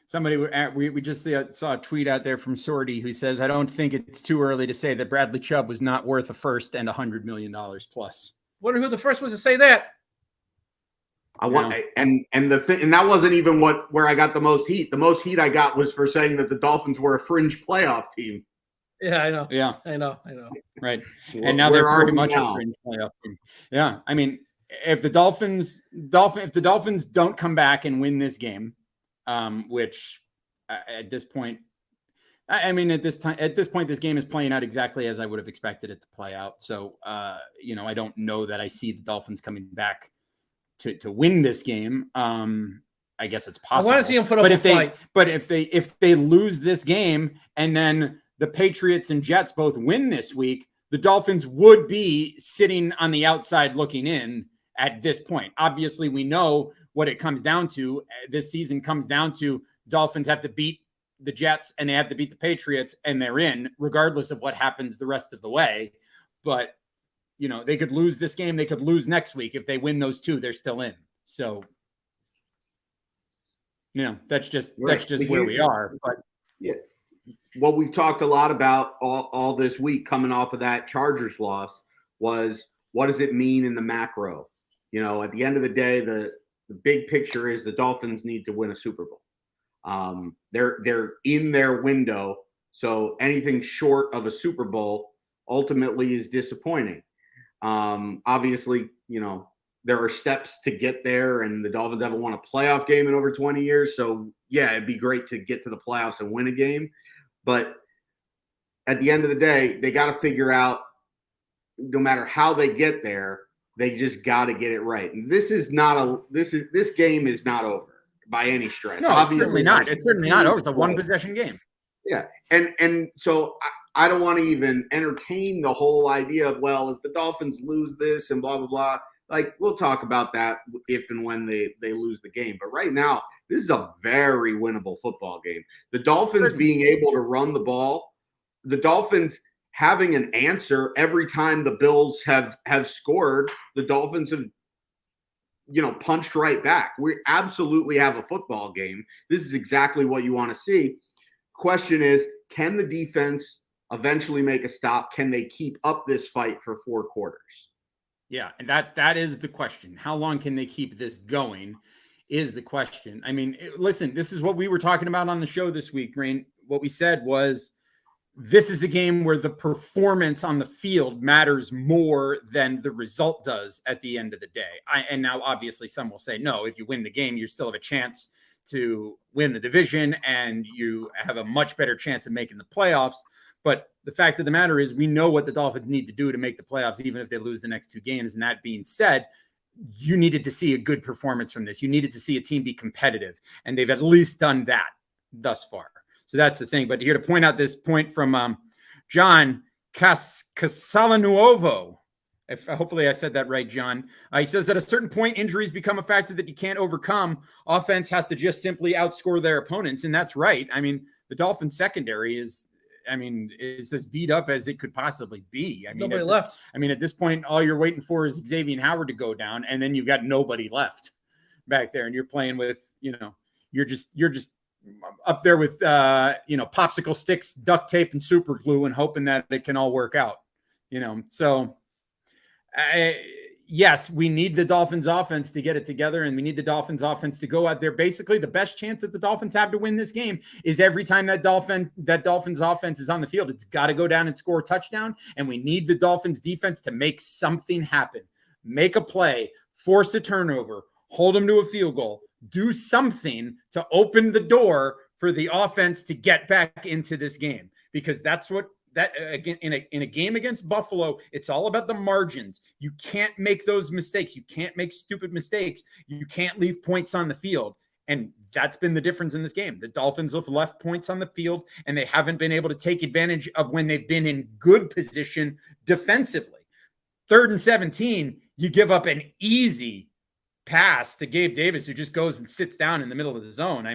Somebody, we just saw a tweet out there from Sorty who says, I don't think it's too early to say that Bradley Chubb was not worth a first and $100 million plus. Wonder who the first was to say that. And that wasn't even where I got the most heat. The most heat I got was for saying that the Dolphins were a fringe playoff team. Yeah, I know. Yeah, I know. Right, and now they're pretty much a fringe playoff team. Yeah, I mean, if the Dolphins don't come back and win this game, which at this point, I mean, at this point, this game is playing out exactly as I would have expected it to play out. So, I don't know that I see the Dolphins coming back to win this game. I guess it's possible. I want to see them put up a fight. But if they lose this game and then the Patriots and Jets both win this week, the Dolphins would be sitting on the outside looking in at this point. Obviously, we know what it comes down to. This season comes down to Dolphins have to beat the Jets and they have to beat the Patriots, and they're in regardless of what happens the rest of the way. But they could lose this game. They could lose next week. If they win those two, they're still in. So, that's just where we are. But yeah, what we've talked a lot about all this week coming off of that Chargers loss was, what does it mean in the macro? At the end of the day, the big picture is the Dolphins need to win a Super Bowl. They're in their window. So anything short of a Super Bowl ultimately is disappointing. Obviously, there are steps to get there, and the Dolphins haven't won a playoff game in over 20 years. So yeah, it'd be great to get to the playoffs and win a game. But at the end of the day, they got to figure out, no matter how they get there, they just got to get it right. And this game is not over by any stretch. No, obviously not. It's certainly not over. It's a one possession game. Yeah. And so I don't want to even entertain the whole idea of, well, if the Dolphins lose this and blah, blah, blah, like we'll talk about that if and when they lose the game. But right now, this is a very winnable football game. The Dolphins being able to run the ball, the Dolphins having an answer every time the Bills have scored, the Dolphins have, punched right back. We absolutely have a football game. This is exactly what you want to see. Question is, can the defense eventually make a stop? Can they keep up this fight for 4 quarters? Yeah, and that is the question. How long can they keep this going is the question. I mean, listen, this is what we were talking about on the show this week, Rain. What we said was, this is a game where the performance on the field matters more than the result does at the end of the day. And now, obviously, some will say, no, if you win the game, you still have a chance to win the division and you have a much better chance of making the playoffs. But the fact of the matter is, we know what the Dolphins need to do to make the playoffs, even if they lose the next 2 games. And that being said, you needed to see a good performance from this. You needed to see a team be competitive, and they've at least done that thus far. So that's the thing. But here to point out this point from John Casalanuovo. Hopefully I said that right, John. He says, at a certain point, injuries become a factor that you can't overcome. Offense has to just simply outscore their opponents, and that's right. I mean, the Dolphins secondary I mean, it's as beat up as it could possibly be. I mean, Nobody left. I mean, at this point, all you're waiting for is Xavier Howard to go down, and then you've got nobody left back there, and you're playing with, you're just up there with, popsicle sticks, duct tape, and super glue, and hoping that it can all work out, So, yes, we need the Dolphins offense to get it together, and we need the Dolphins offense to go out there. Basically, the best chance that the Dolphins have to win this game is every time that Dolphins offense is on the field, it's got to go down and score a touchdown, and we need the Dolphins defense to make something happen, make a play, force a turnover, hold them to a field goal, do something to open the door for the offense to get back into this game, because that's what that again in a game against Buffalo, it's all about the margins. You can't make those mistakes. You can't make stupid mistakes. You can't leave points on the field. And that's been the difference in this game. The Dolphins have left points on the field, and they haven't been able to take advantage of when they've been in good position defensively. 3rd and 17, you give up an easy pass to Gabe Davis, who just goes and sits down in the middle of the zone.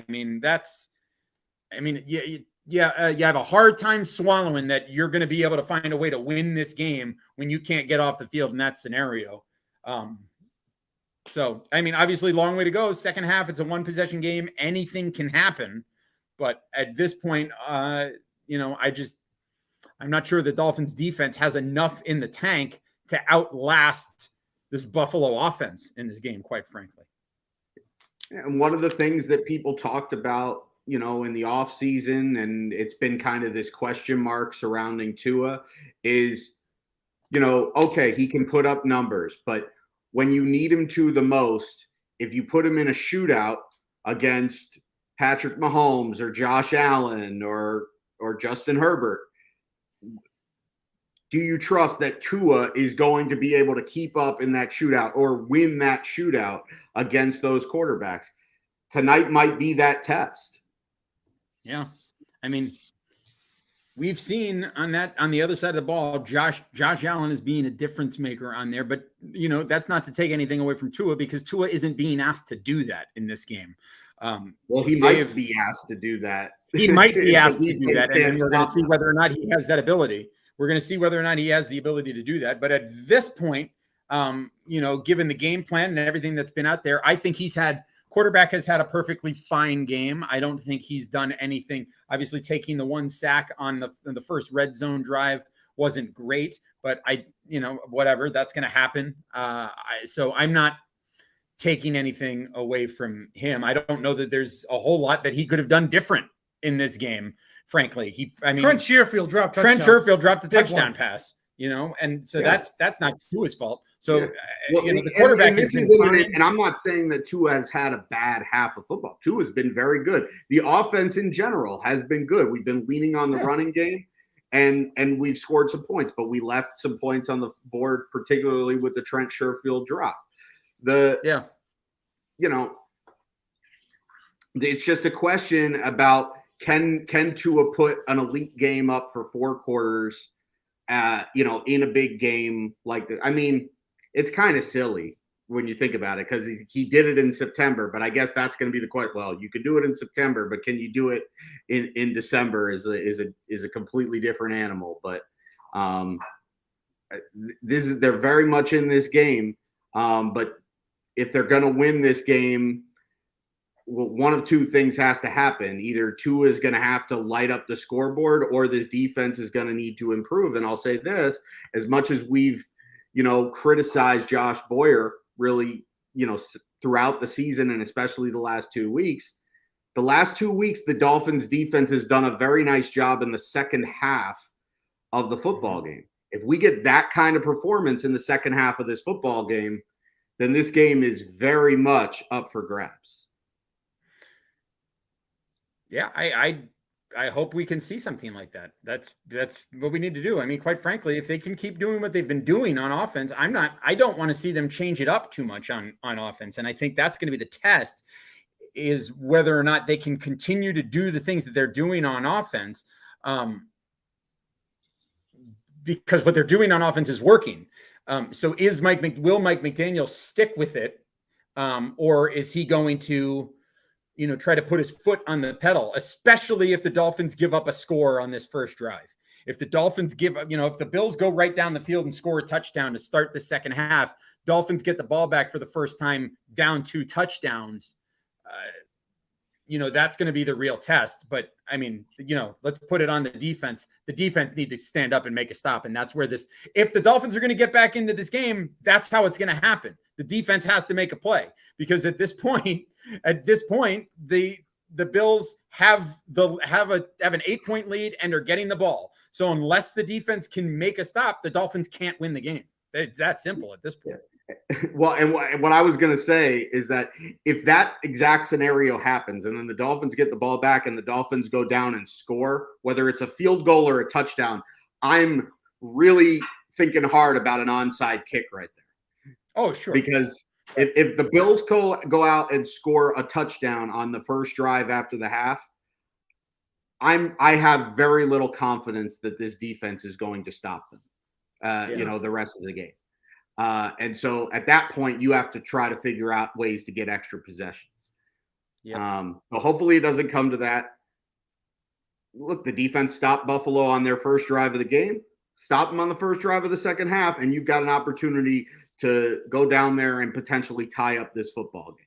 You have a hard time swallowing that you're going to be able to find a way to win this game when you can't get off the field in that scenario. Obviously, long way to go. Second half, it's a 1-possession game. Anything can happen. But at this point, I'm not sure the Dolphins defense has enough in the tank to outlast this Buffalo offense in this game, quite frankly. And one of the things that people talked about, in the off season, and it's been kind of this question mark surrounding Tua, is, okay, he can put up numbers, but when you need him to the most, if you put him in a shootout against Patrick Mahomes or Josh Allen or Justin Herbert, do you trust that Tua is going to be able to keep up in that shootout or win that shootout against those quarterbacks? Tonight might be that test. Yeah. We've seen on the other side of the ball, Josh Allen is being a difference maker on there, but that's not to take anything away from Tua, because Tua isn't being asked to do that in this game. He might be asked to do that. He might be asked to do that, and we're going to see whether or not he has that ability. We're going to see whether or not he has the ability to do that. But at this point, given the game plan and everything that's been out there, I think quarterback has had a perfectly fine game. I don't think he's done anything. Obviously, taking the 1 sack on the first red zone drive wasn't great, but whatever, that's going to happen. So I'm not taking anything away from him. I don't know that there's a whole lot that he could have done different in this game, frankly. Trent Sherfield dropped the touchdown pass. And so that's not Tua's fault. So, the quarterback and I'm not saying that Tua has had a bad half of football. Tua has been very good. The offense in general has been good. We've been leaning on the running game, and we've scored some points, but we left some points on the board, particularly with the Trent Sherfield drop. It's just a question about can Tua put an elite game up for 4 quarters, in a big game like this. It's kind of silly when you think about it, because he did it in September, but I guess that's going to be the question. Well, you can do it in September, but can you do it in December is a completely different animal. But they're very much in this game. But if they're going to win this game, well, one of 2 things has to happen. Either Tua is going to have to light up the scoreboard, or this defense is going to need to improve. And I'll say this, as much as we've, criticized Josh Boyer really, throughout the season, and especially the last 2 weeks, the Dolphins defense has done a very nice job in the second half of the football game. If we get that kind of performance in the second half of this football game, then this game is very much up for grabs. Yeah, I hope we can see something like that. That's what we need to do. Quite frankly, if they can keep doing what they've been doing on offense, I don't want to see them change it up too much on offense. And I think that's going to be the test, is whether or not they can continue to do the things that they're doing on offense. Because what they're doing on offense is working. So will Mike McDaniel stick with it? Or is he going to try to put his foot on the pedal, especially if the Dolphins give up a score on this first drive. If the Dolphins give up, if the Bills go right down the field and score a touchdown to start the second half, Dolphins get the ball back for the first time down 2 touchdowns. That's going to be the real test. But I mean, let's put it on the defense. The defense needs to stand up and make a stop. And that's where if the Dolphins are going to get back into this game, that's how it's going to happen. The defense has to make a play, because at this point, the Bills have an 8-point lead and are getting the ball. So unless the defense can make a stop, the Dolphins can't win the game. It's that simple at this point. Well, and what I was going to say is that if that exact scenario happens and then the Dolphins get the ball back and the Dolphins go down and score, whether it's a field goal or a touchdown, I'm really thinking hard about an onside kick right there. Oh, sure. Because if the Bills go out and score a touchdown on the first drive after the half, I have very little confidence that this defense is going to stop them, the rest of the game. And so at that point, you have to try to figure out ways to get extra possessions. Yeah. But hopefully it doesn't come to that. Look, the defense stopped Buffalo on their first drive of the game, stop them on the first drive of the second half, and you've got an opportunity to go down there and potentially tie up this football game.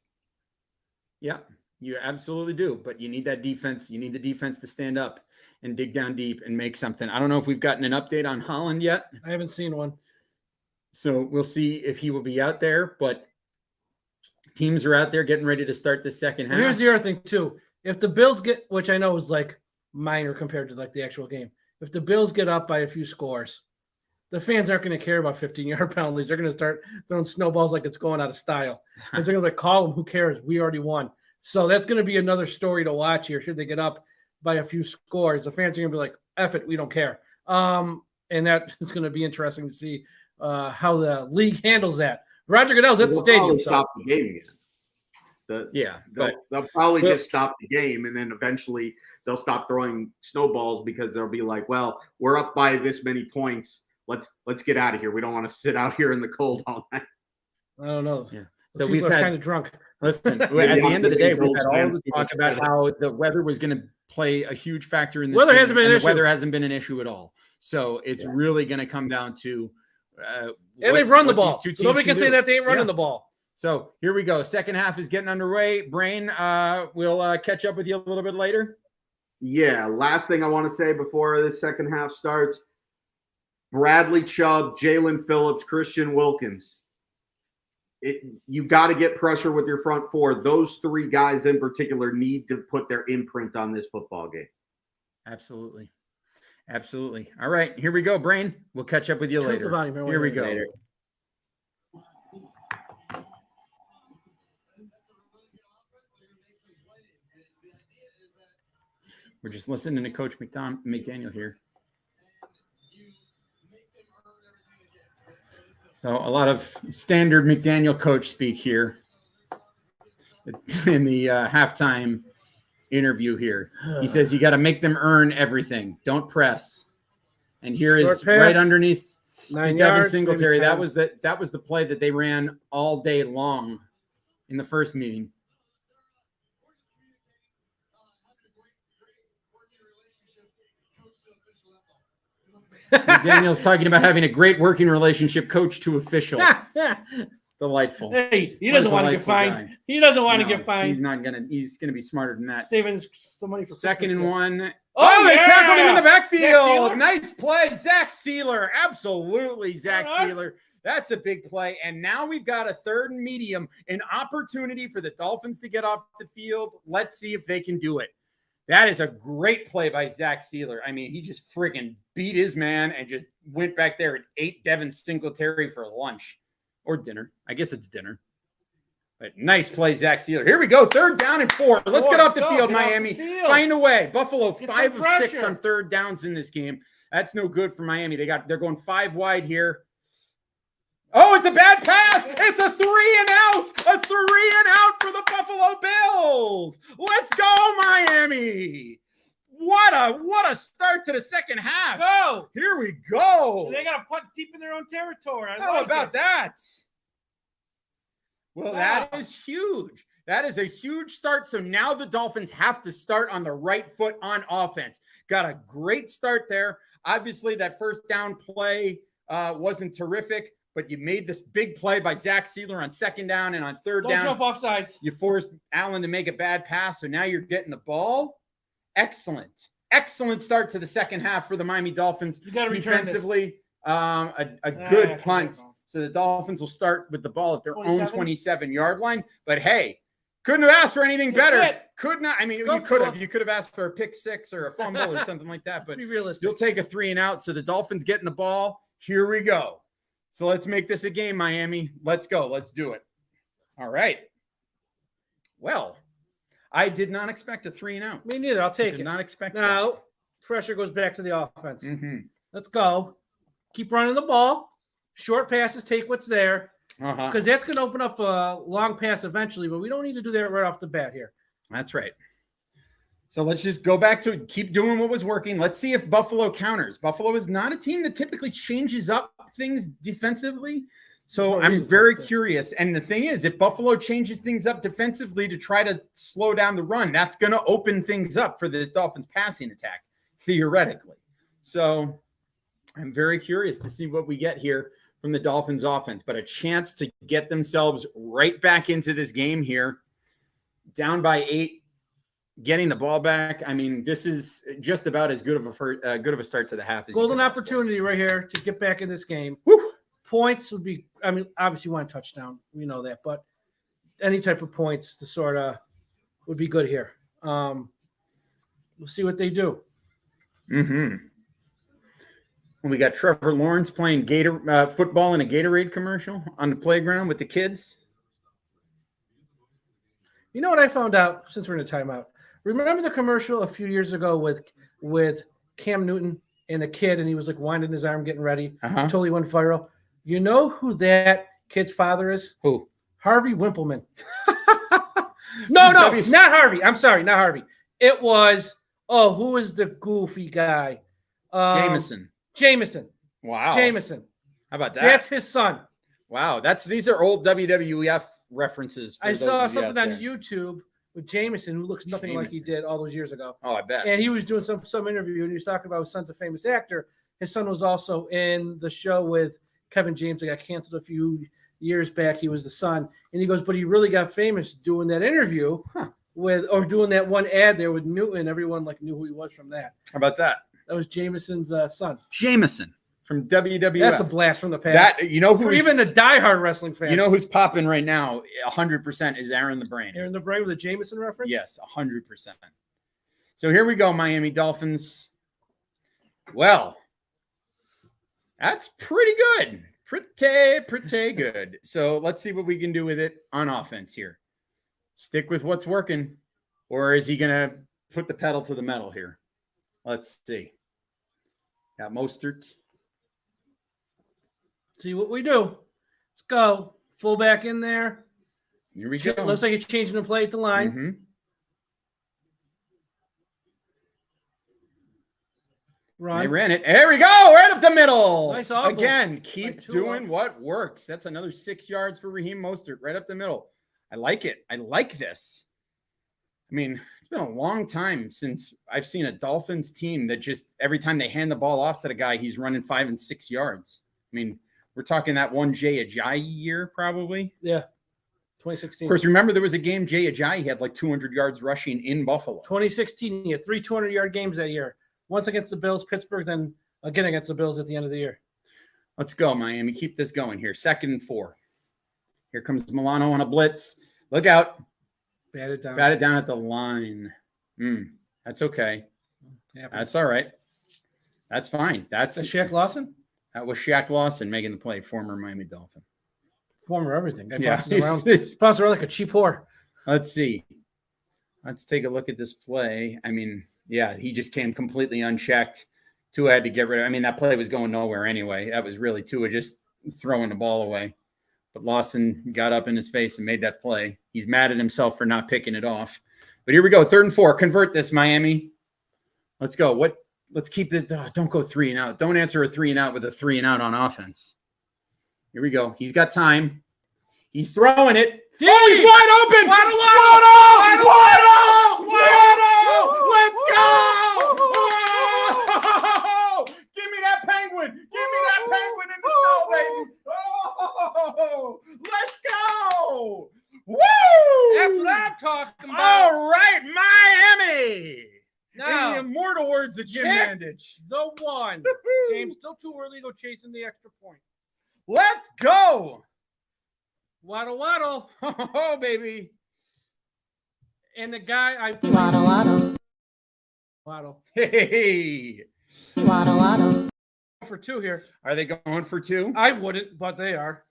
Yeah, you absolutely do. But you need that defense. You need the defense to stand up and dig down deep and make something. I don't know if we've gotten an update on Holland yet. I haven't seen one. So we'll see if he will be out there, but teams are out there getting ready to start the second half. Here's the other thing too. If the Bills which I know is like minor compared to like the actual game. If the Bills get up by a few scores, the fans aren't going to care about 15-yard penalties. They're going to start throwing snowballs like it's going out of style. Because they're going to call them, who cares? We already won. So that's going to be another story to watch here. Should they get up by a few scores, the fans are going to be like, F it, we don't care. And that is going to be interesting to see how the league handles that. Roger Goodell's at the stadium. Stop the game again. They'll probably just stop the game, and then eventually they'll stop throwing snowballs because they'll be like, well, we're up by this many points. Let's get out of here. We don't want to sit out here in the cold all night. I don't know. Yeah. So we've had kind of drunk. Listen, at the end of the day, we've had all the talk about how the weather was going to play a huge factor in this. Weather hasn't been an issue. Weather hasn't been an issue at all. So it's really going to come down to and they've run the ball. So nobody can say that they ain't running the ball. So here we go. Second half is getting underway. Brain, we'll catch up with you a little bit later. Yeah. Last thing I want to say before this second half starts: Bradley Chubb, Jalen Phillips, Christian Wilkins. You got to get pressure with your front four. Those 3 guys in particular need to put their imprint on this football game. Absolutely. Absolutely. All right, here we go, Brain. We'll catch up with you later. Here we go. Later. We're just listening to Coach McDaniel here. So a lot of standard McDaniel coach speak here in the halftime interview here. He says you got to make them earn everything. Don't press. And here is right underneath Devin Singletary. That was the play that they ran all day long in the first meeting. Daniel's talking about having a great working relationship, coach to official. Delightful. Hey, he doesn't want to get fined. He doesn't want to get fined. He's gonna be smarter than that. Saving some money for second and 1. Oh, they tackled him in the backfield. Nice play. Zach Sealer. Absolutely, Zach Sealer. That's a big play. And now we've got a third and medium, an opportunity for the Dolphins to get off the field. Let's see if they can do it. That is a great play by Zach Sealer. I mean, he just friggin' beat his man and just went back there and ate Devin Singletary for lunch or dinner. I guess it's dinner. But nice play, Zach Sealer. Here we go. 3rd down and 4. Let's get off the field, Miami. Find a way. Buffalo 5 of 6 on 3rd downs in this game. That's no good for Miami. They're going 5 wide here. Oh, it's a bad pass. It's a 3 and out. A 3 and out for the Buffalo Bills. Let's go, Miami. What a start to the second half. Go. Here we go. They got to punt deep in their own territory. How about that? Well, that is huge. That is a huge start. So now the Dolphins have to start on the right foot on offense. Got a great start there. Obviously, that first down play wasn't terrific, but you made this big play by Zach Sealer on second down, and on third down, jump off sides. You forced Allen to make a bad pass, so now you're getting the ball. Excellent. Excellent start to the second half for the Miami Dolphins. You got to return defensively. A good punt. So the Dolphins will start with the ball at their 27? Own 27-yard line. But hey, couldn't have asked for anything better. Could not. I mean, you could have. You could have asked for a pick six or a fumble or something like that. But be realistic. You'll take a 3 and out. So the Dolphins getting the ball. Here we go. So let's make this a game, Miami. Let's go. Let's do it. All right. Well, I did not expect a 3 and out. Me neither. I'll take it. Did not expect now, that. Pressure goes back to the offense. Mm-hmm. Let's go. Keep running the ball. Short passes, take what's there. Because that's going to open up a long pass eventually, but we don't need to do that right off the bat here. That's right. So let's just go back to keep doing what was working. Let's see if Buffalo counters. Buffalo is not a team that typically changes up things defensively. So I'm very curious. And the thing is, if Buffalo changes things up defensively to try to slow down the run, that's going to open things up for this Dolphins passing attack, theoretically. So I'm very curious to see what we get here from the Dolphins offense, but a chance to get themselves right back into this game here, down by 8, getting the ball back. I mean, this is just about as good of a start to the half. As golden opportunity right here to get back in this game. Woo! Points would be, I mean, obviously you want a touchdown. We know that, but any type of points to sort of would be good here. We'll see what they do. Mm-hmm. We got Trevor Lawrence playing football in a Gatorade commercial on the playground with the kids. You know what I found out since we're in a timeout? Remember the commercial a few years ago with Cam Newton and the kid, and he was like winding his arm, getting ready. Totally went viral. You know who that kid's father is? Who? Harvey Wimpleman. No, not Harvey. I'm sorry, not Harvey. It was, who is the goofy guy? Jameson. Wow. Jameson. How about that? That's his son. Wow. These are old WWF references. I saw something on YouTube with Jameson who looks nothing like he did all those years ago. Oh, I bet. And he was doing some interview and he was talking about his son's a famous actor. His son was also in the show with Kevin James that got canceled a few years back. He was the son. And he goes, but he really got famous doing that interview doing that one ad there with Newton. Everyone knew who he was from that. How about that? That was Jameson's son. Jameson from WWF. That's a blast from the past. For even a diehard wrestling fan. You know who's popping right now? 100% is Aaron the Brain. Aaron the Brain with a Jameson reference? Yes, 100%. So here we go, Miami Dolphins. Well, that's pretty good. Pretty good. So let's see what we can do with it on offense here. Stick with what's working, or is he going to put the pedal to the metal here? Let's see. Got Mostert. See what we do. Let's go. Fullback in there. Here we go. Looks like it's changing the play at the line. Mm-hmm. Run. They ran it. There we go. Right up the middle. Nice audible. Again, keep doing what works. That's another 6 yards for Raheem Mostert. Right up the middle. I like it. I like this. I mean, it's been a long time since I've seen a Dolphins team that just every time they hand the ball off to the guy, he's running 5 and 6 yards. I mean, we're talking that one Jay Ajayi year, probably. Yeah. 2016. Of course, remember there was a game Jay Ajayi had 200 yards rushing in Buffalo. 2016, he had 3 200-yard games that year. Once against the Bills, Pittsburgh, then again against the Bills at the end of the year. Let's go, Miami. Keep this going here. 2nd and 4. Here comes Milano on a blitz. Look out. Bat it down. Bat it down at the line. That's okay. That's all right. That's fine. That's Shaq Lawson? That was Shaq Lawson making the play, former Miami Dolphin. Former everything. Yeah. Bounces around like a cheap whore. Let's see. Let's take a look at this play. I mean, yeah, he just came completely unchecked. Tua had to get rid of. I mean, that play was going nowhere anyway. That was really Tua just throwing the ball away. But Lawson got up in his face and made that play. He's mad at himself for not picking it off. But here we go. 3rd and 4. Convert this, Miami. Let's go. Let's keep this. Don't go 3 and out. Don't answer a 3 and out with a 3 and out on offense. Here we go. He's got time. He's throwing it. Deep. Oh, he's wide open. Waddle. Let's go. Oh, give me that penguin. Give me that penguin in the snow, baby. Oh, let's go. Woo. That's what I'm talking about. All right, Miami. Now, in the immortal words of Jim check Mandich. the one. Game's still too early to go chasing the extra point. Let's go. Waddle. Oh, baby. And the guy I played. Waddle. Hey. For 2 here. Are they going for 2? I wouldn't, but they are.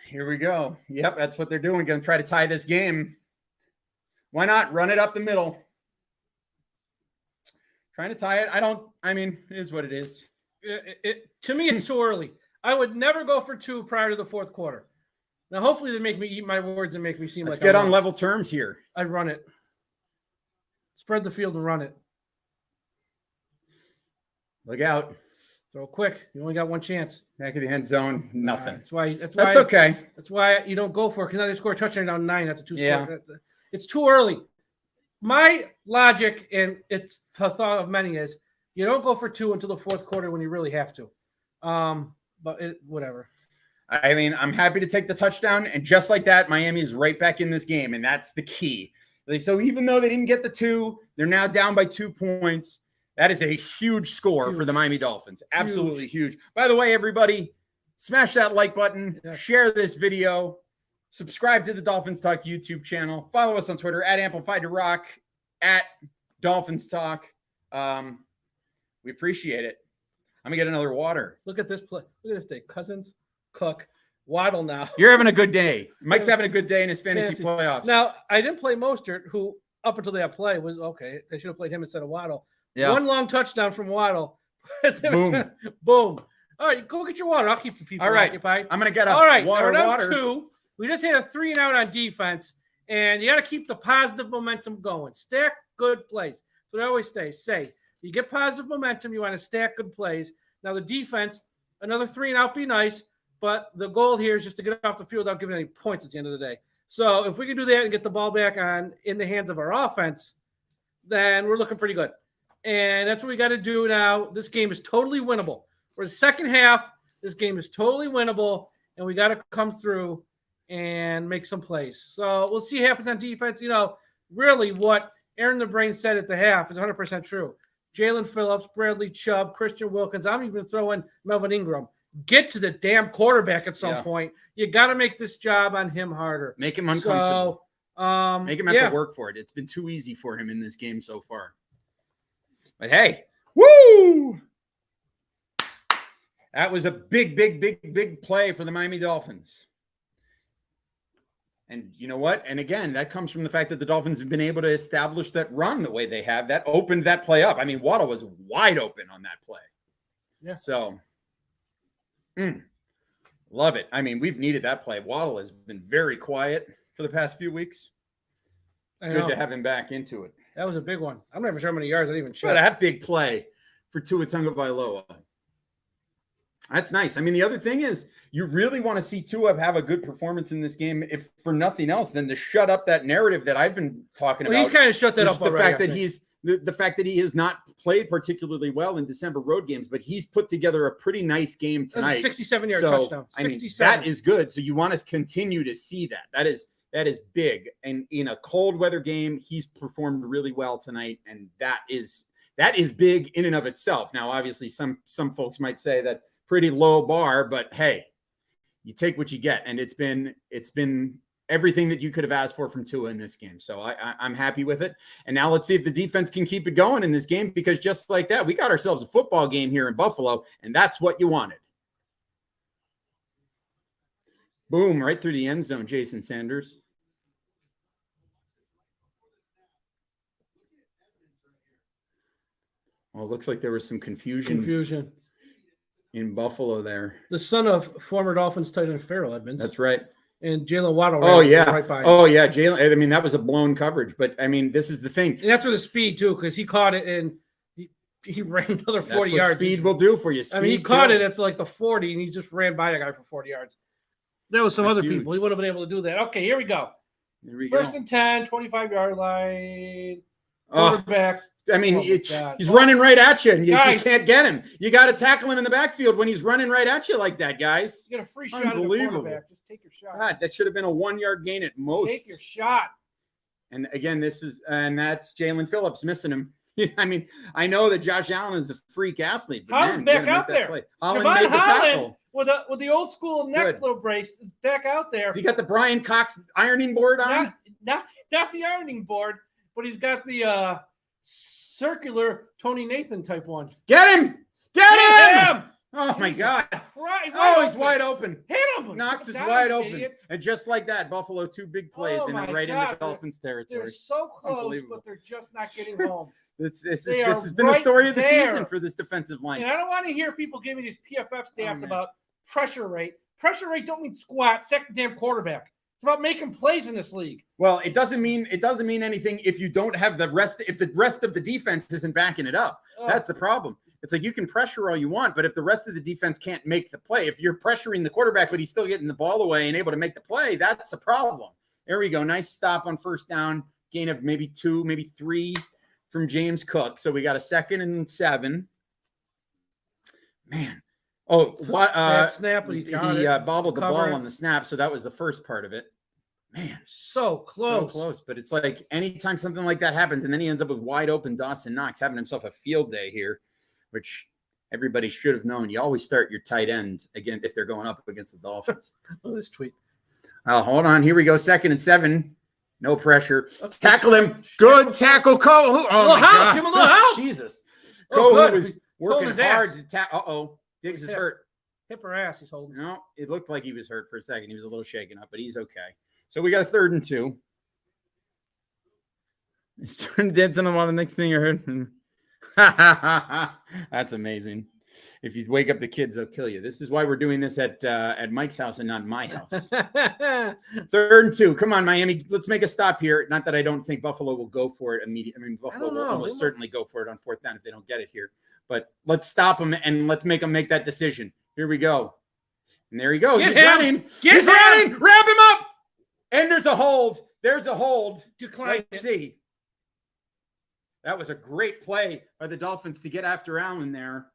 Here we go. Yep, that's what they're doing. Going to try to tie this game. Why not run it up the middle? Trying to tie it. It is what it is. To me, it's too early. I would never go for 2 prior to the fourth quarter. Now, hopefully, they make me eat my words and make me seem Let's like get on level terms here. I'd run it. Spread the field and run it. Look out. Throw quick. You only got one chance. Back of the end zone. Nothing. That's okay. That's why you don't go for it, because now they score a touchdown down 9. That's a 2 Yeah. score. It's too early. My logic, and it's the thought of many, is you don't go for 2 until the fourth quarter when you really have to. Whatever. I'm happy to take the touchdown, and just like that, Miami is right back in this game, and that's the key. So even though they didn't get the 2, they're now down by 2 points. That is a huge score for the Miami Dolphins. Absolutely huge. By the way, everybody, smash that like button, share this video, subscribe to the Dolphins Talk YouTube channel, follow us on Twitter @AmplifiedToRock, @Dolphins Talk. We appreciate it. I'm gonna get another water. Look at this play. Look at this day. Cousins, Cook, Waddle now. You're having a good day. Mike's having a good day in his fantasy playoffs. Now, I didn't play Mostert, who up until that play was okay. They should have played him instead of Waddle. Yeah. One long touchdown from Waddle. Boom. Boom. All right, go get your water. I'll keep the people occupied. I'm going to get All right, water. Now 2. We just had a 3 and out on defense, and you got to keep the positive momentum going. Stack good plays. That's what I always say. You get positive momentum, you want to stack good plays. Now the defense, another 3 and out be nice, but the goal here is just to get off the field without giving any points at the end of the day. So if we can do that and get the ball back in the hands of our offense, then we're looking pretty good. And that's what we got to do now. This game is totally winnable. For the second half, this game is totally winnable, and we got to come through and make some plays. So we'll see what happens on defense. Really what Aaron the Brain said at the half is 100% true. Jalen Phillips, Bradley Chubb, Christian Wilkins. I'm even throwing Melvin Ingram. Get to the damn quarterback at some point. You got to make this job on him harder. Make him uncomfortable. Make him have to work for it. It's been too easy for him in this game so far. But hey, woo! That was a big play for the Miami Dolphins. And you know what? And again, that comes from the fact that the Dolphins have been able to establish that run the way they have. That opened that play up. Waddle was wide open on that play. Yeah. So, love it. We've needed that play. Waddle has been very quiet for the past few weeks. It's good to have him back into it. That was a big one. I'm not even sure how many yards I didn't even check. But that big play for Tua Tagovailoa. That's nice. The other thing is you really want to see Tua have a good performance in this game, if for nothing else than to shut up that narrative that I've been talking about. He's kind of shut that up already. The fact that he has not played particularly well in December road games, but he's put together a pretty nice game tonight. That's a 67-yard touchdown. That is good. So you want to continue to see that. That is big. And in a cold weather game, he's performed really well tonight, and that is big in and of itself. Now, obviously, some folks might say that pretty low bar, but hey, you take what you get, and it's been everything that you could have asked for from Tua in this game. So I'm happy with it. And now let's see if the defense can keep it going in this game, because just like that, we got ourselves a football game here in Buffalo, and that's what you wanted. Boom, right through the end zone, Jason Sanders. Well, it looks like there was some confusion in Buffalo there. The son of former Dolphins tight end Farrell Edmonds. That's right. And Jalen Waddle. Right by. Oh, yeah. Jalen. That was a blown coverage. But, this is the thing. And that's with the speed, too, because he caught it and he ran another 40 that's what yards. speed will do for you. Speed he caught it at like the 40, and he just ran by a guy for 40 yards. There was some That's other huge. people. He would have been able to do that. Okay, here we go. There we First go. and 10, 25-yard line. Oh, Quarterback. I mean, Oh my God. he's running right at you, and you Guys. can't get him. You got to tackle him in the backfield when he's running right at you like that, guys. You get a free shot at the Unbelievable. quarterback. Just take your shot. God, that should have been a 1-yard gain at most. Take your shot. And again, that's Jalen Phillips missing him. I mean, I know that Josh Allen is a freak athlete. But Holland's man, you back gotta out make that there. play. Holland Javon made the Holland tackle. with the old school neck Good. little brace is back out there. Has he got the Brian Cox ironing board on? Not the ironing board, but he's got the circular Tony Nathan type one. Get him! Get him! Him! Oh my Jesus God! Christ, Oh, he's wide open. Hit him! Knox is Down, wide open, idiots. and just like that, Buffalo 2 big plays Oh and my right God, into Dolphins territory. They're so close, Unbelievable. but they're just not getting home. This They has are been the right story of the there. season for this defensive line. And I don't want to hear people give me these PFF stats man. about pressure rate. Pressure rate don't mean squat. Second damn quarterback. It's about making plays in this league. Well, it doesn't mean anything if you don't have the rest. If the rest of the defense isn't backing it up, that's the problem. It's like you can pressure all you want, but if the rest of the defense can't make the play, if you're pressuring the quarterback but he's still getting the ball away and able to make the play, that's a problem. There we go. Nice stop on first down. Gain of maybe 2, maybe 3 from James Cook. So we got a 2nd and 7. Man. Oh, what? That snap, he bobbled the ball Cover. on the snap, so that was the first part of it. Man, So close. so close. But it's like anytime something like that happens, and then he ends up with wide open Dawson Knox having himself a field day here, which everybody should have known. You always start your tight end again if they're going up against the Dolphins. Look at this tweet. Oh, hold on. Here we go. 2nd and 7. No pressure. Okay. Tackle him. Good tackle, Cole. Oh, my help. God. Give him a little help. Jesus. Oh, Cole good. was working his ass. hard to tackle. Uh-oh. Diggs is Hip. hurt. Hip or ass he's holding. No, it looked like he was hurt for a second. He was a little shaken up, but he's okay. So we got a 3rd and 2. He's turning dead on the next thing I heard. That's amazing. If you wake up the kids, they'll kill you. This is why we're doing this at Mike's house and not my house. 3rd and 2. Come on, Miami. Let's make a stop here. Not that I don't think Buffalo will go for it immediately. I mean, Buffalo will almost certainly go for it on 4th down if they don't get it here. But let's stop them and let's make them make that decision. Here we go. And there he goes. He's running. He's running. Wrap him up. And there's a hold. There's a hold. Decline. Let's see. That was a great play by the Dolphins to get after Allen there.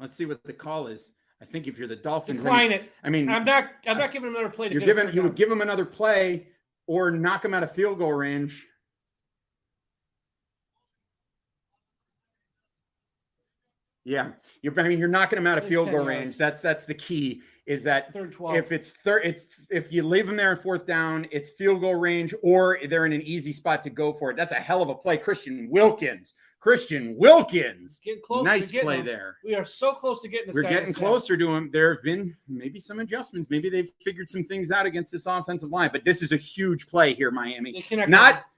Let's see what the call is. I think if you're the Dolphins, Decline it. I mean, I'm not giving him another play. You would give him another play or knock him out of field goal range. Yeah, you're knocking him out of field goal range. That's the key. Is that 3rd 12. If you leave them there in 4th down, it's field goal range, or they're in an easy spot to go for it. That's a hell of a play, Christian Wilkins. Getting close. Nice play there. We are so close to getting this. We're getting closer to him. There have been maybe some adjustments. Maybe they've figured some things out against this offensive line. But this is a huge play here, Miami.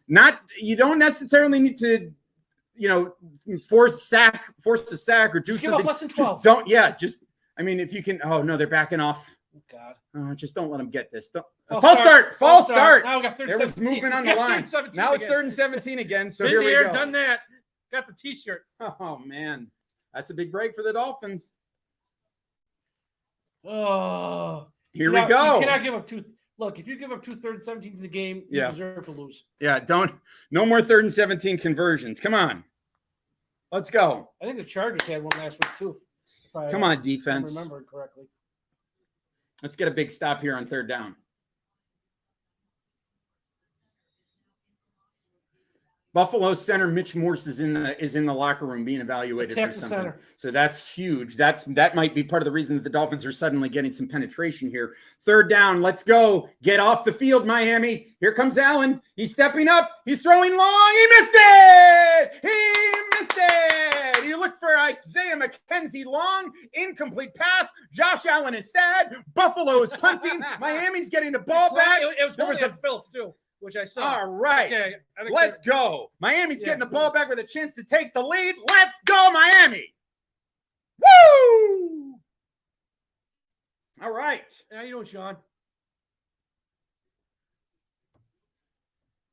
Not you don't necessarily need to, force a sack or do something. Give up less than 12. I mean, if you can. Oh no, they're backing off. Oh God. Oh, just don't let them get this. False start. Now we got 3rd there was movement on the line. Now it's 3rd and 17 again. So here we go. Done that. Got the T-shirt. Oh man, that's a big break for the Dolphins. Oh, here we go. You cannot give up 2. Look, if you give up 2 3rd and 17s in the game, you deserve to lose. Yeah, no more 3rd and 17 conversions. Come on. Let's go. I think the Chargers had one last week too. Come on, defense. If I remember correctly. Let's get a big stop here on 3rd down. Buffalo center Mitch Morse is in the locker room being evaluated for something. Center. So that's huge. That might be part of the reason that the Dolphins are suddenly getting some penetration here. 3rd down. Let's go. Get off the field, Miami. Here comes Allen. He's stepping up. He's throwing long. He missed it. You look for Isaiah McKenzie long. Incomplete pass. Josh Allen is sad. Buffalo is punting. Miami's getting the ball back. It was a Phillips too. Which I saw. All right. Okay, let's go. Miami's getting the ball back with a chance to take the lead. Let's go, Miami. Woo! All right. How you doing, Sean?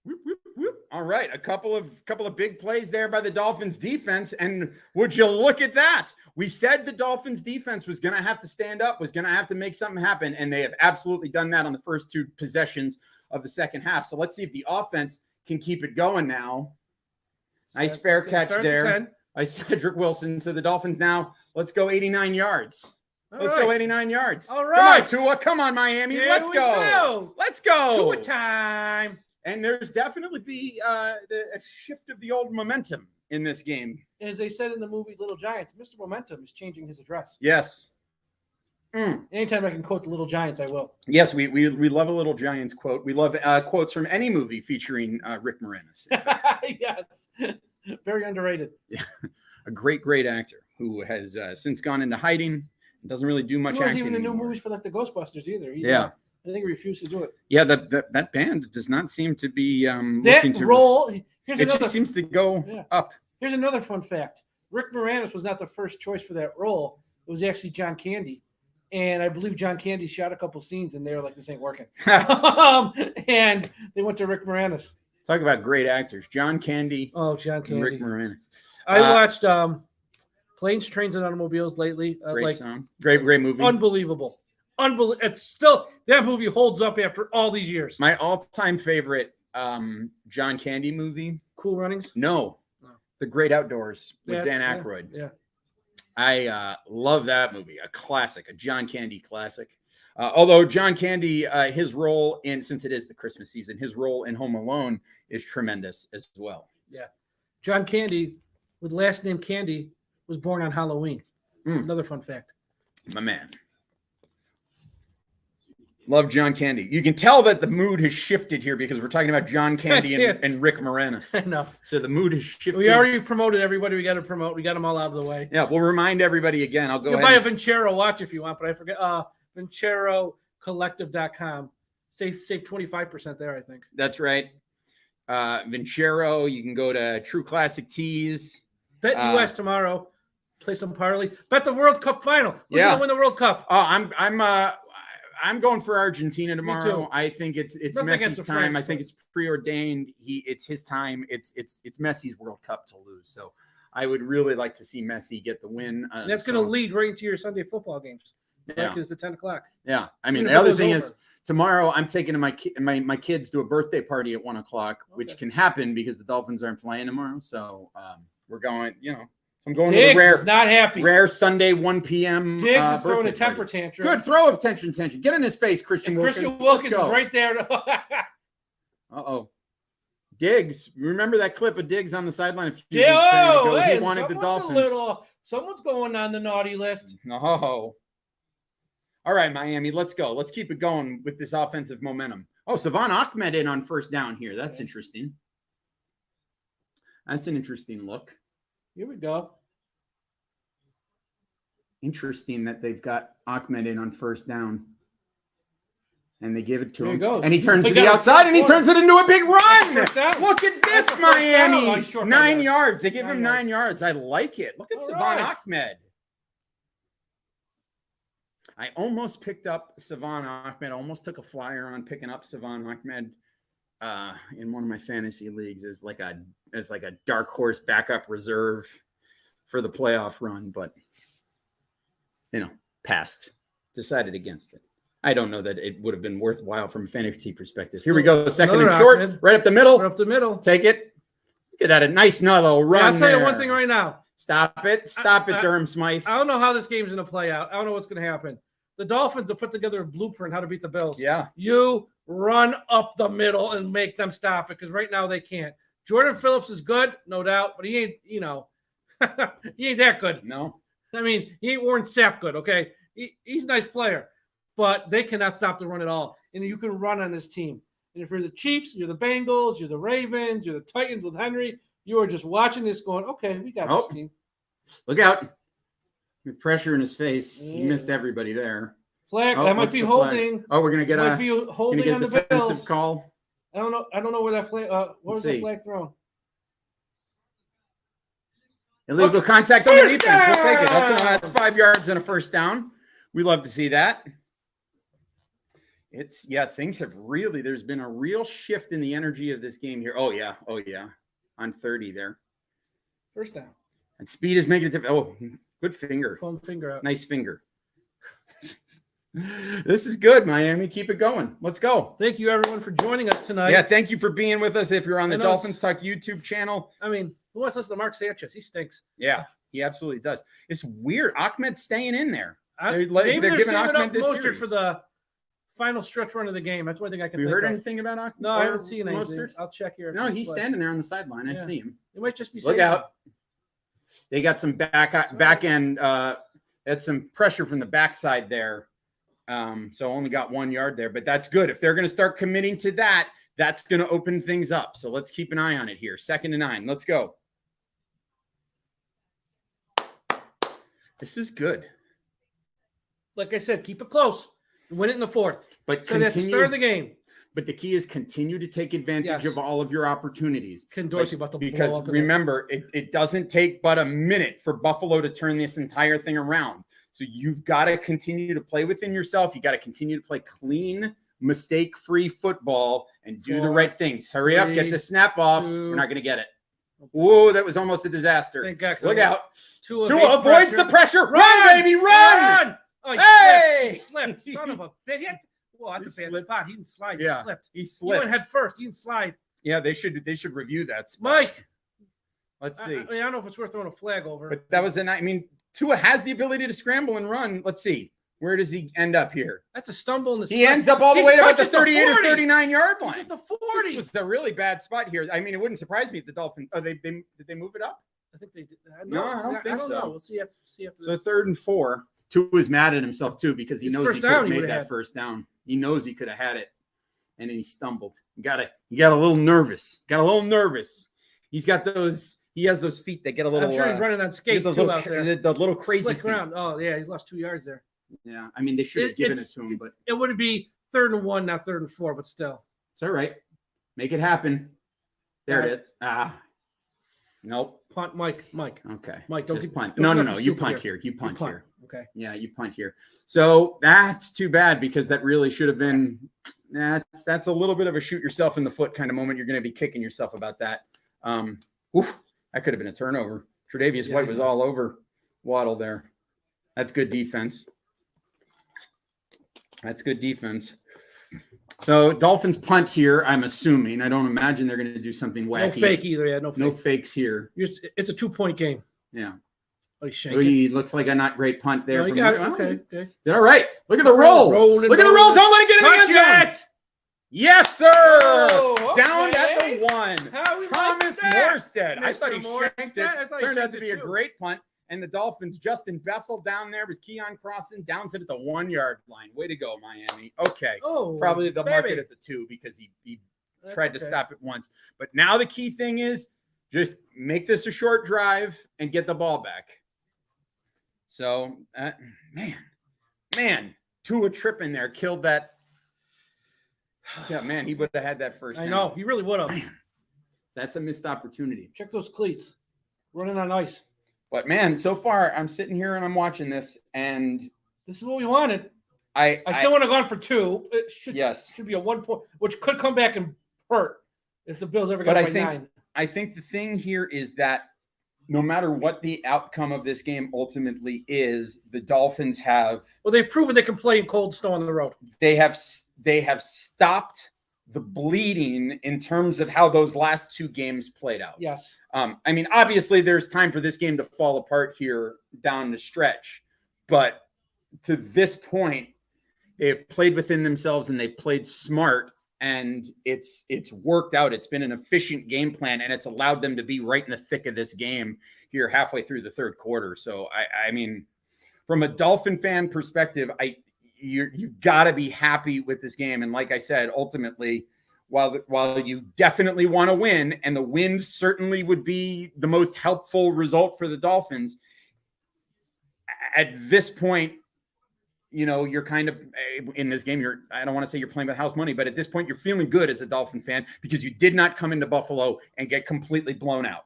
Whoop, whoop, whoop. All right, a couple of big plays there by the Dolphins defense, and would you look at that? We said the Dolphins defense was going to have to stand up, was going to have to make something happen, and they have absolutely done that on the first 2 possessions of the second half. So let's see if the offense can keep it going now. Nice fair catch there by Cedric Wilson. So the Dolphins now, let's go 89 yards. Let's go 89 yards. All right. Come on, Tua. Come on, Miami. Let's go. Let's go. Tua time. And there's definitely be a shift of the old momentum in this game. As they said in the movie Little Giants, Mr. Momentum is changing his address. Yes. Anytime I can quote the Little Giants, I will. Yes, we love a Little Giants quote. We love quotes from any movie featuring Rick Moranis. Yes. Very underrated. Yeah. A great actor who has since gone into hiding and doesn't really do much acting He wasn't even in the new anymore. movies for like the Ghostbusters either. Yeah. I think he refused to do it. Yeah, that band does not seem to be that looking to role. it just seems to go up. Here's another fun fact. Rick Moranis was not the first choice for that role. It was actually John Candy. And I believe John Candy shot a couple scenes and they were like, this ain't working. And they went to Rick Moranis. Talk about great actors. John Candy. Oh, John Candy. And Rick Moranis. I watched Planes, Trains, and Automobiles lately. Great song. Great movie. Unbelievable. It's still, that movie holds up after all these years. My all-time favorite John Candy movie. Cool Runnings? No. The Great Outdoors with Dan Aykroyd. Yeah. I love that movie. A classic, a John Candy classic. Although John Candy, his role in, since it is the Christmas season, his role in Home Alone is tremendous as well. Yeah. John Candy, with last name Candy, was born on Halloween. Another fun fact. My man. Love John Candy. You can tell that the mood has shifted here because we're talking about John Candy and Rick Moranis. I know. So the mood has shifted. We already promoted everybody. We got to promote. We got them all out of the way. Yeah, we'll remind everybody again. I'll go you can ahead. buy a Vincero watch if you want, but I forget. VinceroCollective.com. Save 25% there, I think. That's right. Vincero. You can go to True Classic Tees. Bet US tomorrow. Play some parlay. Bet the World Cup final. Who's gonna win the World Cup? Oh, I'm going for Argentina tomorrow. I think it's Messi's time. France, I think it's preordained. It's his time. It's Messi's World Cup to lose. So I would really like to see Messi get the win. That's going to lead right into your Sunday football games. Yeah, it's the 10 o'clock. Yeah, I mean the other thing is tomorrow I'm taking my kids to a birthday party at 1:00, which can happen because the Dolphins aren't playing tomorrow. So we're going. I'm going Diggs to the is not happy. Rare Sunday 1 p.m. Diggs is throwing a temper tantrum. Good, throw a tension. Get in his face, Christian Wilkins. Christian Wilkins is right there. Uh-oh. Diggs. Remember that clip of Diggs on the sideline a few weeks ago? He wanted the Dolphins. Someone's going on the naughty list. No. All right, Miami, let's go. Let's keep it going with this offensive momentum. Oh, Savon Ahmed in on first down here. That's interesting. That's an interesting look. Here we go. Interesting that they've got Ahmed in on first down. And they give it to him. Goes. And he turns to the outside and he turns it into a big run. Look at this, Miami. 9 yards. They give him 9 yards. I like it. Look at Savon Ahmed. I almost picked up Savon Ahmed. I almost took a flyer on picking up Savon Ahmed in one of my fantasy leagues as like a dark horse backup reserve for the playoff run, but passed, decided against it. I don't know that it would have been worthwhile from a fantasy perspective. Here we go. Second and short, right up the middle. Right up the middle. Take it. Look at that. A nice little run. I'll tell you one thing right now. Stop it, Durham Smythe. I don't know how this game's going to play out. I don't know what's going to happen. The Dolphins have put together a blueprint how to beat the Bills. Yeah. You run up the middle and make them stop it because right now they can't. Jordan Phillips is good, no doubt, but he ain't, he ain't that good. No. I mean, he ain't Warren Sapp good, okay? He's a nice player, but they cannot stop the run at all. And you can run on this team. And if you're the Chiefs, you're the Bengals, you're the Ravens, you're the Titans with Henry, you are just watching this going, okay, we got this team. Look out. With pressure in his face, he missed everybody there. Flag. That might be holding. Oh, we're gonna get a holding on the defensive Bills. call. I don't know where that flag. What was the flag thrown? Illegal contact on the defense. We'll take it. That's 5 yards and a first down. We love to see that. things have really, there's been a real shift in the energy of this game here. Oh yeah. On 30 there. First down. And speed is making it different. Oh, good finger. Foam finger out. Nice finger. This is good, Miami. Keep it going. Let's go. Thank you, everyone, for joining us tonight. Yeah, thank you for being with us. If you're on the Dolphins Talk YouTube channel. I mean, who wants to listen to Mark Sanchez? He stinks. Yeah, he absolutely does. It's weird. Ahmed's staying in there. They're giving Ahmed this Mostert for the final stretch run of the game. That's one thing I can think of. Have you heard anything about Ahmed? No, I haven't seen anything. Mostert? I'll check here. No, he's standing there on the sideline. I see him. It might just be. Look out. They got some back end. Had some pressure from the backside there. So only got 1 yard there, but that's good. If they're going to start committing to that, that's going to open things up. So let's keep an eye on it here. 2nd and 9. Let's go. This is good. Like I said, keep it close. Win it in the 4th. But so that's the start of the game. But the key is continue to take advantage of all of your opportunities. Ken Dorsey about to because blow up remember, it doesn't take but a minute for Buffalo to turn this entire thing around. So you've got to continue to play within yourself. You got to continue to play clean, mistake-free football and do the right things. Hurry up, get the snap off. We're not going to get it. Whoa, that was almost a disaster. Look out. Tua avoids the pressure. Run, baby, run! Oh, he slipped. Son of a bitch. Well, that's a bad spot. He didn't slide. Yeah, he slipped. He slipped. He went head first. He didn't slide. Yeah, they should review that spot. Mike. Let's see. I don't know if it's worth throwing a flag over. But that was Tua has the ability to scramble and run. Let's see. Where does he end up here? That's a stumble in the He ends up all the way to about the 38 or 39 yard line. He's at the 40. This was a really bad spot here. I mean, it wouldn't surprise me if the Dolphins. Oh, did they move it up? I think they did. No, I don't think so. Know. We'll see after so 3rd and 4. Tua was mad at himself too because he knows he could have made that first down. He knows he could have had it, and then he stumbled. He got a little nervous. He's got those. He has those feet that get a little. I'm sure he's running on skates too out there. The little crazy slick around. Oh yeah, he lost 2 yards there. Yeah, I mean they should have given it to him, but it would be 3rd and 1, not 3rd and 4, but still. It's all right. Make it happen. There it is. Nope. Punt, Mike. Okay. Mike, don't punt. No. You punt here. You punt here. Okay. Yeah, you punt here. So that's too bad because that really should have been. That's a little bit of a shoot yourself in the foot kind of moment. You're going to be kicking yourself about that. That could have been a turnover. Tre'Davious White was all over Waddle there. That's good defense. So Dolphins punt here, I'm assuming. I don't imagine they're going to do something wacky. No fake either. Yeah, no fake. No fakes here. It's a 2-point game. Yeah. Oh, he looks like a not great punt there. No, you got it. Okay. Did all right. Look at the roll. Look at the roll. Don't let it get in the end zone. Yes, sir. Oh, okay. Down at the 1. Thomas Morstead. I thought he shanked it. Turned out to be a great punt. And the Dolphins, Justin Bethel down there with Keon Crossan, downs it at the 1 yard line. Way to go, Miami. Okay. Probably they'll mark it at the 2 because he tried to stop it once. But now the key thing is just make this a short drive and get the ball back. So, man, Tua tripping there killed that. Yeah, man, he would have had that first. I know, he really would have. Man, that's a missed opportunity. Check those cleats. Running on ice. But, man, so far I'm sitting here and I'm watching this, and this is what we wanted. I still want to go on for 2. It should be a 1 point, which could come back and hurt if the Bills ever get by 9. I think the thing here is that no matter what the outcome of this game ultimately is, the Dolphins have. Well, they've proven they can play in cold snow on the road. They have stopped the bleeding in terms of how those last 2 games played out. Yes. I mean, obviously there's time for this game to fall apart here down the stretch, but to this point, they've played within themselves and they've played smart, and it's worked out. It's been an efficient game plan, and it's allowed them to be right in the thick of this game here halfway through the 3rd quarter. So I mean, from a Dolphin fan perspective, you've got to be happy with this game. And like I said, ultimately, while you definitely want to win, and the win certainly would be the most helpful result for the Dolphins, at this point, you're kind of in this game. I don't want to say you're playing with house money, but at this point, you're feeling good as a Dolphin fan because you did not come into Buffalo and get completely blown out.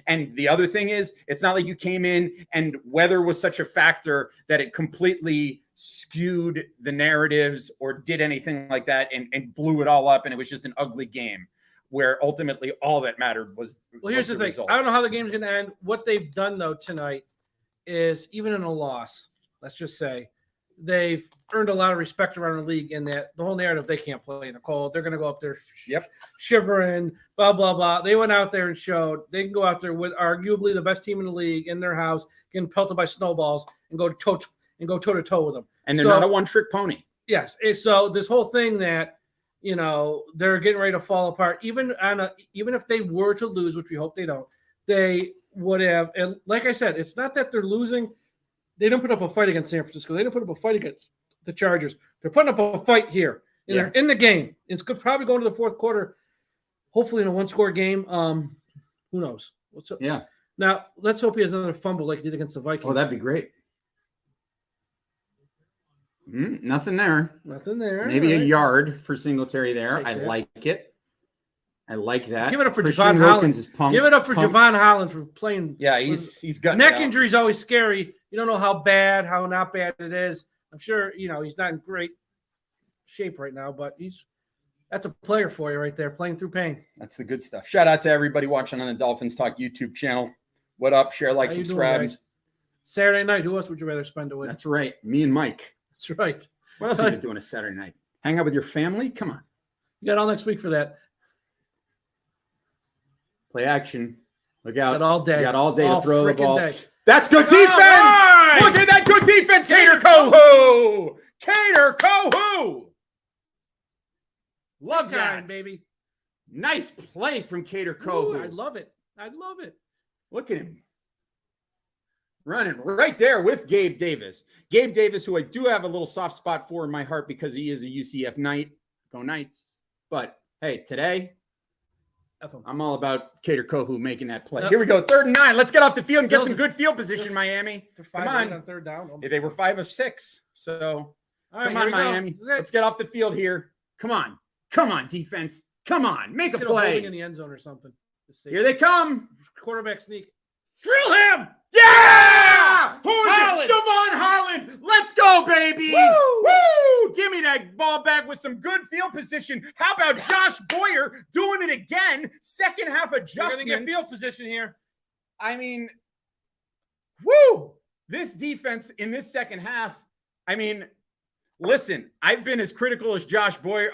And the other thing is, it's not like you came in and weather was such a factor that it completely skewed the narratives or did anything like that and blew it all up. And it was just an ugly game where ultimately all that mattered was. Well, here's the thing. Result. I don't know how the game's going to end. What they've done, though, tonight is even in a loss, let's just say, they've earned a lot of respect around the league in that the whole narrative, they can't play in the cold. They're going to go up there shivering, blah, blah, blah. They went out there and showed they can go out there with arguably the best team in the league in their house, getting pelted by snowballs and go toe-to-toe with them. And they're not a one-trick pony. Yes. So this whole thing that, they're getting ready to fall apart, even if they were to lose, which we hope they don't, they would have. And like I said, it's not that they're losing. They didn't put up a fight against San Francisco. They didn't put up a fight against the Chargers. They're putting up a fight here. And they're in the game. It's good, probably going to the fourth quarter, hopefully in a one-score game. Who knows? What's up? Yeah. Now, let's hope he has another fumble like he did against the Vikings. Oh, that'd be great. Nothing there. Nothing there. Maybe a yard for Singletary there. Take I that. like it. I like that. Give it up for Christian Javon Wilkins Holland. is pumped. Give it up for Javon Holland for playing. Yeah, he's got neck injury is always scary. You don't know how not bad it is. I'm sure he's not in great shape right now, but that's a player for you right there, playing through pain. That's the good stuff. Shout out to everybody watching on the Dolphins Talk YouTube channel. What up? Share, like, subscribe. Doing, Saturday night, who else would you rather spend it with? That's right. Me and Mike. That's right. What else are you doing a Saturday night? Hang out with your family? Come on. You got all next week for that. Play action. Look out. Got all day. You got all day to throw the ball. Day. That's good defense. Right. Look at that good defense, Cater Kohu. Cater Kohu. Love that, baby. Nice play from Cater Ooh, Kohu. I love it. Look at him. Running right there with Gabe Davis. Gabe Davis, who I do have a little soft spot for in my heart because he is a UCF Knight. Go Knights. But, hey, today, I'm all about Cater Kohu making that play. Here we go. 3rd and 9. Let's get off the field and get some good field position, Miami. Come on. 3rd down. They were 5 of 6. So, all right, come on, Miami. Let's get off the field here. Come on. Come on, defense. Come on. Make a play. In the end zone or something. Here they come. Quarterback sneak. Drill him. Yeah! Who is it? Javon Holland. Let's go, baby. Woo! Woo! Give me that ball back with some good field position. How about Josh Boyer doing it again? Second half adjustments. We're going to get field position here. I mean, woo! This defense in this second half, I mean, listen, I've been as critical as Josh Boyer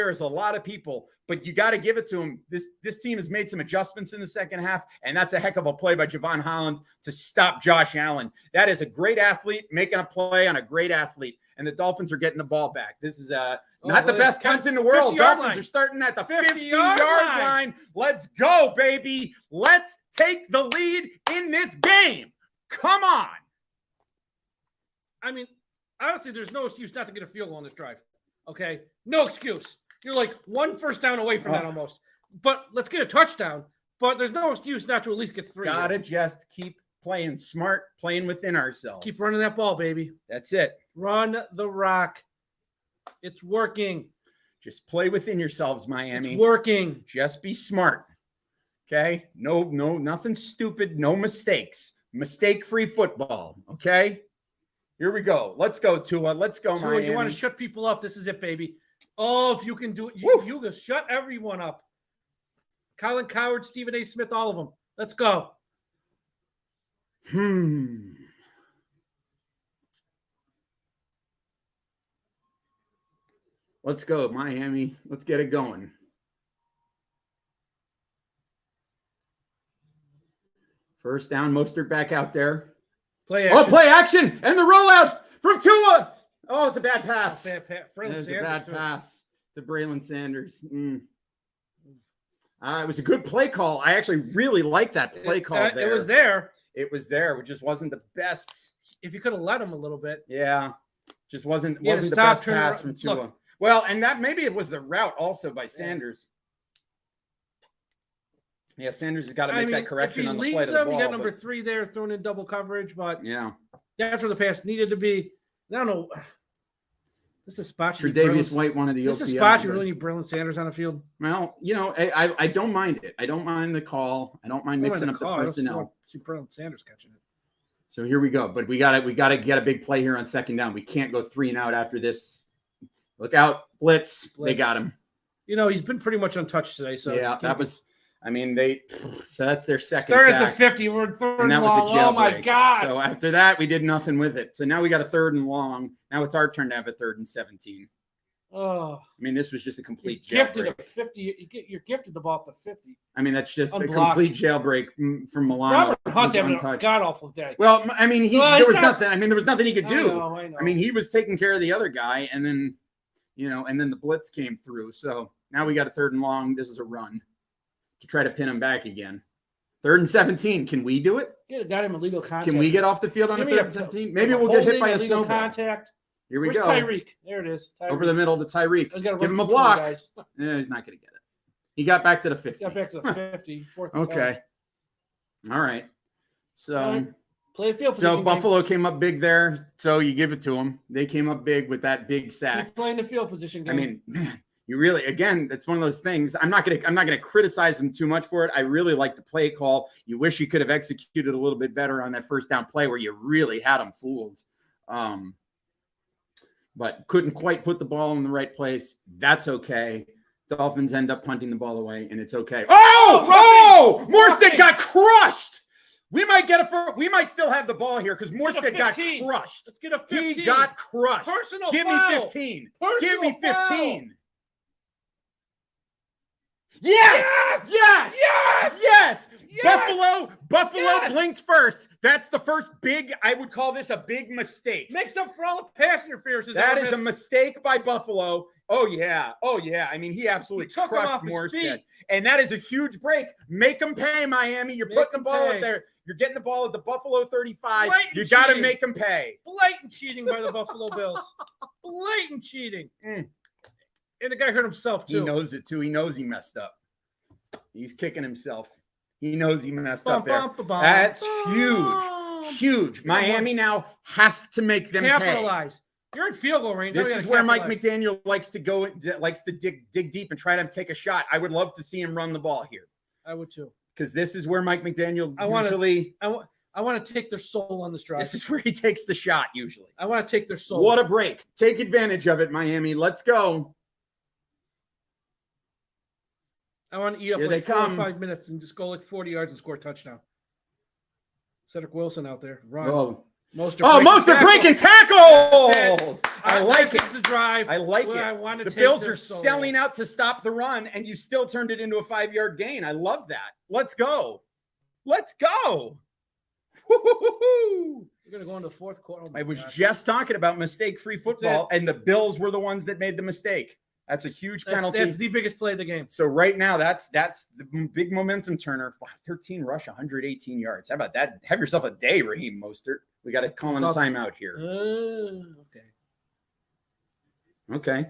as a lot of people, but you got to give it to him. This team has made some adjustments in the second half, and that's a heck of a play by Javon Holland to stop Josh Allen. That is a great athlete making a play on a great athlete, and the Dolphins are getting the ball back. This is not the best punt in the world. Dolphins are starting at the 50-yard line. Let's go, baby. Let's take the lead in this game. Come on. I mean, honestly, there's no excuse not to get a field goal on this drive. Okay? No excuse. You're like 1 first down away from that almost. But let's get a touchdown. But there's no excuse not to at least get 3. Gotta just keep playing smart, playing within ourselves. Keep running that ball, baby. That's it. Run the rock. It's working. Just play within yourselves, Miami. It's working. Just be smart. Okay? No, nothing stupid. No mistakes. Mistake-free football. Okay? Here we go. Let's go, Tua. Let's go, Tua, Miami. you want to shut people up. This is it, baby. Oh, if you can do it, you can shut everyone up. Colin Coward, Stephen A. Smith, all of them. Let's go. Let's go, Miami. Let's get it going. First down, Mostert back out there. Play action. Oh, play action and the rollout from Tua. Oh, it's a bad pass. It's a bad pass to Braylon Sanders. It was a good play call. I actually really like that play call there. It was there. It was there. It just wasn't the best. If you could have let him a little bit. Yeah. Just wasn't the best pass from Tua. Look. Well, and that maybe it was the route also by Sanders. Yeah, Sanders has got to make that correction on the play of the ball. You got number 3 there thrown in double coverage, but yeah, that's where the pass needed to be. I don't know. This is a spot. Tre'Davious White, one of the This is a spot you really need Braylon Sanders on the field. Well, I don't mind it. I don't mind the call. I don't mind mixing up the personnel. See Braylon Sanders catching it. So here we go. But we got to get a big play here on second down. We can't go 3 and out after this. Look out, blitz. They got him. He's been pretty much untouched today. So yeah, that was. I mean, so that's their second. Start sack. at the 50. We're third and that long. was a jailbreak. Oh my God! So after that, we did nothing with it. So now we got a 3rd and long. Now it's our turn to have a 3rd and 17. Oh, I mean, this was just a complete gifted jailbreak. a 50. You're gifted the ball at the 50. I mean, that's just Unblocked. a complete jailbreak from Milano. Robert Hunt's having a god awful day. Well, I mean, there was nothing. I mean, there was nothing he could do. I know. I mean, he was taking care of the other guy, and then, and then the blitz came through. So now we got a 3rd and long. This is a run to try to pin him back again. 3rd and 17. Can we do it? Got him illegal contact. Can we get off the field on a 3rd and 17? Maybe we'll get hit by a snowball. Contact. Here we Where's go. Tyreek? There it is. Over the middle to Tyreek. Give him a block. Yeah, he's not going to get it. He got back to the 50. Got back to the 50. Okay. All right. So play field position. So Buffalo came up big there. So you give it to them. They came up big with that big sack. Keep playing the field position game. I mean, man, you really, again, that's one of those things. I'm not gonna criticize them too much for it. I really like the play call. You wish you could have executed a little bit better on that first down play where you really had them fooled. But couldn't quite put the ball in the right place. That's okay. Dolphins end up punting the ball away, and it's okay. Morstead got crushed. We might still have the ball here because Morstead got crushed. Let's get a 15. He got crushed. Personal Give foul. me 15. Personal Give me 15. Foul. Yes! Yes! Yes! Yes! Yes! Buffalo Yes! blinked first. That's the first big, I would call this a big mistake. Makes up for all the pass interferences. That is a mistake by Buffalo. Oh, yeah. I mean, he absolutely took him crushed off his Morstead. feet. And that is a huge break. Make them pay, Miami. You're putting the ball up there. You're getting the ball at the Buffalo 35. You got to make them pay. Blatant cheating by the Buffalo Bills. Blatant cheating. And the guy hurt himself, too. He knows it, too. He knows he messed up. He's kicking himself. He knows he messed up there. That's huge. Huge. Miami now has to make them capitalize. Pay. You're in field goal range. This is where Mike McDaniel likes to dig deep and try to take a shot. I would love to see him run the ball here. I would, too. Because this is where Mike McDaniel I want to take their soul on this drive. This is where he takes the shot usually. I want to take their soul. What a break. Take advantage of it, Miami. Let's go. I want to eat up Here like 4 or 5 5 minutes and just go like 40 yards and score a touchdown. Cedric Wilson out there. Run. Oh, Mostert breaking tackles. I like it. The drive. I like I it. want to The take Bills their are soul. selling out to stop the run, and you still turned it into a 5-yard gain. I love that. Let's go. Let's go. Woo-hoo-hoo-hoo. We're going to go into the fourth quarter. Oh I was gosh. just talking about mistake-free football, and the Bills were the ones that made the mistake. That's a huge penalty. That's the biggest play of the game. So right now, that's the big momentum turner. Wow, 13 rush, 118 yards. How about that? Have yourself a day, Raheem Mostert. We got to call in a timeout here. Okay.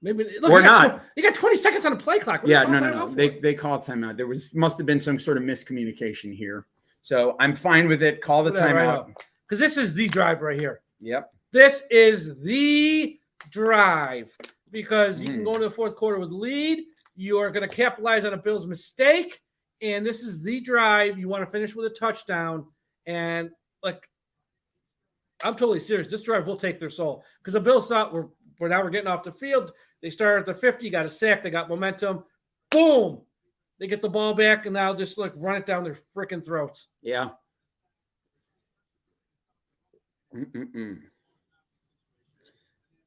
Maybe look, or not. You got 20 seconds on the play clock. Yeah, no. They call a timeout. There must have been some sort of miscommunication here. So I'm fine with it. Call the timeout. Because this is the drive right here. Yep. This is the drive. Because you can go into the fourth quarter with lead. You are going to capitalize on a Bills mistake. And this is the drive. You want to finish with a touchdown. And, I'm totally serious. This drive will take their soul. Because the Bills thought we're getting off the field. They started at the 50, got a sack. They got momentum. Boom. They get the ball back, and now just, run it down their freaking throats. Yeah.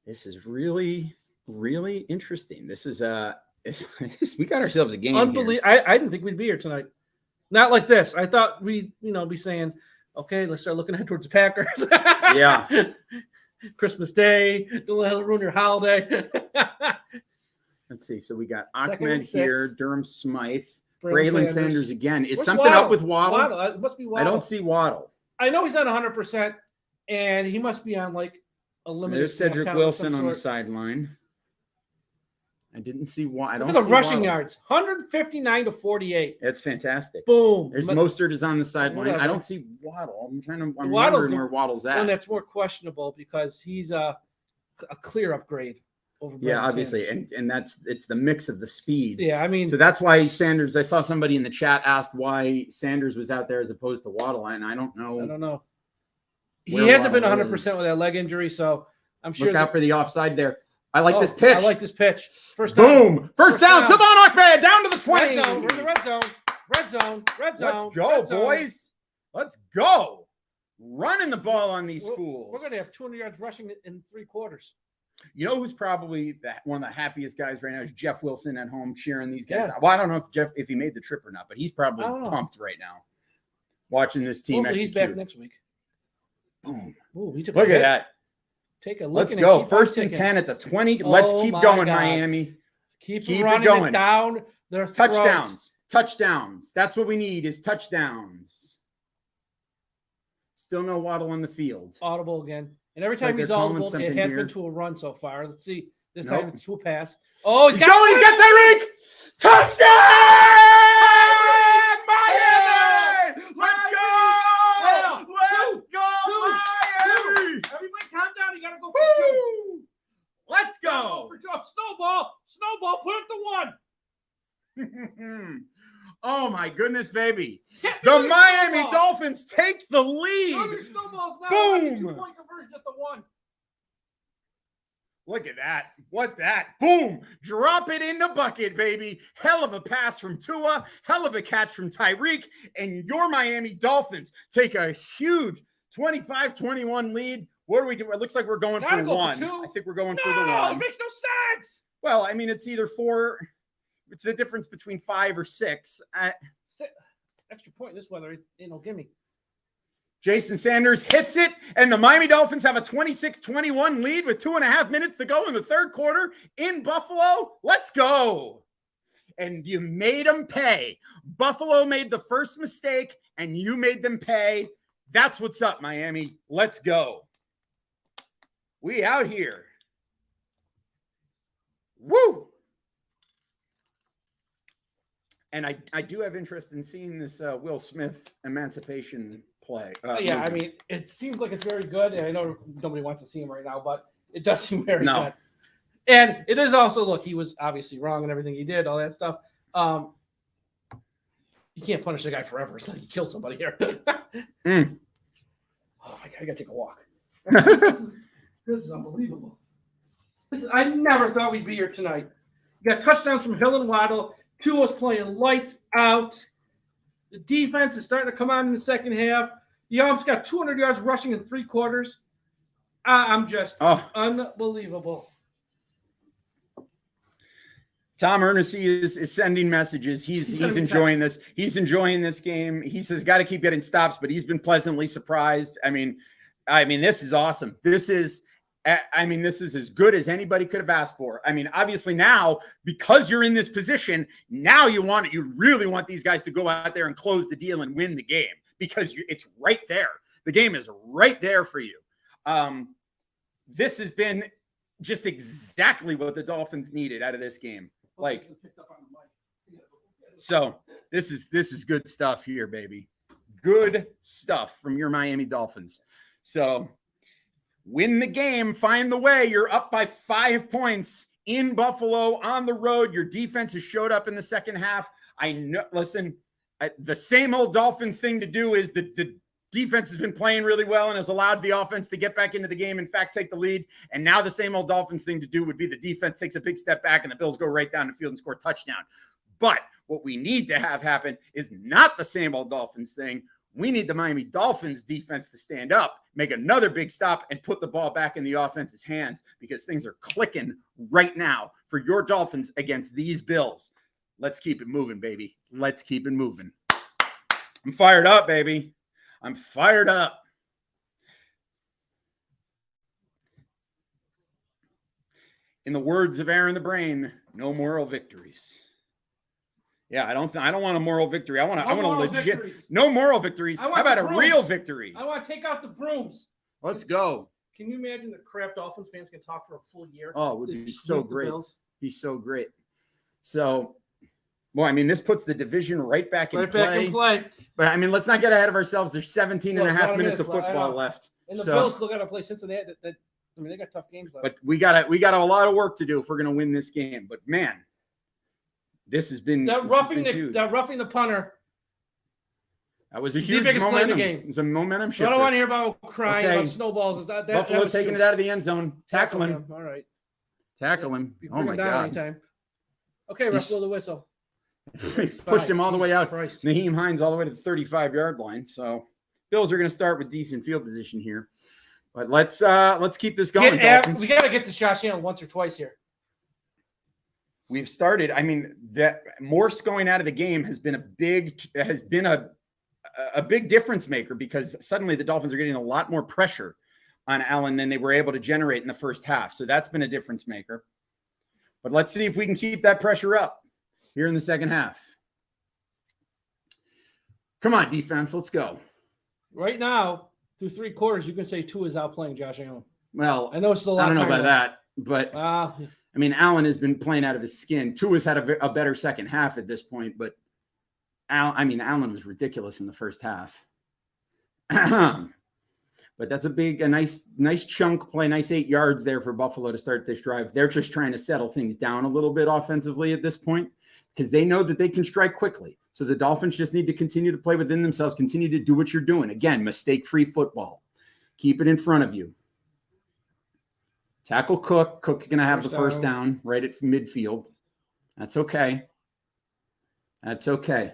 This is really, really interesting. This is we got ourselves a game. Unbelievable. I didn't think we'd be here tonight. Not like this. I thought we'd, be saying, okay, let's start looking ahead towards the Packers. Yeah. Christmas Day. Don't let it ruin your holiday. Let's see. So we got Ahmed here, Durham Smythe, Braylon Sanders again. Is Where's something Waddle? up with Waddle? It must be Waddle. I don't see Waddle. I know he's not 100%, and he must be on a limited. There's Cedric Wilson on the sideline. I didn't see why. Look at the rushing yards, 159 to 48. That's fantastic. Boom. There's Mostert is on the sideline. Whatever. I don't see Waddle. I'm wondering where Waddle's at. And that's more questionable because he's a clear upgrade over. Yeah, Brandon obviously, Sanders. and it's the mix of the speed. Yeah, I mean, So that's why Sanders. I saw somebody in the chat asked why Sanders was out there as opposed to Waddle, and I don't know. I don't know. He where hasn't been Waddle 100% is. with that leg injury, so I'm sure. Look out for the offside there. I like this pitch. I like this pitch. First down. Boom! First down. Savon Ahmed down to the 20. Red zone. We're in the red zone. Red zone. Red zone. Let's go, red zone. boys. Let's go. Running the ball on these fools. We're going to have 200 yards rushing in 3 quarters. You know who's probably one of the happiest guys right now is Jeff Wilson at home cheering these guys. Yeah. Well, I don't know if he made the trip or not, but he's probably pumped right now watching this team Hopefully execute. he's back next week. Boom. Ooh, he took Look at that. Take a look. Let's go. First and 10 at the 20. Let's keep going, God. Miami. Keep it running going. it down their Touchdowns. throats. Touchdowns. That's what we need is touchdowns. Still no Waddle on the field. Audible again. And every It's like time he's they're calling audible, it something has here. been to a run so far. Let's see. This Nope. time it's to a pass. Oh, He's going. He's got Tyreek. Touchdown! Miami! Let's go! Let's go, Miami! Everybody calm down. You got to go for 2. Woo! Let's go! For 2. Snowball. Snowball. Put it to 1. Oh my goodness, baby. Yeah, The do your Miami snowball. Dolphins take the Throw lead. your snowballs now. Boom. 2-point conversion at the 1. Look at that. What that? Boom. Drop it in the bucket, baby. Hell of a pass from Tua. Hell of a catch from Tyreek. And your Miami Dolphins take a huge 25-21 lead. What do we do? It looks like we're going Gotta for go for 1. 2. I think we're going for the No, 1. it makes no sense. Well, I mean, it's either 4. It's the difference between 5 or 6. Extra point in this weather ain't no gimme. Jason Sanders hits it, and the Miami Dolphins have a 26-21 lead with 2.5 minutes to go in the third quarter in Buffalo. Let's go. And you made them pay. Buffalo made the first mistake, and you made them pay. That's what's up, Miami. Let's go. We out here. Woo! And I do have interest in seeing this Will Smith emancipation play. Yeah, movie. I mean, it seems like it's very good, and I know nobody wants to see him right now, but it does seem very No. good. And it is also, look, he was obviously wrong in everything he did, all that stuff. You can't punish the guy forever. It's like he killed somebody here. Mm. Oh my God, I gotta take a walk. This is unbelievable. I never thought we'd be here tonight. You got touchdowns from Hill and Waddle. Tua's playing lights out. The defense is starting to come on in the second half. You almost got 200 yards rushing in 3 quarters. I'm just unbelievable. Tom Ernestine is sending messages. He's enjoying this. He's enjoying this game. He says got to keep getting stops, but he's been pleasantly surprised. I mean, this is awesome. This is as good as anybody could have asked for. I mean, obviously now, because you're in this position, now you really want these guys to go out there and close the deal and win the game because it's right there. The game is right there for you. This has been just exactly what the Dolphins needed out of this game. So this is good stuff here, baby. Good stuff from your Miami Dolphins. So win the game, find the way. You're up by 5 points in Buffalo on the road. Your defense has showed up in the second half. I know. Listen, the same old Dolphins thing to do is the defense has been playing really well and has allowed the offense to get back into the game, in fact, take the lead. And now the same old Dolphins thing to do would be the defense takes a big step back and the Bills go right down the field and score a touchdown. But what we need to have happen is not the same old Dolphins thing. We need the Miami Dolphins defense to stand up, make another big stop, and put the ball back in the offense's hands because things are clicking right now for your Dolphins against these Bills. Let's keep it moving, baby. Let's keep it moving. I'm fired up, baby. I'm fired up. In the words of Aaron the Brain, no moral victories. Yeah, I don't want a moral victory. I want a legit victories. No moral victories. I How want about the a brooms. real victory? I want to take out the brooms. Let's go. Can you imagine the crap Dolphins fans can talk for a full year? Oh, it would be so Sweep the great. Bills. Be so great. So, well, I mean, this puts the division right back in Right play. back in play. But I mean, let's not get ahead of ourselves. There's 17 and a Well, it's half not a minutes of minute left. I football know. left. And the So- Bills still got to play Cincinnati. I mean, they got tough games left. But we got a lot of work to do if we're going to win this game. But man, this has been huge. That roughing the punter. That was a The huge biggest play in the momentum. game. It's a momentum So I shift. don't want to hear about crying about snowballs. Buffalo taking it out of the end zone. Tackle him. All right. Tackle him. You Oh bring my him down God. anytime. Okay, ref, blow the whistle. Pushed him all the way out. Christ. Naheem Hines all the way to the 35-yard line. So Bills are going to start with decent field position here. But let's keep this going. We got to get to Josh Allen once or twice here. We've started. I mean, that Morse going out of the game has been a big difference maker, because suddenly the Dolphins are getting a lot more pressure on Allen than they were able to generate in the first half. So that's been a difference maker. But let's see if we can keep that pressure up here in the second half. Come on, defense, let's go. Right now, through 3 quarters, you can say Tua is outplaying Josh Allen. Well, I know it's still a lot. I don't know about that, but I mean, Allen has been playing out of his skin. Tua's had a better second half at this point, but Allen was ridiculous in the first half. But that's a nice chunk play, nice 8 yards there for Buffalo to start this drive. They're just trying to settle things down a little bit offensively at this point, because they know that they can strike quickly. So the Dolphins just need to continue to play within themselves, continue to do what you're doing. Again, mistake-free football. Keep it in front of you. Tackle Cook. Cook's going to have the first down right at midfield. That's okay. That's okay.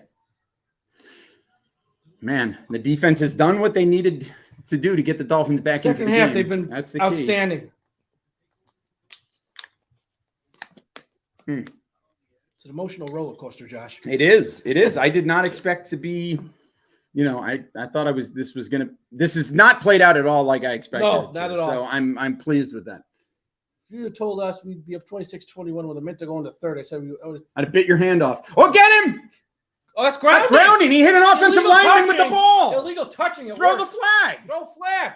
Man, the defense has done what they needed to do to get the Dolphins back into the half, game. they've been That's the outstanding. It's an emotional roller coaster, Josh. It is. It is. I did not expect to be, I thought this is not played out at all like I expected. No, not at all. So I'm pleased with that. If you had told us we'd be up 26-21 with a minute to go in the third, I said I'd have bit your hand off. Oh, get him! Oh, that's grounding. That's grounding. He hit an offensive lineman with the ball. Illegal touching. Throw the flag. Throw flag.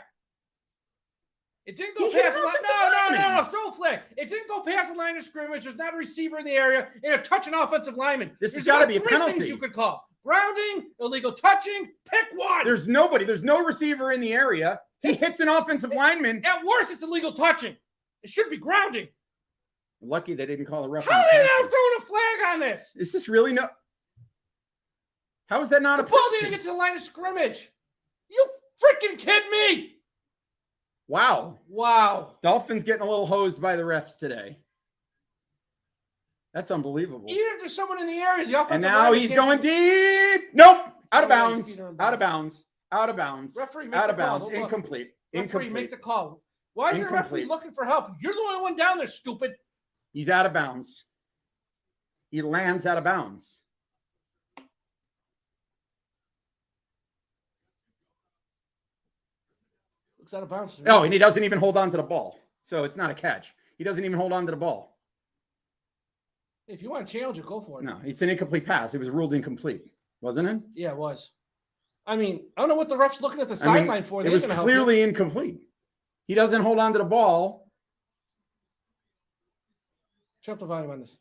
It didn't go He hit past an the line. offensive lineman. No. Throw a flag. It didn't go past the line of scrimmage. There's not a receiver in the area, and a touch an offensive lineman. This has got to be a 3 penalty. things you could call: grounding, illegal touching. Pick one. There's nobody. There's no receiver in the area. He hits an offensive lineman. At worst, it's illegal touching. It should be grounding. Lucky they didn't call a referee. How are they now throwing a flag on this? Is this really no? How is that not The a ball penalty? didn't get to the line of scrimmage. You freaking kidding me? Wow. Dolphins getting a little hosed by the refs today. That's unbelievable. Even if there's someone in the area, the offensive And now he's going deep. Nope. Out of bounds. Out of bounds. Out of bounds. Referee, make out the of bounds. call. Incomplete. Referee, Incomplete. make the call. Why is the referee looking for help? You're the only one down there, stupid. He's out of bounds. He lands out of bounds. Looks out of bounds. Oh, and he doesn't even hold on to the ball. So it's not a catch. He doesn't even hold on to the ball. If you want to challenge it, go for it. No, it's an incomplete pass. It was ruled incomplete, wasn't it? Yeah, it was. I mean, I don't know what the ref's looking at the sideline for. It was clearly incomplete. He doesn't hold on to the ball. Turn up the volume on this.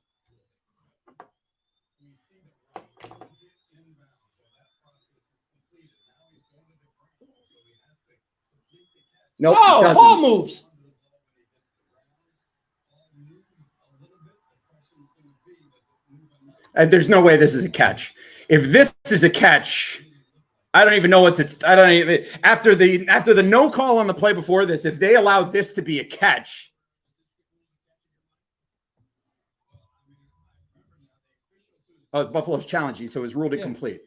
Nope. Oh, ball moves. There's no way this is a catch. If this is a catch, I don't even know what to. I don't even after the no call on the play before this. If they allow this to be a catch, Buffalo's challenging, so it was ruled incomplete.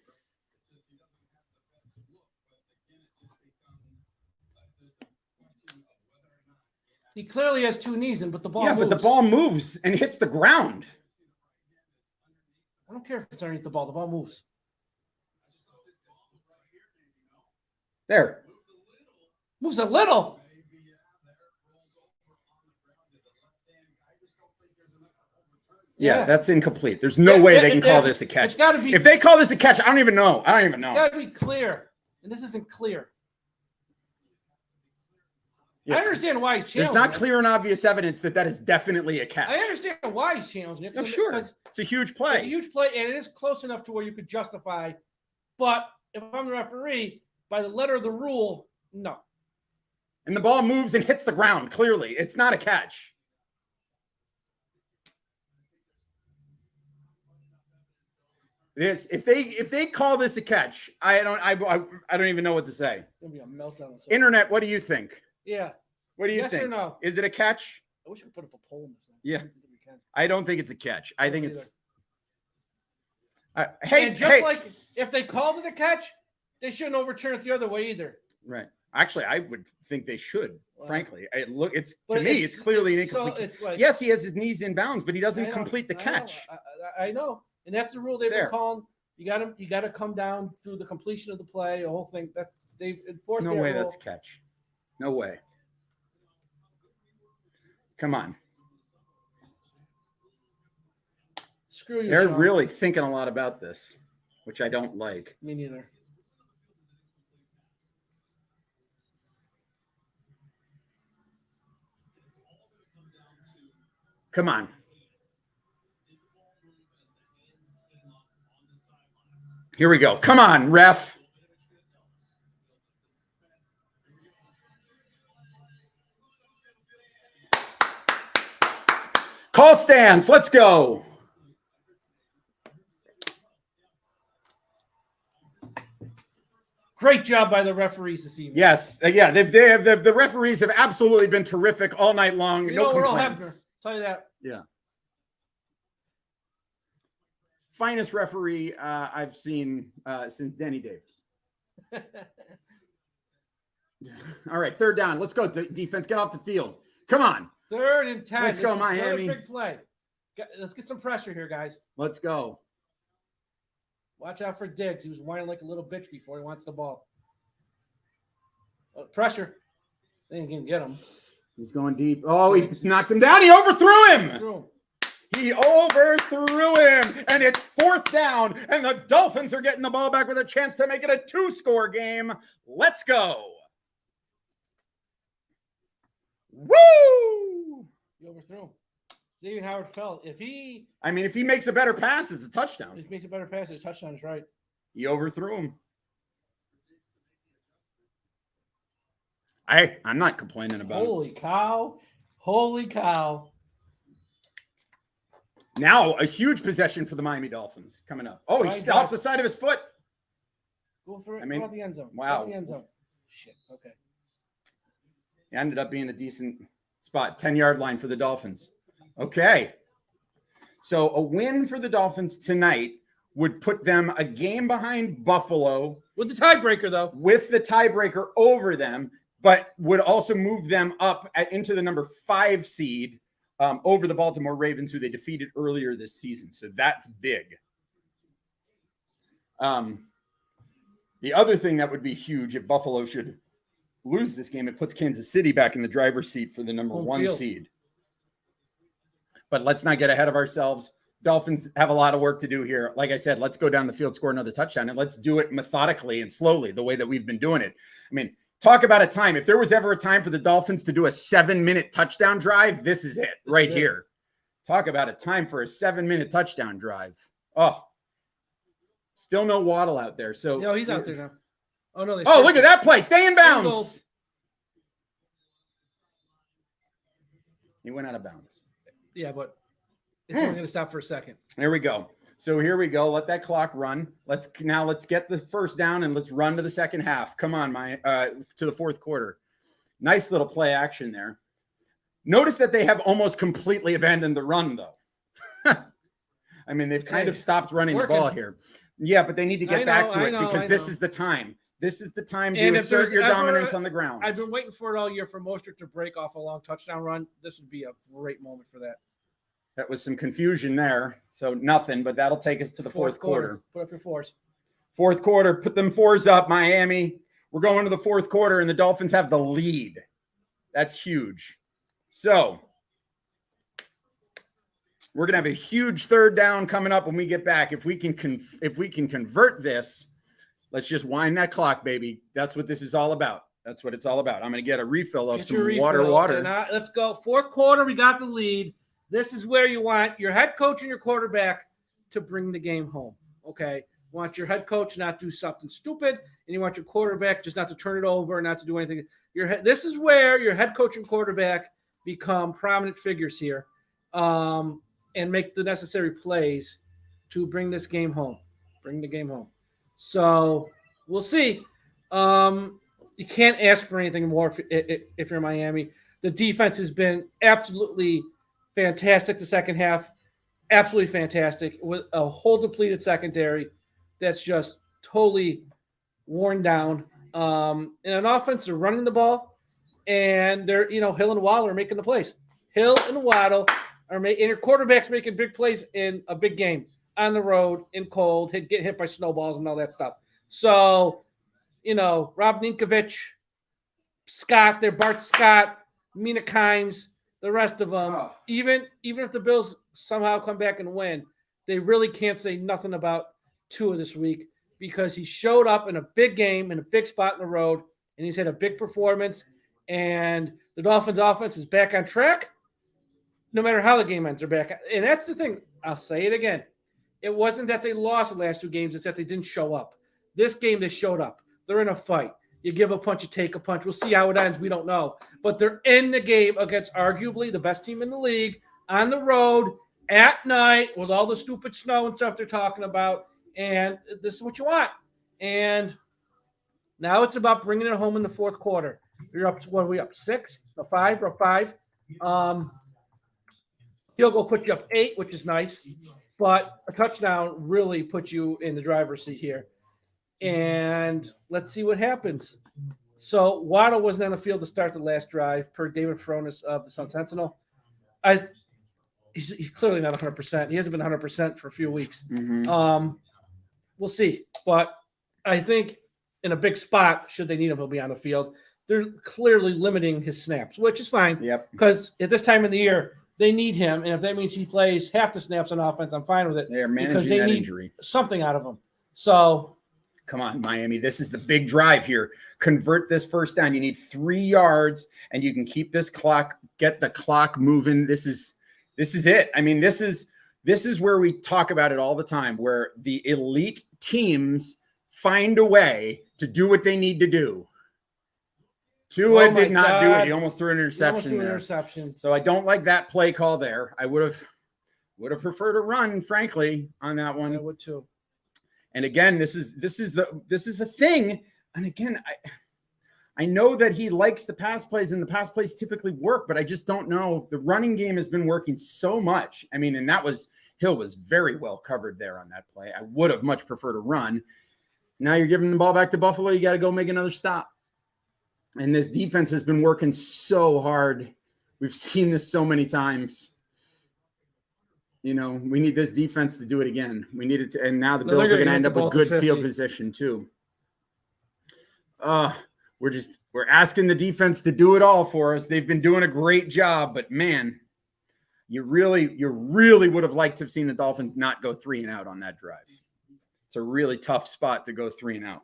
He clearly has 2 knees in, but the ball moves. But the ball moves and hits the ground. I don't care if it's underneath the ball. The ball moves. There. Moves a little. Yeah, that's incomplete. There's no way they can call this a catch. It's got to be. If they call this a catch, I don't even know. It's got to be clear. And this isn't clear. Yeah. I understand why he's challenging. There's not clear and obvious evidence that is definitely a catch. I understand why he's challenging it. No, sure. It's a huge play. It's a huge play, and it is close enough to where you could justify. But if I'm the referee, by the letter of the rule, no. And the ball moves and hits the ground. Clearly, it's not a catch. This if they call this a catch, I don't even know what to say. It's gonna be a meltdown. Internet, what do you think? Yeah. What do you Yes think? or no? Is it a catch? I wish we could put up a poll in this thing. Yeah. I don't think it's a catch. I think either. it's. Hey, And just hey. like if they called it a catch, they shouldn't overturn it the other way either. Right. Actually, I would think they should. Wow. Frankly, it's But to me, it's clearly an incomplete. So it's like, yes, he has his knees in bounds, but he doesn't complete the I know, catch. I know, and that's the rule they've There. been calling. You got to come down through the completion of the play, the whole thing. That they've enforced. There's no way rule. that's a catch. No way. Come on. Screw you. They're Sean. really thinking a lot about this, which I don't like. Me neither. Come on. Here we go. Come on, ref. Call stands. Let's go. Great job by the referees this evening. Yes. Yeah. The referees have absolutely been terrific all night long. You No know, Earl complaints. Hebner, tell you that. Yeah. Finest referee I've seen since Denny Davis. All right, third down. Let's go. Defense, get off the field. Come on. 3rd and 10. Let's go, This is another Miami. Big play. Let's get some pressure here, guys. Let's go. Watch out for Diggs. He was whining like a little bitch before he wants the ball. Pressure. They ain't gonna get him. He's going deep. Oh, he knocked him down. He overthrew him. Through him. He overthrew him. And it's 4th down. And the Dolphins are getting the ball back with a chance to make it a 2-score game. Let's go. Woo! He overthrew him. Xavier Howard fell. If he makes a better pass, it's a touchdown. If he makes a better pass, a touchdown is right. He overthrew him. I'm not complaining about it. Holy cow. Holy cow. Now a huge possession for the Miami Dolphins coming up. Oh, he's off the side of his foot. Go through it. I mean, go out the end zone. wow. Go out the end zone. Shit. Okay. It ended up being a decent spot. 10-yard line for the Dolphins. Okay. So a win for the Dolphins tonight would put them a game behind Buffalo. With the tiebreaker, though. With the tiebreaker over them, but would also move them up into the number 5 seed over the Baltimore Ravens, who they defeated earlier this season. So that's big. The other thing that would be huge if Buffalo should lose this game, it puts Kansas City back in the driver's seat for the number 1 seed. But let's not get ahead of ourselves. Dolphins have a lot of work to do here. Like I said, let's go down the field, score another touchdown, and let's do it methodically and slowly, the way that we've been doing it. I mean, talk about a time. If there was ever a time for the Dolphins to do a 7-minute touchdown drive, this is it right here. Talk about a time for a 7-minute touchdown drive. Oh, still no Waddle out there. So No, he's out there now. Oh, no. Oh, look at that play. Stay in bounds. He went out of bounds. Yeah, but it's only going to stop for a second. There we go. So here we go. Let that clock run. Let's get the first down and let's run to the second half. Come on, to the 4th quarter. Nice little play action there. Notice that they have almost completely abandoned the run, though. I mean, they've kind of stopped running the ball here. Yeah, but they need to get back to it because this is the time. This is the time to assert your dominance on the ground. I've been waiting for it all year for Mostert to break off a long touchdown run. This would be a great moment for that. That was some confusion there. So nothing, but that'll take us to the 4th quarter. Put up your 4s. 4th quarter, put them 4s up, Miami. We're going to the 4th quarter, and the Dolphins have the lead. That's huge. So we're going to have a huge 3rd down coming up when we get back. If we can convert this, let's just wind that clock, baby. That's what this is all about. That's what it's all about. I'm going to get a refill of some water. And let's go. 4th quarter, we got the lead. This is where you want your head coach and your quarterback to bring the game home. Okay. You want your head coach not to do something stupid, and you want your quarterback just not to turn it over, not to do anything. This is where your head coach and quarterback become prominent figures here, and make the necessary plays to bring this game home. Bring the game home. So we'll see. You can't ask for anything more if you're Miami. The defense has been absolutely fantastic the second half. Absolutely fantastic. With a whole depleted secondary that's just totally worn down. In an offense, they're running the ball, and they're, Hill and Waddle are making the plays. Hill and Waddle are making, and your quarterback's making big plays in a big game on the road in cold, get hit by snowballs and all that stuff. So, Rob Ninkovich, Scott, Bart Scott, Mina Kimes, the rest of them, even if the Bills somehow come back and win, they really can't say nothing about Tua this week because he showed up in a big game, in a big spot in the road, and he's had a big performance, and the Dolphins offense is back on track. No matter how the game ends, they're back. And that's the thing. I'll say it again. It wasn't that they lost the last two games. It's that they didn't show up. This game, they showed up. They're in a fight. You give a punch, you take a punch. We'll see how it ends. We don't know. But they're in the game against arguably the best team in the league on the road at night with all the stupid snow and stuff they're talking about. And this is what you want. And now it's about bringing it home in the fourth quarter. You're up to, what are we up? 6 or 5 or 5? He'll go put you up 8, which is nice. But a touchdown really puts you in the driver's seat here. And let's see what happens. So Waddle wasn't on the field to start the last drive, per David Fronis of the Sun Sentinel. He's clearly not 100%. He hasn't been 100% for a few weeks. Mm-hmm. We'll see. But I think in a big spot, should they need him, he'll be on the field. They're clearly limiting his snaps, which is fine. Yep. Because at this time of the year, they need him. And if that means he plays half the snaps on offense, I'm fine with it. They're managing that injury. Something out of him. So come on, Miami. This is the big drive here. Convert this first down. You need 3 yards, and you can keep this clock, get the clock moving. This is it. I mean, this is where we talk about it all the time, where the elite teams find a way to do what they need to do. Tua did not do it. He almost threw an interception. So I don't like that play call there. I would have preferred a run, frankly, on that one. I would too. And again, this is a thing. And again, I know that he likes the pass plays, and the pass plays typically work, but I just don't know. The running game has been working so much. I mean, and Hill was very well covered there on that play. I would have much preferred a run. Now you're giving the ball back to Buffalo. You got to go make another stop. And this defense has been working so hard. We've seen this so many times. We need this defense to do it again. We need it to, and now the Bills are going to end up with good field position too. We're asking the defense to do it all for us. They've been doing a great job, but man, you really would have liked to have seen the Dolphins not go 3 and out on that drive. It's a really tough spot to go 3 and out.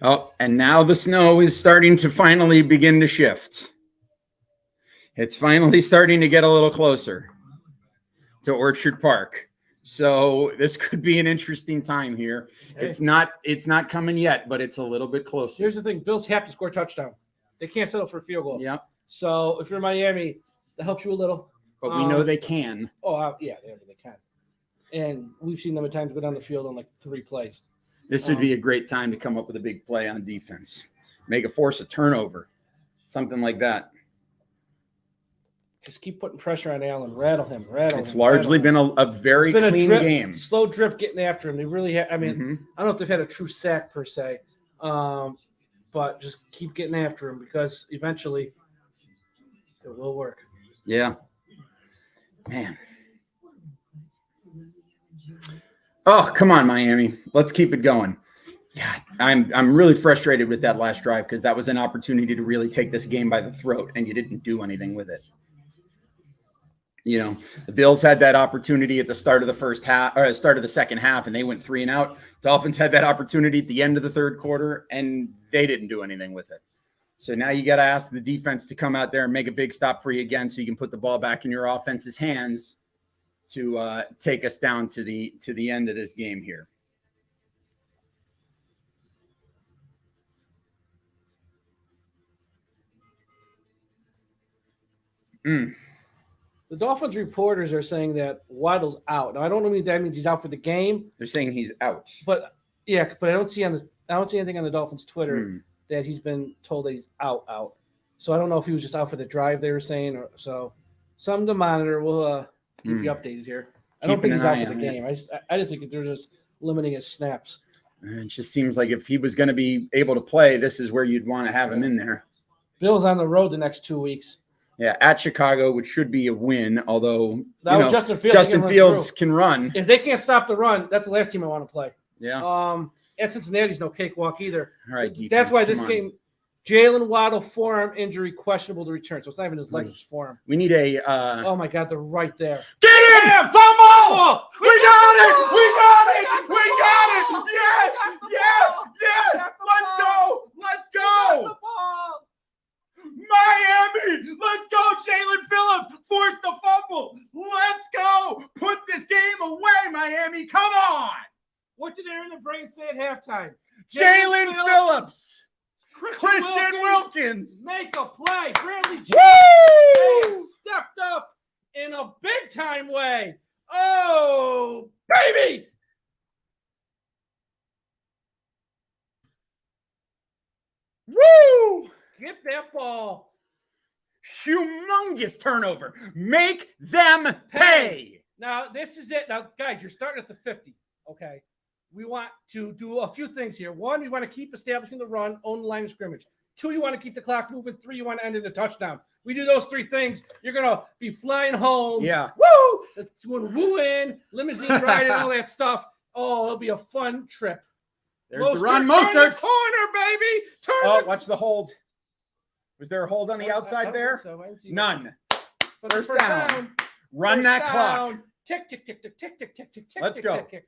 Oh, and now the snow is starting to finally begin to shift. It's finally starting to get a little closer to Orchard Park. So this could be an interesting time here. Hey. It's not coming yet, but it's a little bit closer. Here's the thing. Bills have to score a touchdown. They can't settle for a field goal. Yeah. So if you're Miami, that helps you a little. But we know they can. Oh, yeah, they can. And we've seen them at times go down the field on like 3 plays. This would be a great time to come up with a big play on defense. Force a turnover, something like that. Just keep putting pressure on Allen. Rattle him. It's largely been a very clean game. Slow drip getting after him. They really have. I mean, I don't know if they've had a true sack per se, but just keep getting after him because eventually it will work. Yeah. Man. Oh, come on, Miami. Let's keep it going. God, I'm really frustrated with that last drive because that was an opportunity to really take this game by the throat, and you didn't do anything with it. You know, the Bills had that opportunity at the start of the first half or start of the second half, and they went 3 and out. Dolphins had that opportunity at the end of the third quarter, and they didn't do anything with it. So now you got to ask the defense to come out there and make a big stop for you again, so you can put the ball back in your offense's hands to take us down to the end of this game here. The Dolphins reporters are saying that Waddle's out. Now I don't know if that means he's out for the game. They're saying he's out. But I don't see anything on the Dolphins Twitter that he's been told that he's out. So I don't know if he was just out for the drive they were saying, or so. Something to monitor. We'll keep you updated here. I don't think he's out for the game. I just think they're just limiting his snaps. It just seems like if he was going to be able to play, this is where you'd want to have him in there. Bill's on the road the next 2 weeks. Yeah, at Chicago, which should be a win, although Justin Fields can run. If they can't stop the run, that's the last team I want to play. Yeah. At Cincinnati's no cakewalk either. All right, defense, that's why this game, Jalen Waddle forearm injury questionable to return. So it's not even his leg, it's forearm. We need a. Oh my God, they're right there. Get him! Fumble! We got it! We got it! We got it! Yes! Yes! Yes! Let's go! Let's go! Miami! Let's go, Jalen Phillips! Force the fumble! Let's go! Put this game away, Miami! Come on! What did Aaron and Brain say at halftime? Jalen Phillips! Christian Wilkins! Make a play! Bradley Woo! stepped up in a big-time way! Oh, baby! Woo! Get that ball. Humongous turnover. Make them pay. Now, this is it. Now, guys, you're starting at the 50. Okay. We want to do a few things here. One, we want to keep establishing the run, own the line of scrimmage. Two, you want to keep the clock moving. Three, you want to end in a touchdown. We do those 3 things, you're going to be flying home. Yeah. Woo! It's going to woo in, limousine ride, and all that stuff. Oh, it'll be a fun trip. There's the run. Mostert. Turn the corner, baby. Watch the hold. Was there a hold on the outside there? So. None. First down. Run First that down. clock. Tick, tick, tick, tick, tick, tick, tick, tick, tick. Let's tick, go. Tick, tick.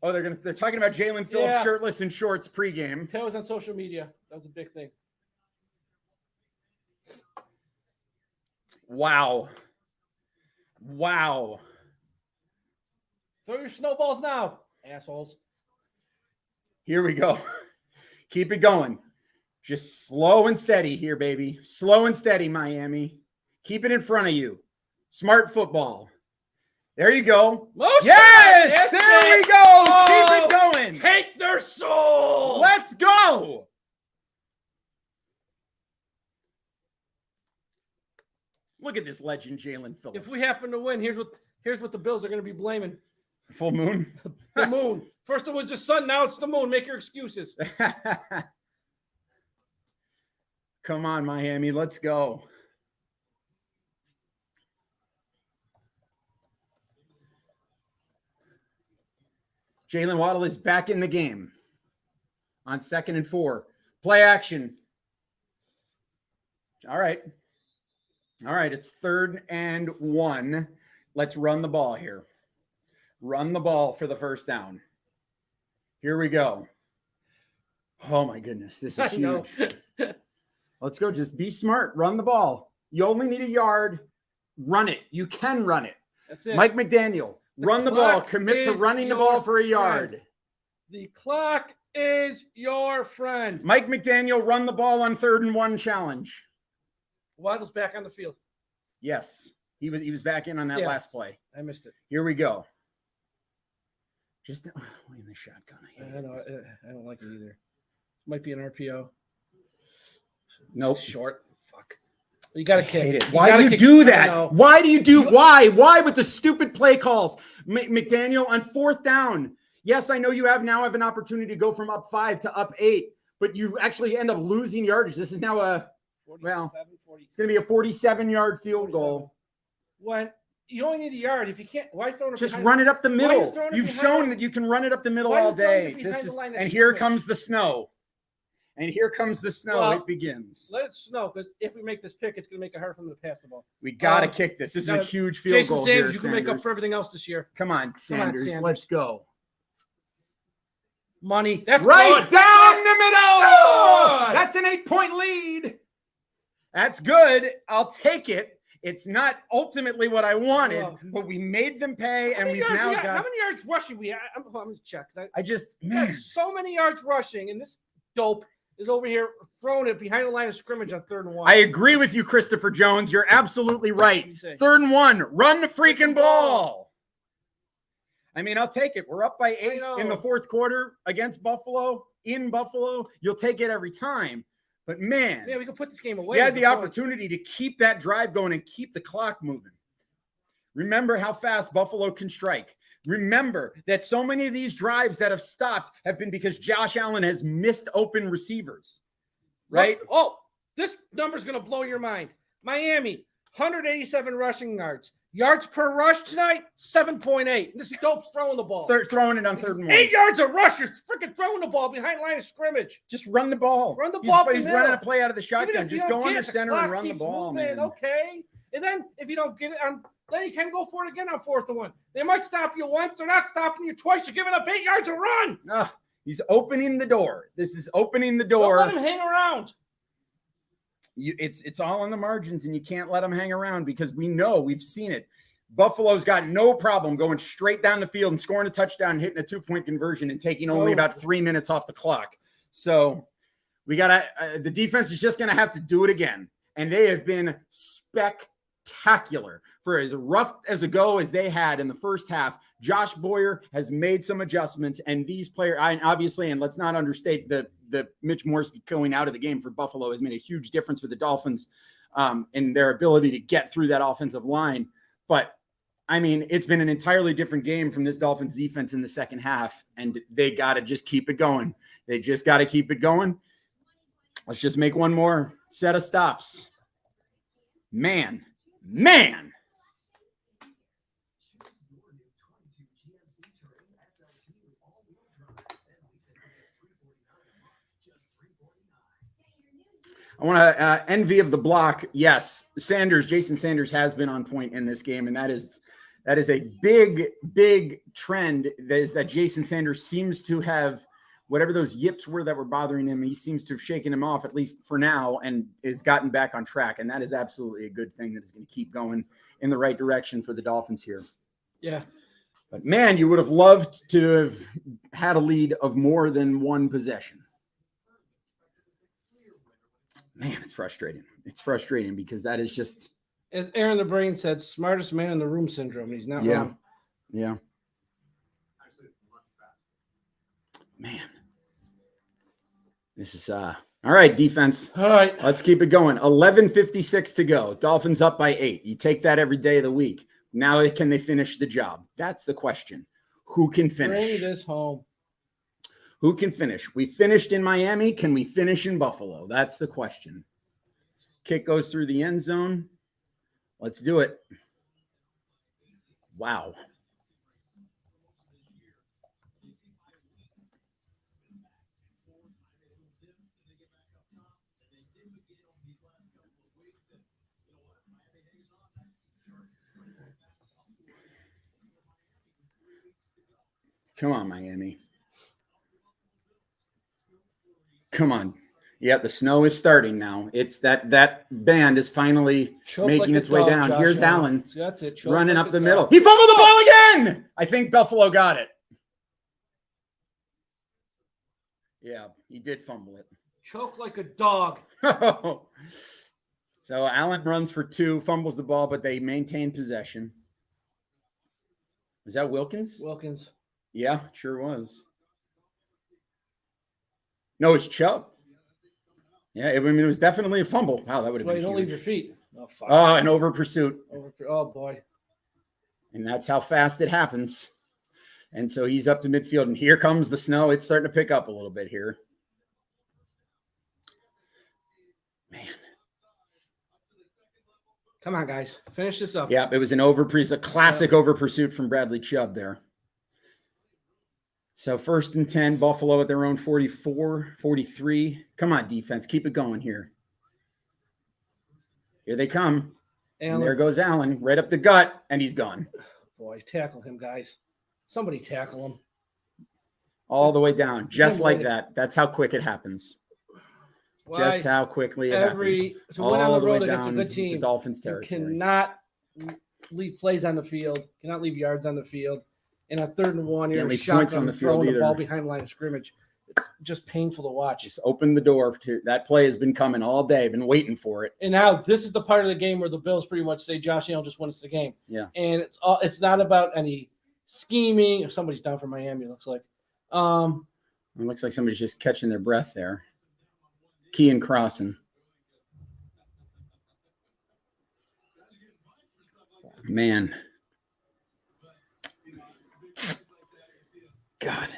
Oh, they're talking about Jalen Phillips shirtless in shorts pregame. That was on social media. That was a big thing. Wow. Wow. Throw your snowballs now, assholes. Here we go. Keep it going. Just slow and steady here, baby. Slow and steady, Miami. Keep it in front of you. Smart football. There you go. Yes! There we go. Keep it going. Take their soul. Let's go. Look at this legend, Jalen Phillips. If we happen to win, here's what the Bills are going to be blaming. Full moon. The moon. First it was the sun, now it's the moon. Make your excuses. Come on, Miami. Let's go. Jalen Waddle is back in the game on 2nd and 4. Play action. All right. It's 3rd and 1. Let's run the ball here. Run the ball for the first down. Here we go. Oh, my goodness. This is huge. Let's go. Just be smart. Run the ball. You only need a yard. Run it. You can run it. That's it. Mike McDaniel. Run the ball. Commit to running the ball for a yard. The clock is your friend. Mike McDaniel, run the ball on 3rd and 1 challenge. Waddle's back on the field. Yes. He was back in on that last play. I missed it. Here we go. Just in the shotgun. I don't like it either. Might be an RPO. Nope. Short. Fuck. You got to kick. Why do you do that? Why do you do? Why with the stupid play calls? McDaniel on 4th down. Yes, I know you now have an opportunity to go from up 5 to up 8, but you actually end up losing yardage. This is now it's going to be a 47-yard field goal. When you only need a yard, if you can't, why throw it? Just run it up the middle. You've shown that you can run it up the middle all day. And here comes the snow. And here comes the snow. Well, it begins. Let it snow, because if we make this pick, it's going to make it hard for them to pass the ball. We got to kick this. This is a huge field Jason goal Sanders, here, you can make up for everything else this year. Come on, Sanders. Let's go. Money. That's right good. down the middle. Good. That's an 8-point lead. That's good. I'll take it. It's not ultimately what I wanted, but we made them pay, and we've now got. How many yards rushing we have? I'm going to check. I just, man, so many yards rushing, and this dope is over here throwing it behind the line of scrimmage on 3rd and 1. I agree with you, Christopher Jones. You're absolutely right. 3rd and 1. Run the freaking ball. I mean, I'll take it. We're up by 8 in the 4th quarter against Buffalo, in Buffalo. You'll take it every time. But, man. Yeah, we can put this game away. We had the opportunity to keep that drive going and keep the clock moving. Remember how fast Buffalo can strike. Remember that so many of these drives that have stopped have been because Josh Allen has missed open receivers, right? Oh, this number's going to blow your mind. Miami, 187 rushing yards. Yards per rush tonight, 7.8. This dope's throwing the ball. Throwing it on 3rd and 1. 8 yards of rush. You're freaking throwing the ball behind line of scrimmage. Just run the ball. Run the ball. He's running a play out of the shotgun. Just go under center and run the ball, man. Okay. And then if you don't get it, then you can go for it again on 4th and 1. They might stop you once. They're not stopping you twice. You're giving up 8 yards a run. He's opening the door. This is opening the door. Don't let him hang around. It's all on the margins, and you can't let him hang around because we've seen it. Buffalo's got no problem going straight down the field and scoring a touchdown and hitting a 2-point conversion and taking only about 3 minutes off the clock. So we got to the defense is just going to have to do it again. And they have been spectacular for as rough as a go as they had in the first half. Josh Boyer has made some adjustments, and these players, obviously, and let's not understate the Mitch Morse going out of the game for Buffalo has made a huge difference for the Dolphins in their ability to get through that offensive line. But I mean, it's been an entirely different game from this Dolphins defense in the second half, and they got to just keep it going. They just got to keep it going. Let's just make one more set of stops. Man. I want to envy of the block. Yes, Jason Sanders has been on point in this game, and that is a big trend. That Jason Sanders seems to have, whatever those yips were that were bothering him, he seems to have shaken him off, at least for now, and is gotten back on track. And that is absolutely a good thing that is going to keep going in the right direction for the Dolphins here. Yeah. But, man, you would have loved to have had a lead of more than one possession. Man, it's frustrating. It's frustrating because that is just, as Aaron the Brain said, smartest man in the room syndrome. He's not wrong. Yeah. Man. This is all right, defense. All right. Let's keep it going. 11:56 to go. Dolphins up by 8. You take that every day of the week. Now can they finish the job? That's the question. Who can finish? Bring this home. Who can finish? We finished in Miami. Can we finish in Buffalo? That's the question. Kick goes through the end zone. Let's do it. Wow. Come on, Miami. Come on. Yeah, the snow is starting now. It's that band is finally making its way down. Here's Allen. That's it. Running up the middle. He fumbled the ball again. I think Buffalo got it. Yeah, he did fumble it. Choke like a dog. So Allen runs for 2, fumbles the ball, but they maintain possession. Was that Wilkins? Wilkins. Yeah, sure was. No, it's Chubb. Yeah, I mean, it was definitely a fumble. Wow, that would have been huge. Don't leave your feet. Oh, an over pursuit. Oh, boy. And that's how fast it happens. And so he's up to midfield, and here comes the snow. It's starting to pick up a little bit here. Man. Come on, guys. Finish this up. Yeah, it was a classic over pursuit from Bradley Chubb there. So 1st and 10, Buffalo at their own 44, 43. Come on, defense. Keep it going here. Here they come. And there goes Allen, right up the gut, and he's gone. Boy, tackle him, guys. Somebody tackle him. All the way down, just like that. That's how quick it happens. Just how quickly it happens. To win on the road against a good team, Dolphins you territory. cannot leave plays on the field, cannot leave yards on the field. In a 3rd and 1, you're shotgun throwing the ball behind the line of scrimmage. It's just painful to watch. Just open the door to that play has been coming all day, been waiting for it. And now this is the part of the game where the Bills pretty much say Josh Allen just wins the game. Yeah. And it's not about any scheming. If somebody's down for Miami, it looks like. It looks like somebody's just catching their breath there. Key and crossing. Man. God.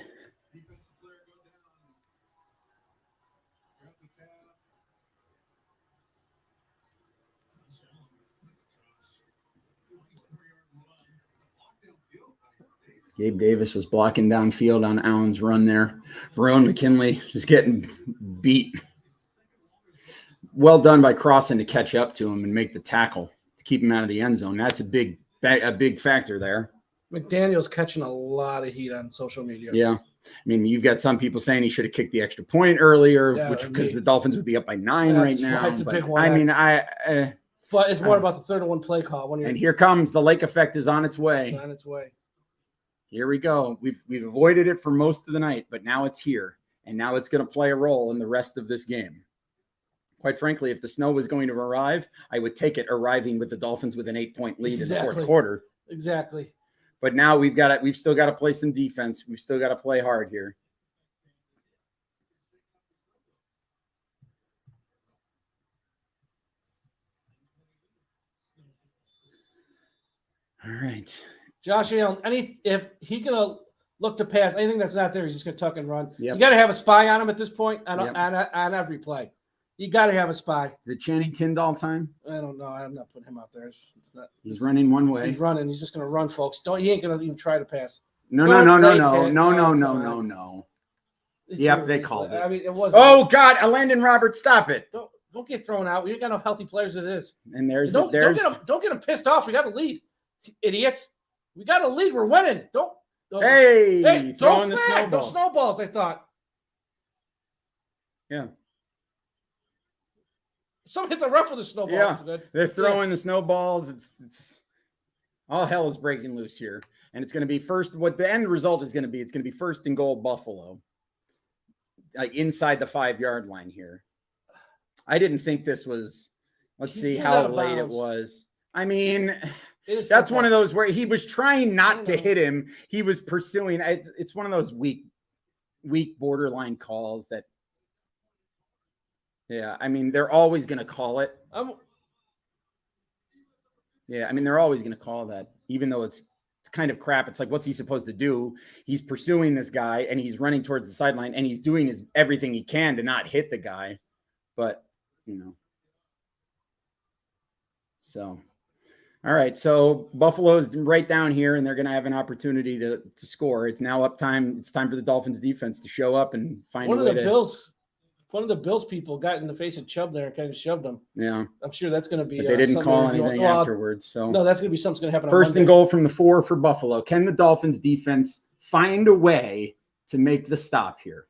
Gabe Davis was blocking downfield on Allen's run there. Verone McKinley just getting beat. Well done by Crossan to catch up to him and make the tackle to keep him out of the end zone. That's a big factor there. McDaniel's catching a lot of heat on social media. Yeah. I mean, you've got some people saying he should have kicked the extra point earlier, because the Dolphins would be up by 9 right now. It's a big one. I mean, but it's more about the 3rd and 1 play call. And here comes the Lake effect is on its way. It's on its way. Here we go. We've avoided it for most of the night, but now it's here, and now it's going to play a role in the rest of this game. Quite frankly, if the snow was going to arrive, I would take it arriving with the Dolphins with an 8-point lead in the 4th quarter. Exactly. But now we've still got to play some defense. We've still got to play hard here. All right. Josh Allen, if he gonna look to pass anything that's not there, he's just gonna tuck and run. Yep. You got to have a spy on him at this point on every play. You got to have a spy. Is it Channing Tindall time? I don't know. I'm not putting him out there. It's not. He's running one way. He's running. He's just gonna run, folks. He ain't gonna even try to pass. No. Yep, they called it. I mean, it was. Oh God, Landon Roberts, stop it! Don't get thrown out. We ain't got no healthy players as it is. And don't get them pissed off. We got to lead, idiot. We got to lead. We're winning. Don't throwing the snowball. No snowballs. I thought. Yeah. Someone hit the ref with the snowball. Yeah, they're throwing the snowballs. It's all hell is breaking loose here, and it's going to be first. What the end result is going to be? It's going to be 1st and goal, Buffalo, like inside the 5-yard line here. I didn't think this was. Let's see how late it was. I mean, that's one of those where he was trying not to hit him. He was pursuing. It's one of those weak borderline calls that. Yeah, I mean, they're always going to call it. Yeah, I mean, they're always going to call that, even though it's kind of crap. It's like, what's he supposed to do? He's pursuing this guy, and he's running towards the sideline, and he's doing everything he can to not hit the guy. But, so. All right, so Buffalo's right down here, and they're going to have an opportunity to score. It's now up time. It's time for the Dolphins defense to show up and find a way to. One of the Bills people got in the face of Chubb there and kind of shoved him. Yeah. I'm sure that's going to be. But they didn't call anything afterwards. So no, that's going to be something's going to happen. 1st and goal from the 4 for Buffalo. Can the Dolphins defense find a way to make the stop here?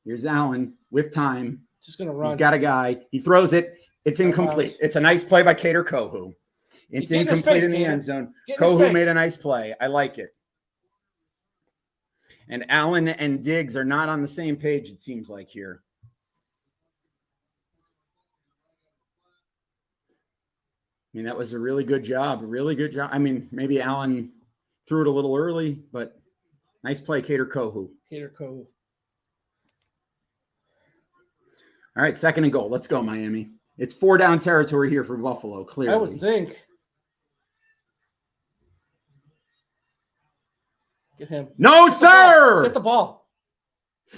Here's Allen with time. Just going to run. He's got a guy. He throws it. It's incomplete. It's a nice play by Kader Kohu. It's incomplete in the end zone. Kohu made a nice play. I like it. And Allen and Diggs are not on the same page, it seems like here. I mean, that was a really good job. I mean, maybe Allen threw it a little early, but nice play, Kader Kohu. All right, 2nd and goal. Let's go, Miami. It's 4 down territory here for Buffalo, clearly. I would think. Get him. No, sir! Get the ball.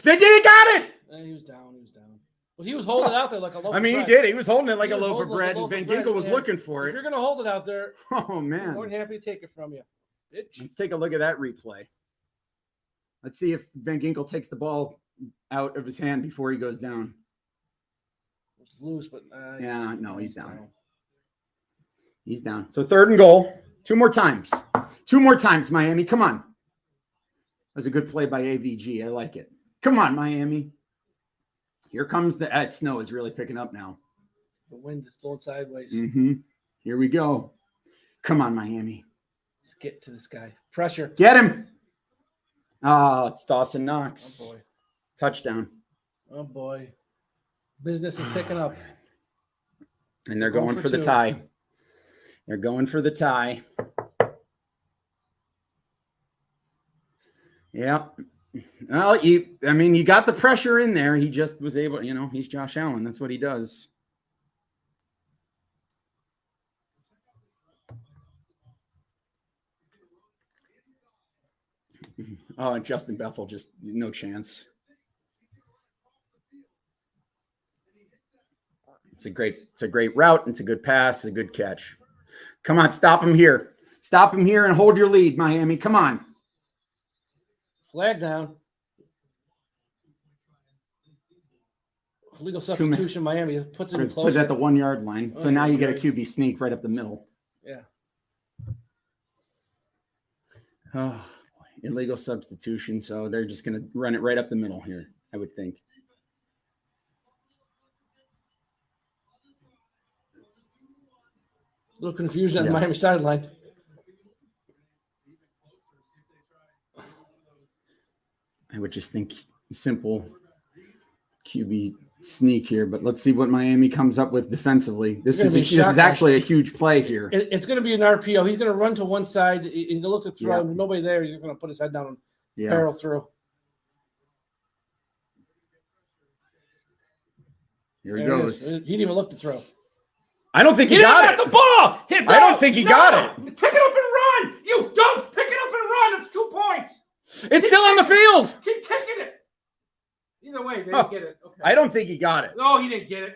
They did. He got it! He was down. Well, he was holding it out there like a loaf of bread. He did. He was holding it like a loaf of bread, and Van Ginkel was looking for it. If you're going to hold it out there, oh, man. I'm more than happy to take it from you. Bitch. Let's take a look at that replay. Let's see if Van Ginkel takes the ball out of his hand before he goes down. It's loose, but yeah, no, he's down. He's down. So 3rd and goal. 2 more times. 2 more times, Miami. Come on. That was a good play by AVG. I like it. Come on, Miami. Here comes the snow is really picking up now. The wind is blowing sideways. Mm-hmm. Here we go. Come on, Miami. Let's get to this guy. Pressure. Get him. Oh, it's Dawson Knox. Oh, boy. Touchdown. Oh, boy. Business is picking up. And they're going for the tie. They're going for the tie. Yeah. Well, you got the pressure in there. He just was able, he's Josh Allen. That's what he does. Oh, and Justin Bethel, just no chance. It's a great route. It's a good pass. It's a good catch. Come on, stop him here. Stop him here and hold your lead, Miami. Come on. Flag down. Legal substitution, Miami puts it in close. Put it at the 1 yard line. So now you get a QB sneak right up the middle. Yeah. Oh, boy. Illegal substitution. So they're just going to run it right up the middle here, I would think. A little confusion on the Miami sideline. I would just think simple QB sneak here, but let's see what Miami comes up with defensively. This is actually a huge play here. It's going to be an RPO. He's going to run to one side. He's going to look to throw. Yep. Nobody there. He's going to put his head down and barrel through. Here he goes. He didn't even look to throw. I don't think he got it. The ball. I don't think he got it. Pick it up and run. You don't pick it up and run. It's 2 points. It's still on the field. Keep kicking it. Either way, they didn't get it. Okay. I don't think he got it. No, he didn't get it.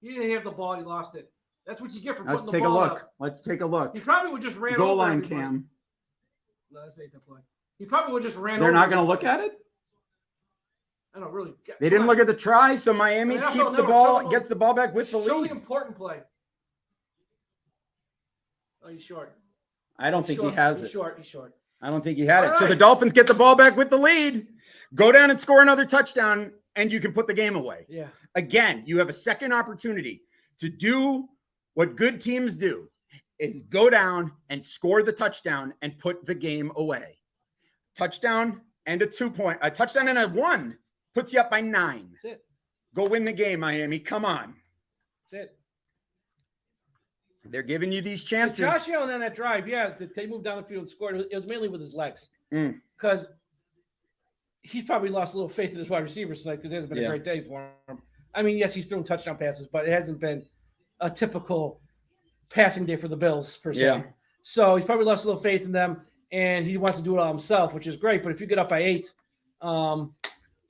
He didn't have the ball. He lost it. That's what you get for putting the ball up. Let's take a look. He probably would just ran goal over line everybody. cam. No, that's ain't the play. He probably would just ran They're over. not going to look at it? I don't really. They didn't look at the try, so Miami keeps the ball, gets the ball back with the lead. Show the important play. Oh, he's short. I don't think he has it. He's short. I don't think he had it. So the Dolphins get the ball back with the lead, go down and score another touchdown, and you can put the game away. Yeah. Again, you have a second opportunity to do what good teams do, is go down and score the touchdown and put the game away. Touchdown and a touchdown and a 1 puts you up by 9. That's it. Go win the game, Miami. Come on. That's it. They're giving you these chances. Josh Allen on that drive, they moved down the field and scored. It was mainly with his legs. Because he's probably lost a little faith in his wide receivers tonight because it hasn't been a great day for him. I mean, yes, he's thrown touchdown passes, but it hasn't been a typical passing day for the Bills, per se. Yeah. So he's probably lost a little faith in them, and he wants to do it all himself, which is great. But if you get up by 8, it's going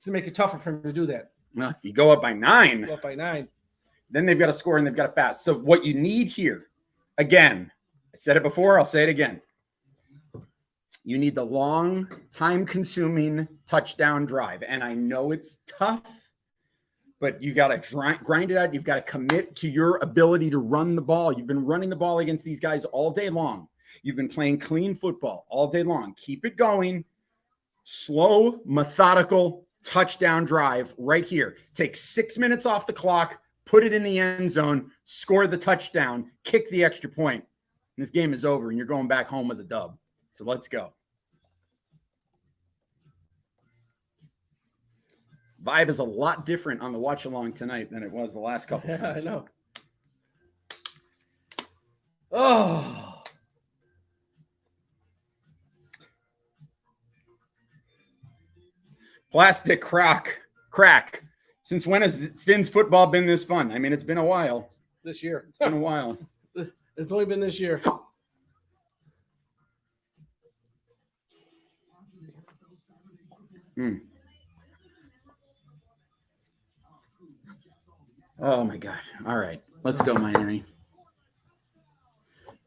to make it tougher for him to do that. Well, if you go up by 9. Go up by 9. Then they've got to score and they've got to fast. So what you need here, again, I said it before, I'll say it again. You need the long, time-consuming touchdown drive. And I know it's tough, but you got to grind it out. You've got to commit to your ability to run the ball. You've been running the ball against these guys all day long. You've been playing clean football all day long. Keep it going. Slow, methodical touchdown drive right here. Take 6 minutes off the clock. Put it in the end zone, score the touchdown, kick the extra point. And this game is over, and you're going back home with a dub. So let's go. Vibe is a lot different on the watch-along tonight than it was the last couple of times. I know. Oh. Plastic crack. Since when has Finn's football been this fun? I mean, it's been a while. This year. It's been a while. It's only been this year. Oh, my God. All right. Let's go, Miami.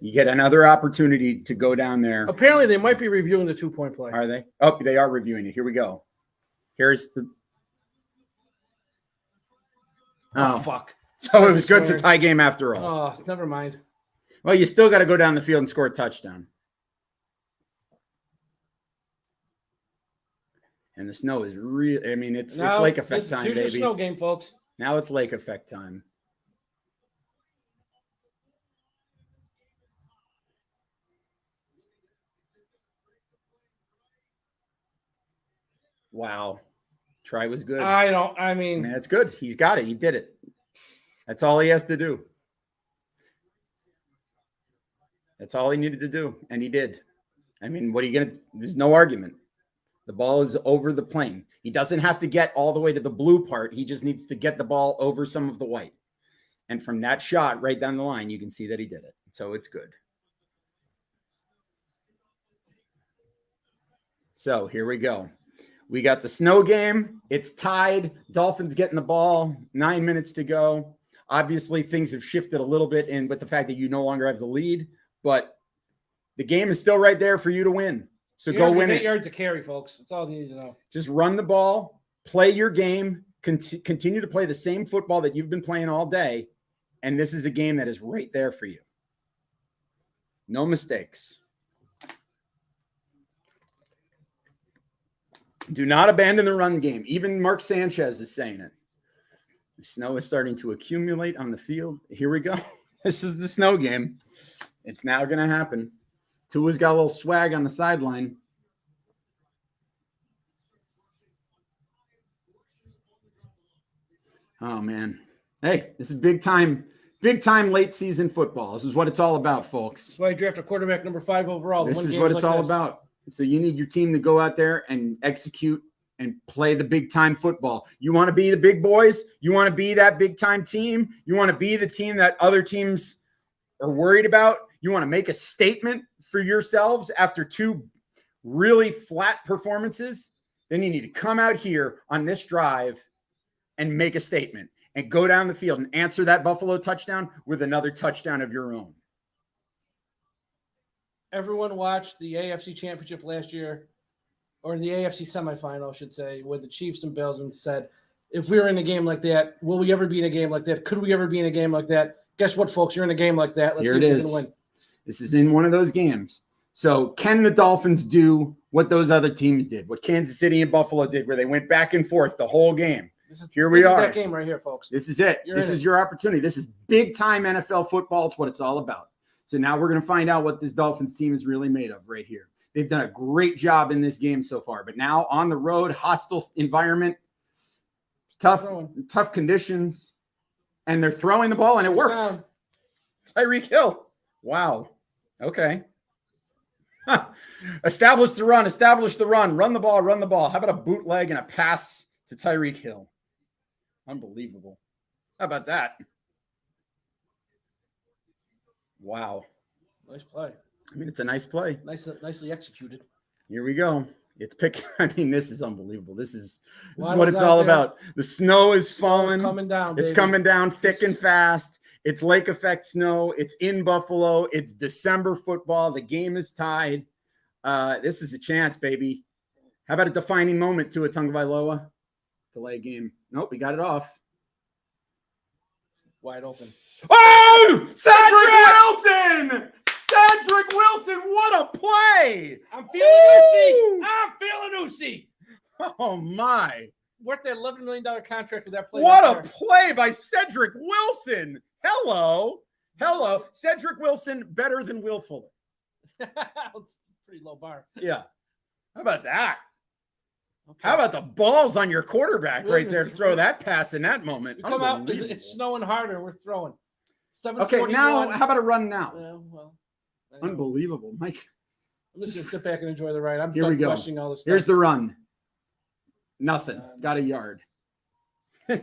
You get another opportunity to go down there. Apparently, they might be reviewing the 2-point play. Are they? Oh, they are reviewing it. Here we go. Here's the. Oh, fuck. So it was good to tie game after all. Oh, never mind. Well, you still got to go down the field and score a touchdown. And the snow is real. I mean, it's lake effect time, baby. Here's your snow game, folks. Now it's lake effect time. Wow. Try was good. I mean, that's good. He's got it. He did it. That's all he has to do. That's all he needed to do. And he did. I mean, what are you going to, there's no argument. The ball is over the plane. He doesn't have to get all the way to the blue part. He just needs to get the ball over some of the white. And from that shot right down the line, you can see that he did it. So it's good. So here we go. We got the snow game. It's tied. Dolphins getting the ball. 9 minutes to go. Obviously, things have shifted a little bit in with the fact that you no longer have the lead, but the game is still right there for you to win. So go win it. 8 yards to carry, folks. That's all you need to know. Just run the ball, play your game, continue to play the same football that you've been playing all day, and this is a game that is right there for you. No mistakes. Do not abandon the run game. Even Mark Sanchez is saying it. The snow is starting to accumulate on the field. Here we go. This is the snow game. It's now going to happen. Tua's got a little swag on the sideline. Oh, man. Hey, this is big time late season football. This is what it's all about, folks. That's why I draft a quarterback number 5 overall. This is what it's all about. So you need your team to go out there and execute and play the big time football. You want to be the big boys? You want to be that big time team? You want to be the team that other teams are worried about? You want to make a statement for yourselves after 2 really flat performances? Then you need to come out here on this drive and make a statement and go down the field and answer that Buffalo touchdown with another touchdown of your own. Everyone watched the AFC Championship last year, or the AFC semifinal, I should say, with the Chiefs and Bills, and said, if we were in a game like that, will we ever be in a game like that? Could we ever be in a game like that? Guess what, folks? You're in a game like that. Let's Here see it if we is. can win. This is in one of those games. So can the Dolphins do what those other teams did, what Kansas City and Buffalo did, where they went back and forth the whole game? Here we are. This is that game right here, folks. This is it. This is your opportunity. This is big-time NFL football. It's what it's all about. So now we're going to find out what this Dolphins team is really made of right here. They've done a great job in this game so far. But now on the road, hostile environment, tough conditions, and they're throwing the ball, and it worked. Tyreek Hill. Wow. Okay. Establish the run. Run the ball. How about a bootleg and a pass to Tyreek Hill? Unbelievable. How about that? Wow. Nice play. I mean, it's a nice play. Nicely executed. Here we go. It's picking. I mean, this is unbelievable. This is what it's all about. The snow is falling. It's coming down, baby. It's coming down thick and fast. It's lake effect snow. It's in Buffalo. It's December football. The game is tied. This is a chance, baby. How about a defining moment to a Tagovailoa? Delay game. Nope, we got it off. Wide open. Oh! Cedric Wilson! Cedric Wilson, what a play! I'm feeling Uzi. Oh, my. Worth that $11 million contract with that play. What a play by Cedric Wilson. Hello. Cedric Wilson, better than Will Fuller. It's pretty low bar. Yeah. How about that? Okay. How about the balls on your quarterback right there to throw that pass in that moment? Come out, it's snowing harder, and we're throwing. Okay, now how about a run now? Well, unbelievable, Mike. I'm just going to sit back and enjoy the ride. I'm Here done we go. questioning all this stuff. Here's the run. Nothing. Got a yard.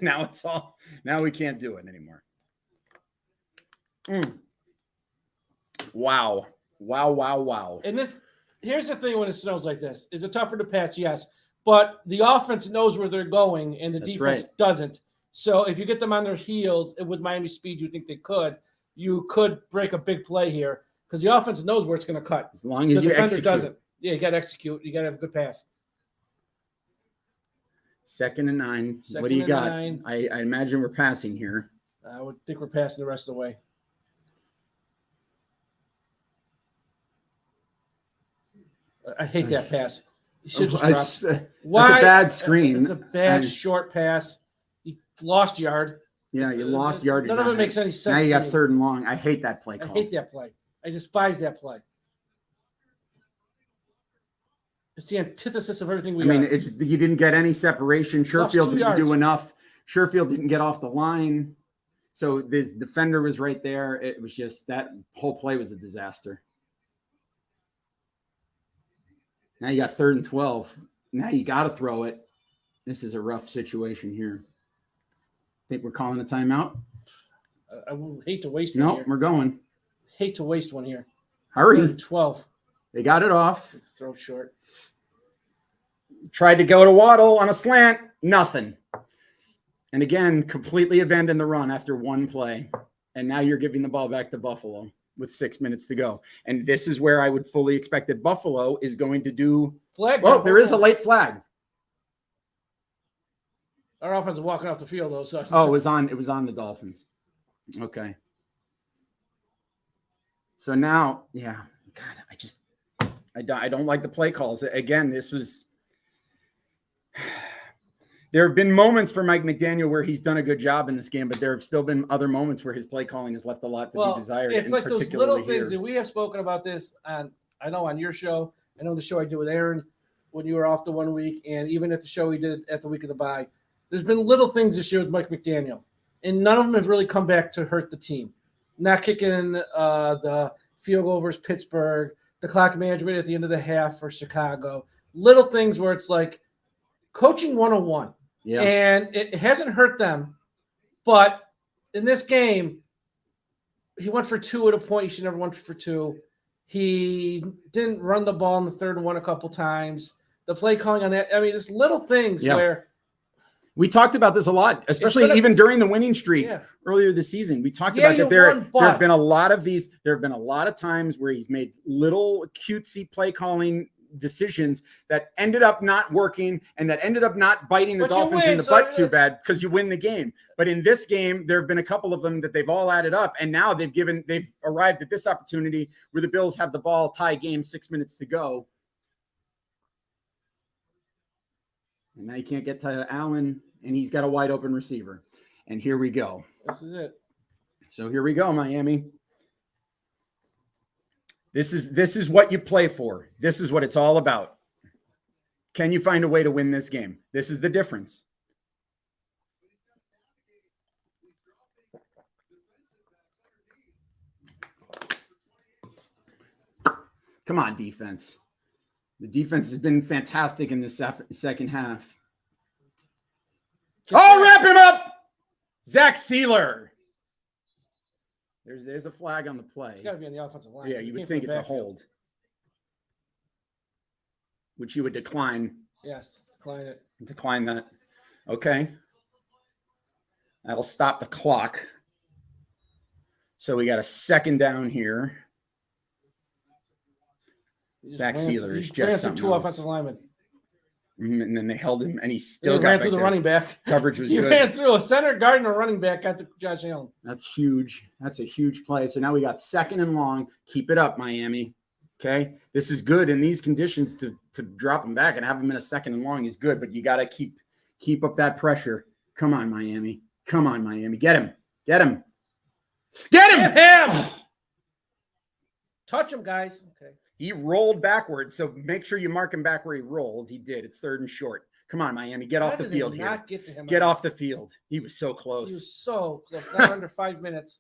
Now we can't do it anymore. Wow. And here's the thing when it snows like this. Is it tougher to pass? Yes. But the offense knows where they're going and the defense doesn't. So if you get them on their heels with Miami speed, you think they could. You could break a big play here. because the offense knows where it's going to cut. As long The as you defender execute. doesn't. Yeah, you got to execute. You got to have a good pass. 2nd and 9. What Second do you and got? 9. I imagine we're passing here. I would think we're passing the rest of the way. I hate that pass. You should just drop. Why? That's a bad screen. It's a bad short pass. You lost yard. Yeah, you lost yardage. None of it makes any sense. Now you got to me. 3rd and long. I hate that play I call. hate that play. I despise that play. It's the antithesis of everything we I mean, are. you didn't get any separation. Sherfield didn't yards. do enough. Sherfield didn't get off the line. So this defender was right there. It was just that whole play was a disaster. Now you got 3rd and 12. Now you got to throw it. This is a rough situation here. Think we're calling a timeout? I would hate to waste one Nope, here. we're going. Hate to waste one here. Hurry. 12. They got it off. Throw short. Tried to go to Waddle on a slant. Nothing. And again, completely abandoned the run after one play. And now you're giving the ball back to Buffalo with 6 minutes to go. And this is where I would fully expect that Buffalo is going to do. Flag. Well, there is a late flag. Our offense is walking off the field, though. So Oh, it was on the Dolphins. Okay. So now, yeah, God, I don't like the play calls. Again, this was. There have been moments for Mike McDaniel where he's done a good job in this game, but there have still been other moments where his play calling has left a lot to be desired. It's like those little things, here. and we have spoken about this on, I know on your show, I know the show I did with Aaron when you were off the 1 week, and even at the show we did at the week of the bye. There's been little things this year with Mike McDaniel, and none of them have really come back to hurt the team. Not kicking the field goal versus Pittsburgh, the clock management at the end of the half for Chicago. Little things where it's like coaching 101. Yeah. And it hasn't hurt them. But in this game, he went for 2 at a point. He should never went for 2. He didn't run the ball in the 3rd and 1 a couple times. The play calling on that. I mean, it's little things where. We talked about this a lot, especially even during the winning streak earlier this season. We talked about that there have been a lot of these. There have been a lot of times where he's made little cutesy play calling decisions that ended up not working and that ended up not biting the Dolphins in the butt too bad because you win the game. But in this game, there have been a couple of them that they've all added up, and now they've arrived at this opportunity where the Bills have the ball, tie game, 6 minutes to go. And now you can't get to Allen, and he's got a wide open receiver. And here we go. This is it. So here we go, Miami. This is what you play for. This is what it's all about. Can you find a way to win this game? This is the difference. Come on, defense. The defense has been fantastic in the second half. Oh, wrap him up! Zach Sealer. There's a flag on the play. It's got to be on the offensive line. Yeah, you would think it's a hold, which you would decline. Yes, decline it. Decline that. Okay. That'll stop the clock. So we got a 2nd down here. Zach Sealer is just something 2 else. offensive linemen. And then they held him, and he still ran through the running back. Coverage was he good. He ran through a center guard and a running back. Got to Josh Allen. That's huge. That's a huge play. So now we got 2nd and long. Keep it up, Miami. Okay, this is good in these conditions to drop them back and have them in a 2nd and long is good, but you got to keep up that pressure. Come on, Miami. Come on, Miami. Get him. Get him. Get him. Get him. Touch him, guys. Okay. He rolled backwards, so make sure you mark him back where he rolled. He did. It's 3rd and short. Come on, Miami. Get off the field here. Not get to him. Get off the field. He was so close. He was so close. Down under 5 minutes.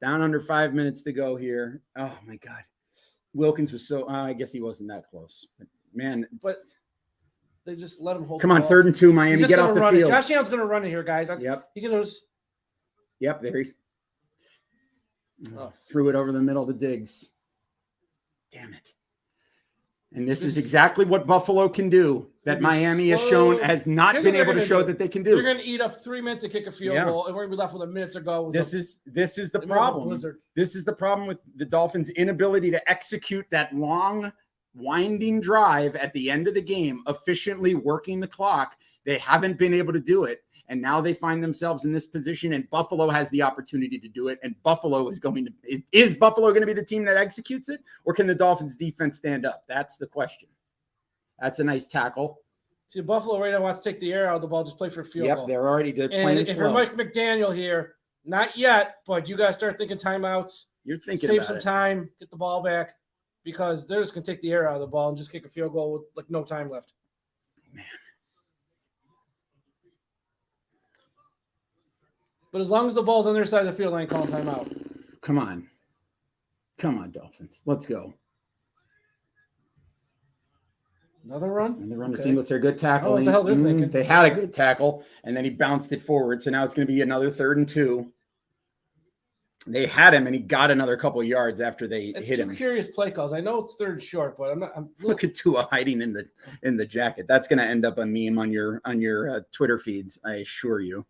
Down under 5 minutes to go here. Oh, my God. Wilkins was so I guess he wasn't that close. But, man. But they just let him hold Come on, 3rd and 2, Miami. Get off the field. Josh Allen's going to run it here, guys. Yep. He can just. Yep, there he threw it over the middle to Diggs. Damn it. And this is exactly what Buffalo can do that Miami has not been able to show that they can do. They're going to eat up 3 minutes to kick a field goal, and we're going to be left with a minute to go. This is the problem. This is the problem with the Dolphins' inability to execute that long, winding drive at the end of the game, efficiently working the clock. They haven't been able to do it. And now they find themselves in this position, and Buffalo has the opportunity to do it. And Buffalo is Buffalo going to be the team that executes it, or can the Dolphins defense stand up? That's the question. That's a nice tackle. See, Buffalo right now wants to take the air out of the ball, just play for a field goal. Yep, they're playing if slow. you're Mike McDaniel here, not yet, but you got to start thinking timeouts. You're thinking save some time, get the ball back, because they're just going to take the air out of the ball and just kick a field goal with like no time left. Man. But as long as the ball's on their side of the field, I ain't calling timeout. Come on, Dolphins. Let's go. Another run? Another run to Singletary. Good tackle. What the hell they're thinking. They had a good tackle, and then he bounced it forward. So now it's going to be another 3rd and 2. They had him, and he got another couple of yards after they hit him. Curious play calls. I know it's 3rd and short, but Look at Tua hiding in the jacket. That's going to end up a meme on your Twitter feeds, I assure you.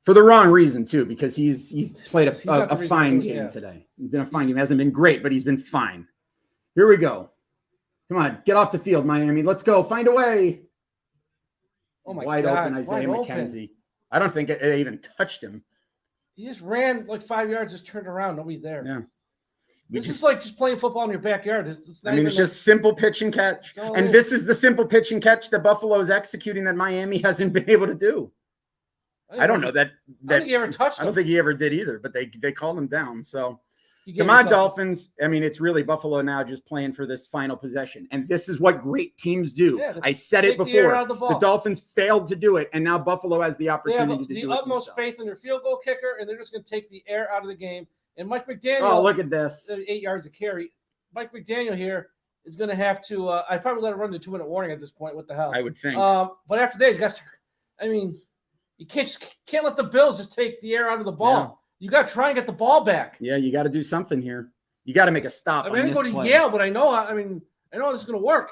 For the wrong reason, too, because he's played a fine game today. He's been a fine game. He hasn't been great, but he's been fine. Here we go. Come on, get off the field, Miami. Let's go. Find a way. Oh, my Wide God. open Isaiah McKenzie. I don't think it even touched him. He just ran like 5 yards, just turned around. Nobody there. Yeah. This is like just playing football in your backyard. It's just simple pitch and catch. And this is the simple pitch and catch that Buffalo is executing that Miami hasn't been able to do. I don't know that. I don't think he ever touched him. I don't think he ever did either, but they called him down. So come on, Dolphins. I mean, it's really Buffalo now just playing for this final possession. And this is what great teams do. Yeah, I said it before. The Dolphins failed to do it, and now Buffalo has the opportunity to do it. The utmost faith in their field goal kicker, and they're just going to take the air out of the game. And Mike McDaniel. Oh, look at this. 8 yards of carry. Mike McDaniel here is going to have to I'd probably let him run the 2-minute warning at this point. What the hell? I would think. But after that, he's got to – I mean, you can't let the Bills just take the air out of the ball. Yeah. You got to try and get the ball back. Yeah, you got to do something here. You got to make a stop. I mean, I didn't go to Yale, but I know how this is going to work.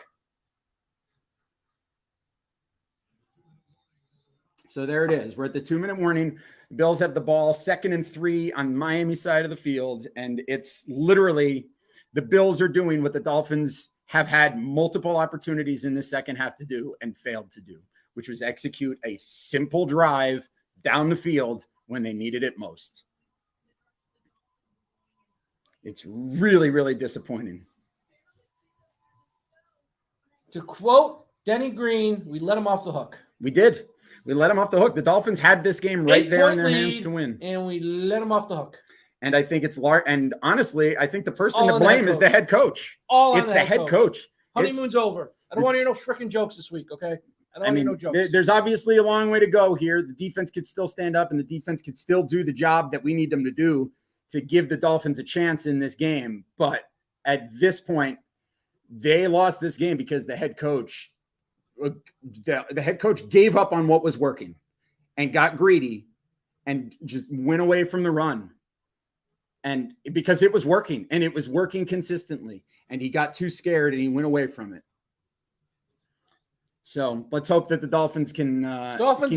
So there it is. We're at the 2-minute warning. The Bills have the ball, 2nd and 3 on Miami side of the field. And it's literally the Bills are doing what the Dolphins have had multiple opportunities in the second half to do and failed to do, which was execute a simple drive down the field when they needed it most. It's really, really disappointing. To quote Denny Green, we let him off the hook. We did. We let him off the hook. The Dolphins had this game right there in their hands to win. And we let him off the hook. And I think it's large. And honestly, I think the person to blame is the head coach. It's the head coach. Honeymoon's over. I don't want to hear no freaking jokes this week, okay? I mean, no jokes. There's obviously a long way to go here. The defense could still stand up, and the defense could still do the job that we need them to do to give the Dolphins a chance in this game. But at this point, they lost this game because the head coach gave up on what was working and got greedy and just went away from the run. And because it was working, and it was working consistently, and he got too scared and he went away from it. So let's hope that the Dolphins can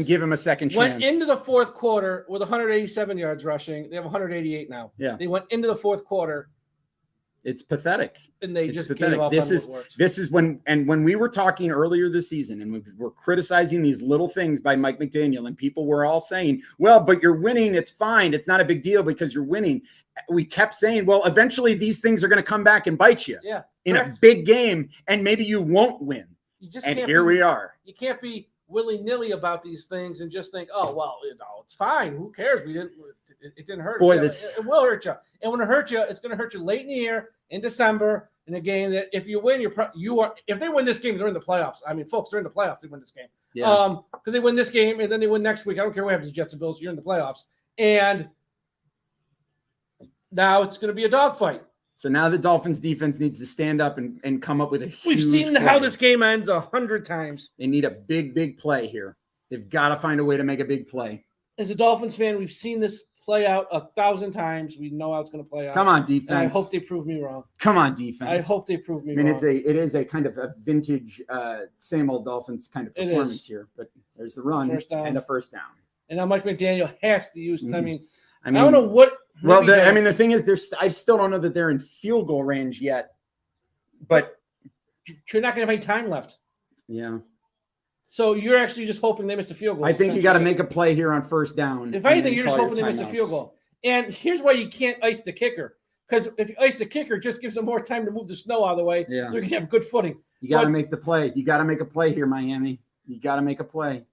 give him a second chance. Went into the fourth quarter with 187 yards rushing. They have 188 now. Yeah. They went into the fourth quarter. It's pathetic. And they just gave up on what worked. This is when we were talking earlier this season and we were criticizing these little things by Mike McDaniel, and people were all saying, well, but you're winning. It's fine. It's not a big deal because you're winning. We kept saying, well, eventually these things are going to come back and bite you in a big game, and maybe you won't win. And here we are. You can't be willy-nilly about these things and just think, oh, well, it's fine. Who cares? It didn't hurt us. It will hurt you. And when it hurts you, it's going to hurt you late in the year, in December, in a game that if you win, if they win this game, they're in the playoffs. I mean, folks, they're in the playoffs. They win this game. Yeah. Because they win this game and then they win next week. I don't care what happens to Jets and Bills. You're in the playoffs. And now it's going to be a dogfight. So now the Dolphins defense needs to stand up and come up with a huge We've seen play. How this game ends 100 times. They need a big, big play here. They've got to find a way to make a big play. As a Dolphins fan, we've seen this play out 1,000 times. We know how it's going to play out. Come on, And defense. I hope they prove me wrong. Come on, defense. I hope they prove me I mean, wrong. it is a kind of a vintage, same old Dolphins kind of It performance is. here. But there's the run First down. and a first down. And now Mike McDaniel has to use. Mhm. I mean, I don't know what. Well, maybe I mean, the thing is, I still don't know that they're in field goal range yet. But you're not going to have any time left. yeah, So you're actually just hoping they miss a field goal. I think you got to make a play here on first down. If and anything, then you're just call hoping they your miss a timeouts. field goal. And here's why you can't ice the kicker. Because if you ice the kicker, it just gives them more time to move the snow out of the way, Yeah. so you can have good footing. You got to But- make the play. You got to make a play here, Miami. You got to make a play.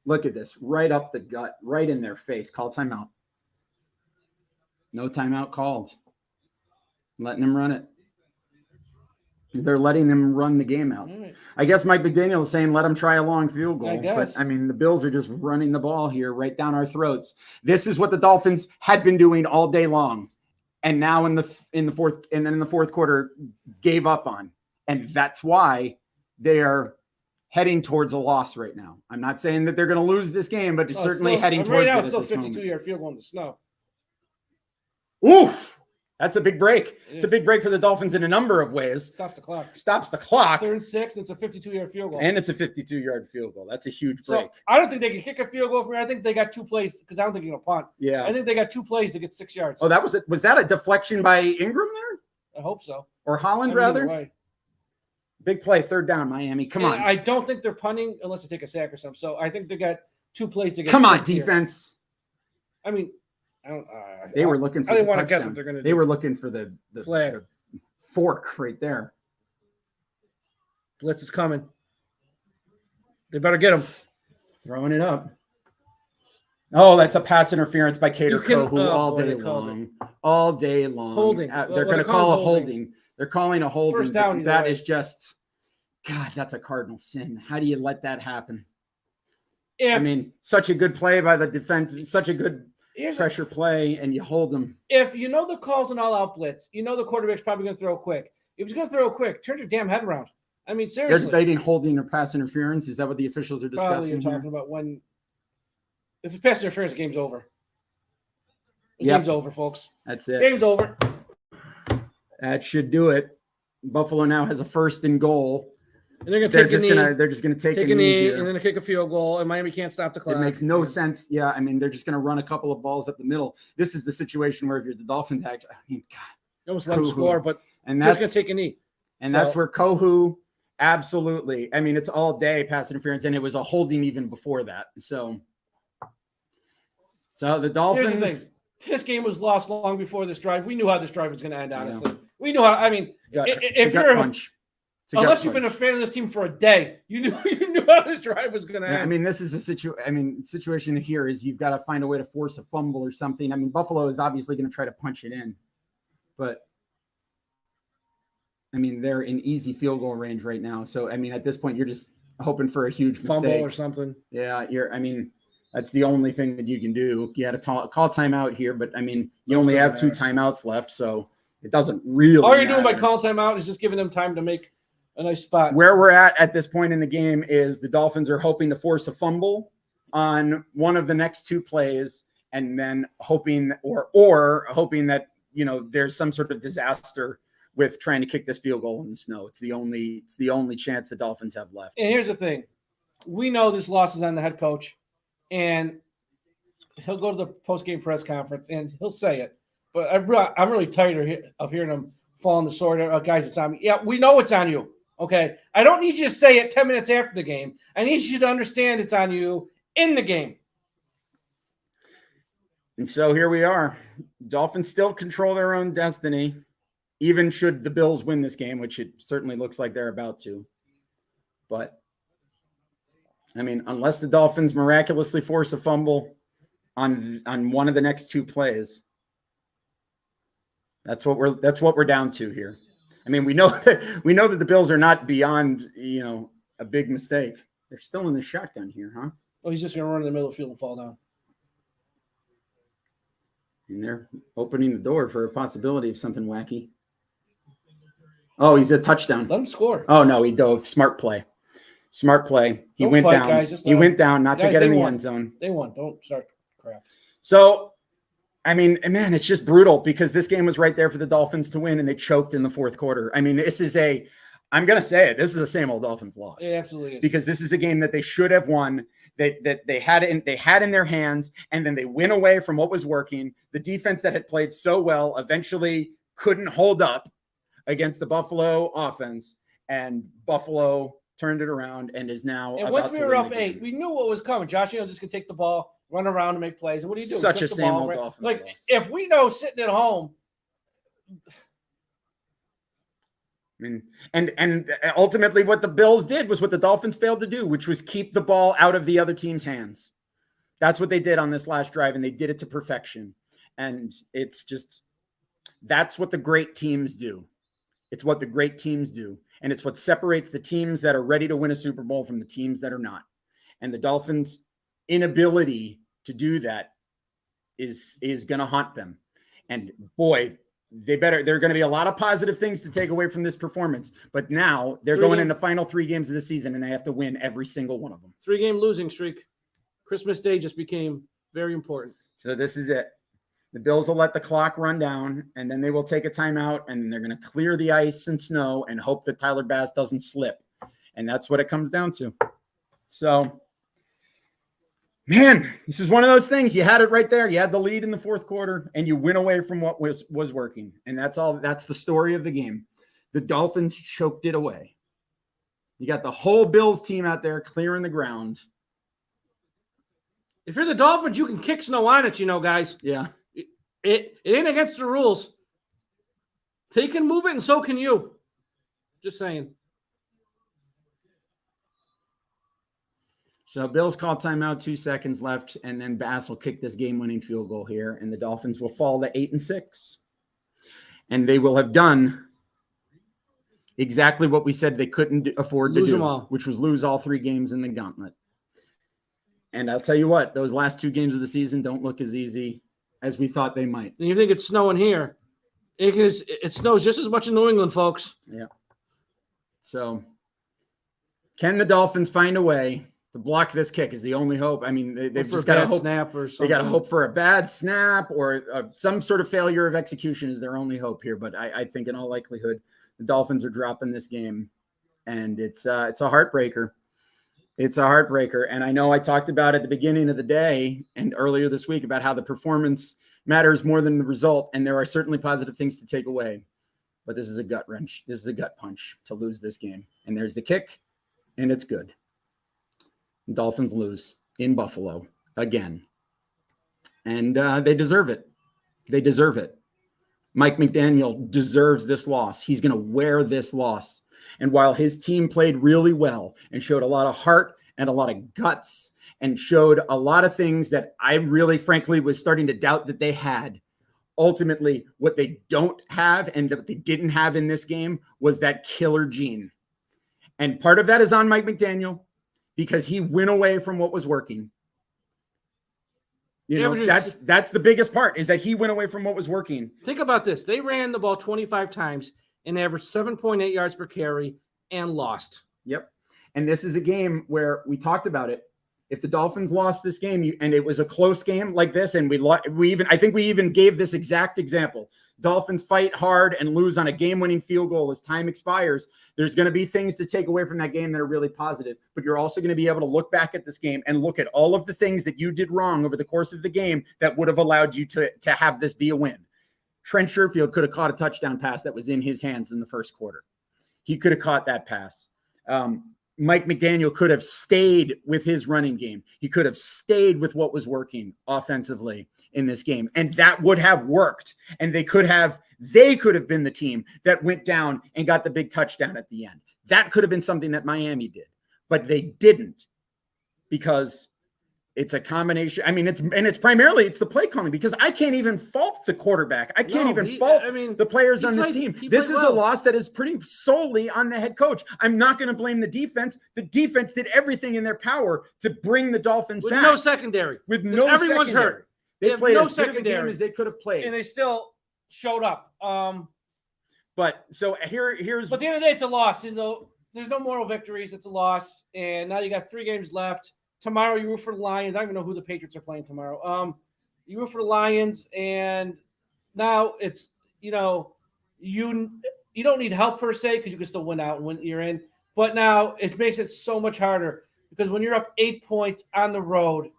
Look at this, right up the gut, right in their face. Call timeout. No timeout called. Letting them run it. They're letting them run the game out. All right. I guess Mike McDaniel is saying let them try a long field I goal. guess. But I mean, the Bills are just running the ball here right down our throats. This is what the Dolphins had been doing all day long, and now in the fourth quarter gave up on, and that's why they are heading towards a loss right now. I'm not saying that they're going to lose this game, but it's certainly heading towards right now. it It's at still this moment. 52-yard field goal in the snow. Ooh, that's a big break. It's a is. big break for the Dolphins in a number of ways. Stops the clock. Stops the clock, 3rd and 6, and it's a 52-yard field goal. and it's a 52-yard field goal. That's a huge So break. I don't think they can kick a field goal from here. I think they got 2 plays because I don't think you're going to punt. Yeah. I think they got 2 plays to get 6 yards. Oh, that was it. Was that a deflection by Ingram there, I hope so. or Holland I mean, either rather? way. Big play, third down, Miami. Come And on, I don't think they're punting unless they take a sack or something. So I think they got 2 plays to get. come on, 6 here. defense. I mean, I don't. They were looking for I the didn't want to guess touchdown. what they're going to do. They were looking for the Flag. the fork right there. Blitz is coming. They better get him. Throwing it up. Oh, that's a pass interference by Cater You can- Kohu oh, all boy, day they called long. All day long. Holding. They're Well, going to they're call a calling holding. They're calling a holding. First down but either that way. is just, God, that's a cardinal sin. How do you let that happen? If, I mean, such a good play by the defense, such a good here's a- pressure play, and you hold them. if you know the call's an all-out blitz, you know the quarterback's probably going to throw quick. If he's going to throw quick, turn your damn head around. I mean, They're seriously. debating holding or pass interference. Is that what the officials are Probably discussing you're here? talking about when. If it's pass interference, the game's over. The Yep. game's over, folks. That's it. Game's over. That should do it. Buffalo now has a 1st and goal. And they're going to They're take just a knee, gonna take take a a knee, here. and then kick a field goal, and Miami can't stop the clock. It makes no sense. Yeah, I mean, they're just going to run a couple of balls up the middle. This is the situation where if you're the Dolphins, I mean, God, They almost let them Kohu. score, but and they're just that's going to take a knee. that's so- where Kohu absolutely. I mean, it's all day pass interference, and it was a holding even before that. So the Here's the Dolphins. thing. This game was lost long before this drive. We knew how this drive was going to end, honestly. We knew how. I mean, It's a gut, if it's a gut you're- punch. It's a gut unless you've been a punch. fan of this team for a day, you knew how this drive was going to Yeah, end. I mean, this is a situation here is you've got to find a way to force a fumble or something. I mean, Buffalo is obviously going to try to punch it in, but I mean, they're in easy field goal range right now. So, I mean, at this point, you're just hoping for a huge Fumble mistake. or something. Yeah, I mean, that's the only thing that you can do. You had to call timeout here, but I mean, you Those only have doesn't 2 timeouts left, so it doesn't really All you're doing by matter. calling timeout is just giving them time to make a nice spot. Where we're at this point in the game is the Dolphins are hoping to force a fumble on one of the next 2 plays, and then hoping or hoping that there's some sort of disaster with trying to kick this field goal in the snow. It's the only chance the Dolphins have left. And here's the thing. We know this loss is on the head coach, and he'll go to the post-game press conference, and he'll say it. But I'm really tired of hearing him fall on the sword. Guys, it's on me. Yeah, we know it's on you, okay? I don't need you to say it 10 minutes after the game. I need you to understand it's on you in the game. And so here we are. Dolphins still control their own destiny, even should the Bills win this game, which it certainly looks like they're about to. But, I mean, unless the Dolphins miraculously force a fumble on one of the next 2 plays, that's what we're down to here. I mean, we know that the Bills are not beyond, a big mistake. They're still in the shotgun here, huh? Oh, he's just going to run in the middle of the field and fall down. And they're opening the door for a possibility of something wacky. Oh, he's a touchdown. Let him score. Oh, no, he dove. Smart play. He Don't went fight, down. guys. Just He went down not to guys, get they in the won. end zone. They won. Don't start Crap. So, I mean, man, it's just brutal because this game was right there for the Dolphins to win, and they choked in the fourth quarter. I mean, I'm going to say it, this is the same old Dolphins loss. It absolutely is. Because this is a game that they should have won, that they had in their hands, and then they went away from what was working. The defense that had played so well eventually couldn't hold up against the Buffalo offense, and Buffalo turned it around and is now. And once we were up 8, we knew what was coming. Josh Allen just can take the ball, run around, and make plays. And what do you do? Such a same old Dolphins like loss. if we know sitting at home. I mean, and ultimately what the Bills did was what the Dolphins failed to do, which was keep the ball out of the other team's hands. That's what they did on this last drive, and they did it to perfection. And it's just, that's what the great teams do. It's what the great teams do. And it's what separates the teams that are ready to win a Super Bowl from the teams that are not. And the Dolphins' inability to do that is going to haunt them. And boy, there are going to be a lot of positive things to take away from this performance. But now they're going in the final 3 games of the season, and they have to win every single one of them. 3-game losing streak. Christmas Day just became very important. So this is it. The Bills will let the clock run down, and then they will take a timeout, and they're going to clear the ice and snow and hope that Tyler Bass doesn't slip. And that's what it comes down to. So, man, this is one of those things. You had it right there. You had the lead in the fourth quarter, and you went away from what was working. And that's all. That's the story of the game. The Dolphins choked it away. You got the whole Bills team out there clearing the ground. If you're the Dolphins, you can kick snow on it, guys. Yeah. It ain't against the rules. They can move it, and so can you. Just saying. So Bills call timeout, 2 seconds left, and then Bass will kick this game-winning field goal here, and the Dolphins will fall to 8-6. And they will have done exactly what we said they couldn't afford to do, which was lose all 3 games in the gauntlet. And I'll tell you what, those last 2 games of the season don't look as easy as we thought they might. And you think it's snowing here. It snows just as much in New England, folks. Yeah. So can the Dolphins find a way to block this kick is the only hope. I mean, they've just got to hope. Snap or something. They got to hope for a bad snap or some sort of failure of execution is their only hope here. But I think in all likelihood, the Dolphins are dropping this game, and it's a heartbreaker. It's a heartbreaker. And I know I talked about at the beginning of the day and earlier this week about how the performance matters more than the result. And there are certainly positive things to take away. But this is a gut wrench. This is a gut punch to lose this game. And there's the kick, and it's good. Dolphins lose in Buffalo again. And they deserve it. They deserve it. Mike McDaniel deserves this loss. He's going to wear this loss. And while his team played really well and showed a lot of heart and a lot of guts and showed a lot of things that I really, frankly, was starting to doubt that they had, ultimately, what they don't have and that they didn't have in this game was that killer gene. And part of that is on Mike McDaniel because he went away from what was working. That's the biggest part is that he went away from what was working. Think about this. They ran the ball 25 times and averaged 7.8 yards per carry and lost. Yep. And this is a game where we talked about it. If the Dolphins lost this game and it was a close game like this, and I think we even gave this exact example. Dolphins fight hard and lose on a game-winning field goal as time expires. There's going to be things to take away from that game that are really positive, but you're also going to be able to look back at this game and look at all of the things that you did wrong over the course of the game that would have allowed you to have this be a win. Trent Sherfield could have caught a touchdown pass that was in his hands in the first quarter. He could have caught that pass. Mike McDaniel could have stayed with his running game. He could have stayed with what was working offensively in this game. And that would have worked. And they could have been the team that went down and got the big touchdown at the end. That could have been something that Miami did, but they didn't because it's a combination. I mean, it's primarily the play calling because I can't even fault the quarterback. I can't fault the players on this team. This is a loss that is pretty solely on the head coach. I'm not going to blame the defense. The defense did everything in their power to bring the Dolphins back. With no secondary. Everyone's hurt. They played no secondary as they could have played. And they still showed up. But so here's. But at the end of the day, it's a loss. There's no moral victories. It's a loss. And now you got 3 games left. tomorrow you root for the Lions. I don't even know who the Patriots are playing tomorrow. You root for the Lions, and now it's, you don't need help per se because you can still win out and win you're in. But now it makes it so much harder because when you're up 8 points on the road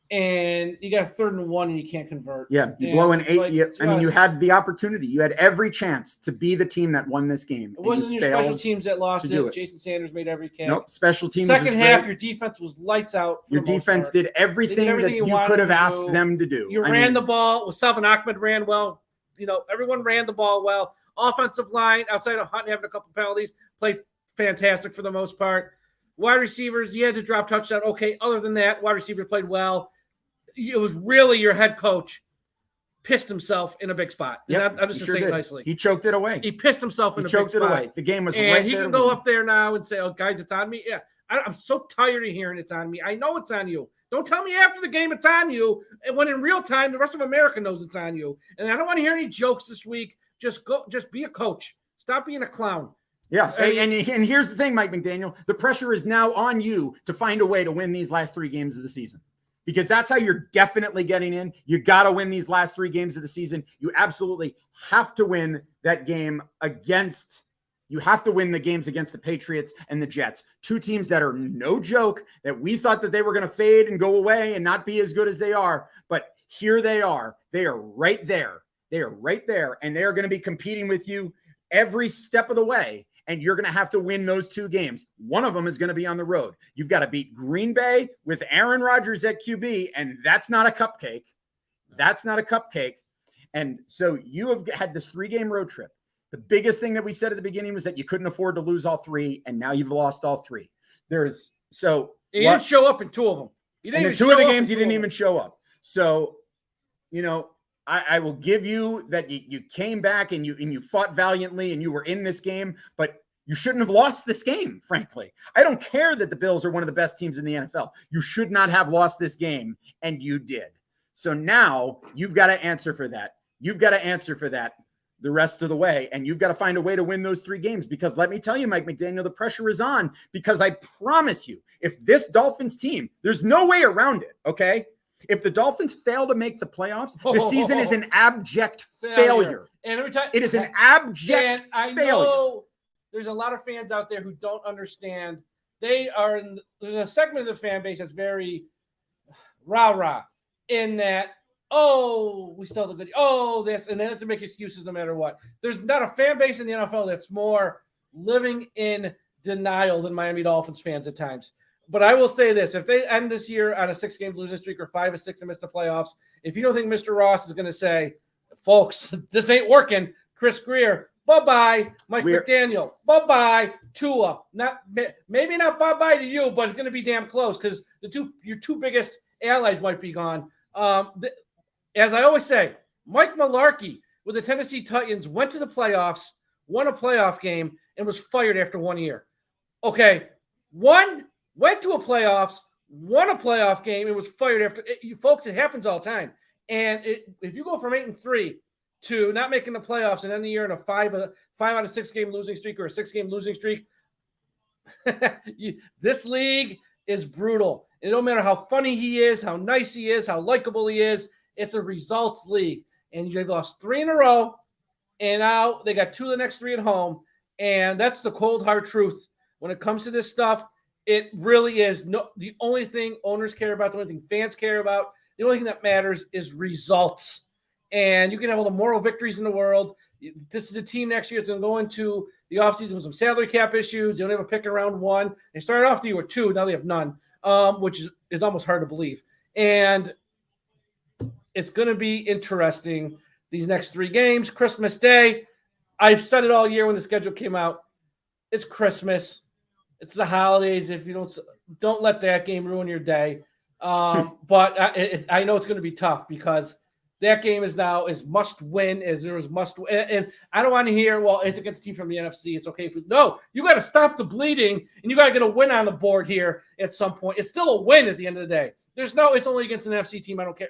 and you got a 3rd and 1 and you can't convert. Yeah, you blow an 8. Like, you had the opportunity. You had every chance to be the team that won this game. It wasn't your special teams that lost it. Jason Sanders made every catch. Nope, special teams. Second half, your defense was lights out. Your defense did everything that you could have asked them to do. You ran the ball. Salvin Ahmed ran well. Everyone ran the ball well. Offensive line, outside of Hunt having a couple penalties, played fantastic for the most part. Wide receivers, you had to drop touchdown. Okay, other than that, wide receivers played well. It was really your head coach pissed himself in a big spot. Yeah, I'm just saying nicely. He choked it away. He pissed himself in a big spot. He choked it away. The game was right there. And he can go up there now and say, "Oh, guys, it's on me." Yeah, I'm so tired of hearing it's on me. I know it's on you. Don't tell me after the game it's on you, and when in real time the rest of America knows it's on you. And I don't want to hear any jokes this week. Just be a coach. Stop being a clown. Yeah, and here's the thing, Mike McDaniel. The pressure is now on you to find a way to win these last 3 games of the season, because that's how you're definitely getting in. You got to win these last 3 games of the season. You absolutely have to win that game against. You have to win the games against the Patriots and the Jets, 2 teams that are no joke, that we thought that they were going to fade and go away and not be as good as they are. But here they are. They are right there. They are right there, and they are going to be competing with you every step of the way. And you're going to have to win those 2 games. One of them is going to be on the road. You've got to beat Green Bay with Aaron Rodgers at QB, and that's not a cupcake. That's not a cupcake. And so you have had this 3-game road trip. The biggest thing that we said at the beginning was that you couldn't afford to lose all 3, and now you've lost all 3. You didn't show up in 2 of them. You didn't. In 2 of the games, you didn't even show up. So, I will give you that you came back and you fought valiantly and you were in this game, but you shouldn't have lost this game, frankly. I don't care that the Bills are one of the best teams in the NFL. You should not have lost this game, and you did. So now you've got to answer for that. You've got to answer for that the rest of the way, and you've got to find a way to win those 3 games, because let me tell you, Mike McDaniel, the pressure is on, because I promise you, if this Dolphins team, there's no way around it, okay? If the Dolphins fail to make the playoffs, the season is an abject failure. And every time it is an abject failure. I know there's a lot of fans out there who don't understand. There's a segment of the fan base that's very rah-rah in that, we still have the good, this, and they have to make excuses no matter what. There's not a fan base in the NFL that's more living in denial than Miami Dolphins fans at times. But I will say this, if they end this year on a 6-game losing streak or 5 or 6 and miss the playoffs, if you don't think Mr. Ross is going to say, folks, this ain't working, Chris Greer, bye-bye, Mike McDaniel, bye-bye, Tua. Maybe not bye-bye to you, but it's going to be damn close, because your 2 biggest allies might be gone. As I always say, Mike Mularkey with the Tennessee Titans went to the playoffs, won a playoff game, and was fired after 1 year. Okay, went to a playoffs, won a playoff game, and was fired after. Folks, it happens all the time. And if you go from 8-3 to not making the playoffs and end the year in a 5 out of 6 game losing streak or a 6-game losing streak, this league is brutal. It don't matter how funny he is, how nice he is, how likable he is. It's a results league. And they've lost 3 in a row, and now they got 2 of the next 3 at home. And that's the cold, hard truth. When it comes to this stuff, it really is the only thing owners care about, the only thing fans care about, the only thing that matters is results. And you can have all the moral victories in the world. This is a team next year that's going to go into the offseason with some salary cap issues. They don't have a pick in round 1. They started off the year with 2. Now they have none, which is almost hard to believe. And it's going to be interesting these next 3 games. Christmas Day, I've said it all year when the schedule came out. It's Christmas. It's the holidays. If you don't let that game ruin your day. But I know it's going to be tough, because that game is now as must win as there is must win. And I don't want to hear, well, it's against a team from the NFC. It's okay. No, you got to stop the bleeding, and you got to get a win on the board here at some point. It's still a win at the end of the day. It's only against an NFC team. I don't care.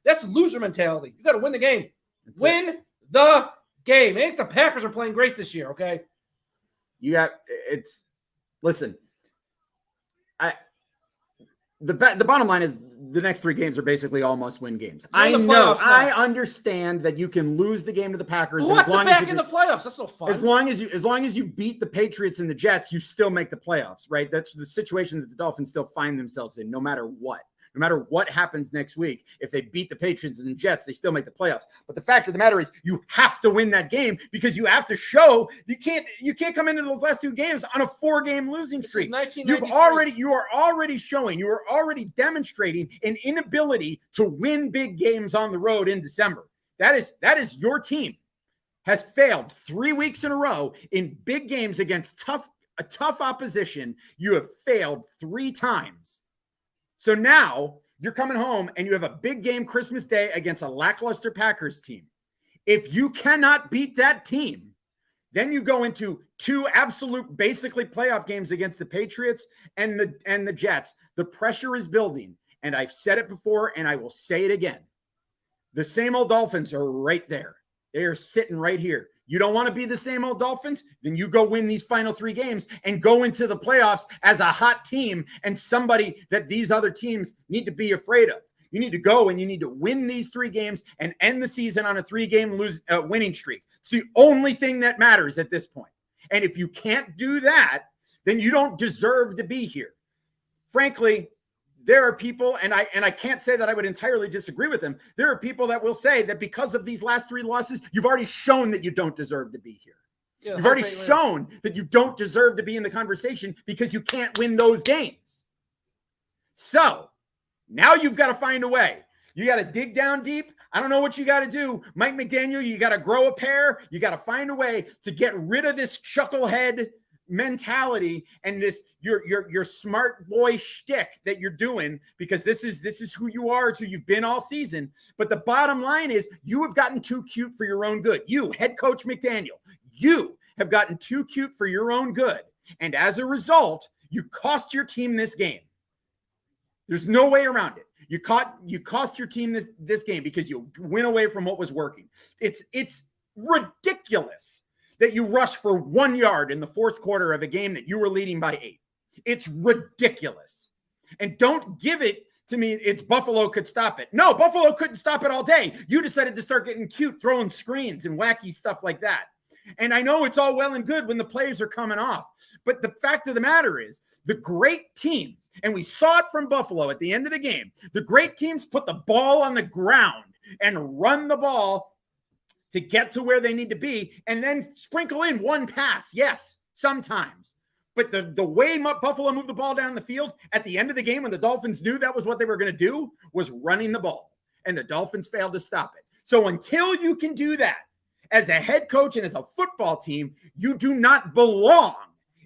That's loser mentality. You got to win the game. Win the game. It ain't the Packers are playing great this year. Okay. Listen, the bottom line is the next 3 games are basically all must-win games. You're in the I know. playoffs I now. understand that you can lose the game to the Packers. Who and wants as to long back as in the playoffs? That's no fun. as long as you beat the Patriots and the Jets, you still make the playoffs, right? That's the situation that the Dolphins still find themselves in, no matter what. No matter what happens next week, if they beat the Patriots and the Jets, they still make the playoffs. But the fact of the matter is, you have to win that game because you have to show you can't come into those last 2 games on a 4-game losing streak. You are already demonstrating an inability to win big games on the road in December. That is your team has failed 3 weeks in a row in big games against a tough opposition. You have failed 3 times. So now you're coming home and you have a big game Christmas Day against a lackluster Packers team. If you cannot beat that team, then you go into 2 absolute basically playoff games against the Patriots and the Jets. The pressure is building. And I've said it before and I will say it again. The same old Dolphins are right there. They are sitting right here. You don't want to be the same old Dolphins? Then you go win these final 3 games and go into the playoffs as a hot team and somebody that these other teams need to be afraid of. You need to go and you need to win these 3 games and end the season on a 3-game winning streak. It's the only thing that matters at this point. And if you can't do that, then you don't deserve to be here. Frankly, there are people, and I can't say that I would entirely disagree with them. There are people that will say that because of these last 3 losses, you've already shown that you don't deserve to be here. Yeah, you've already shown that you don't deserve to be in the conversation because you can't win those games. So now you've got to find a way. You got to dig down deep. I don't know what you got to do. Mike McDaniel, you got to grow a pair. You got to find a way to get rid of this chucklehead mentality and this your smart boy shtick that you're doing, because this is who you are, it's who you've been all season. But the bottom line is you have gotten too cute for your own good. You, head coach McDaniel, you have gotten too cute for your own good. And as a result, you cost your team this game. There's no way around it. You cost your team this game because you went away from what was working. It's ridiculous that you rushed for 1 yard in the 4th quarter of a game that you were leading by 8. It's ridiculous. And don't give it to me. It's Buffalo could stop it. No, Buffalo couldn't stop it all day. You decided to start getting cute, throwing screens and wacky stuff like that. And I know it's all well and good when the plays are coming off. But the fact of the matter is the great teams, and we saw it from Buffalo at the end of the game, the great teams put the ball on the ground and run the ball to get to where they need to be, and then sprinkle in 1 pass. Yes, sometimes. But the way Buffalo moved the ball down the field at the end of the game when the Dolphins knew that was what they were going to do was running the ball, and the Dolphins failed to stop it. So until you can do that as a head coach and as a football team, you do not belong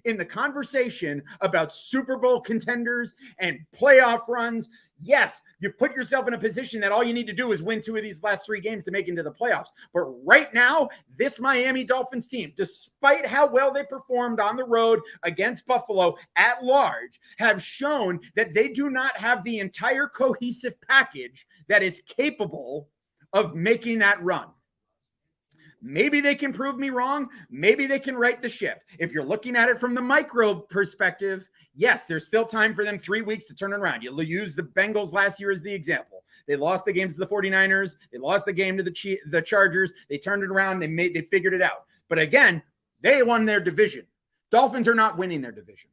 in the conversation about Super Bowl contenders and playoff runs. Yes, you put yourself in a position that all you need to do is win 2 of these last 3 games to make it into the playoffs. But right now, this Miami Dolphins team, despite how well they performed on the road against Buffalo at large, have shown that they do not have the entire cohesive package that is capable of making that run. Maybe they can prove me wrong. Maybe they can right the ship. If you're looking at it from the micro perspective, yes, there's still time for them 3 weeks to turn it around. You'll use the Bengals last year as the example. They lost the games to the 49ers. They lost the game to the Chargers. They turned it around. They figured it out. But again, they won their division. Dolphins are not winning their division.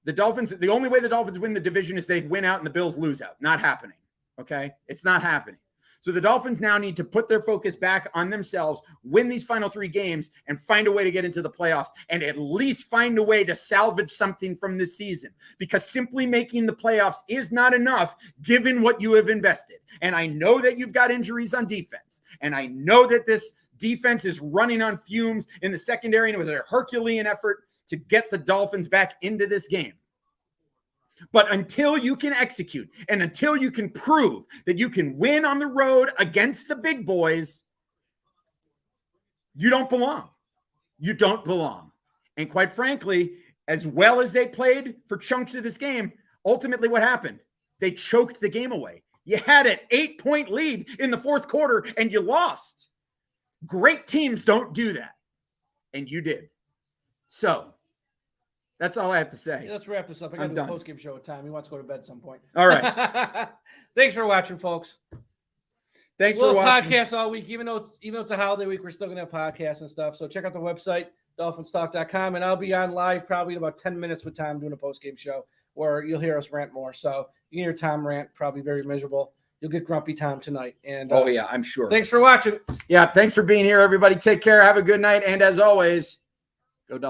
The only way the Dolphins win the division is they win out and the Bills lose out. Not happening. Okay? It's not happening. So the Dolphins now need to put their focus back on themselves, win these final 3 games, and find a way to get into the playoffs, and at least find a way to salvage something from this season, because simply making the playoffs is not enough given what you have invested. And I know that you've got injuries on defense, and I know that this defense is running on fumes in the secondary, and it was a Herculean effort to get the Dolphins back into this game. But until you can execute and until you can prove that you can win on the road against the big boys, you don't belong. You don't belong. And quite frankly, as well as they played for chunks of this game, ultimately what happened? They choked the game away. You had an 8-point lead in the 4th quarter and you lost. Great teams don't do that. And you did. So That's all I have to say. Let's wrap this up. I got to do a post-game show with Tom. He wants to go to bed at some point. All right. Thanks for watching, folks. Thanks for watching. Podcast all week. Even though it's a holiday week, we're still going to have podcasts and stuff. So check out the website, dolphinstalk.com, and I'll be on live probably in about 10 minutes with Tom doing a post-game show where you'll hear us rant more. So you can hear Tom rant, probably very miserable. You'll get grumpy Tom tonight. And oh, yeah, I'm sure. Thanks for watching. Yeah, thanks for being here, everybody. Take care. Have a good night. And as always,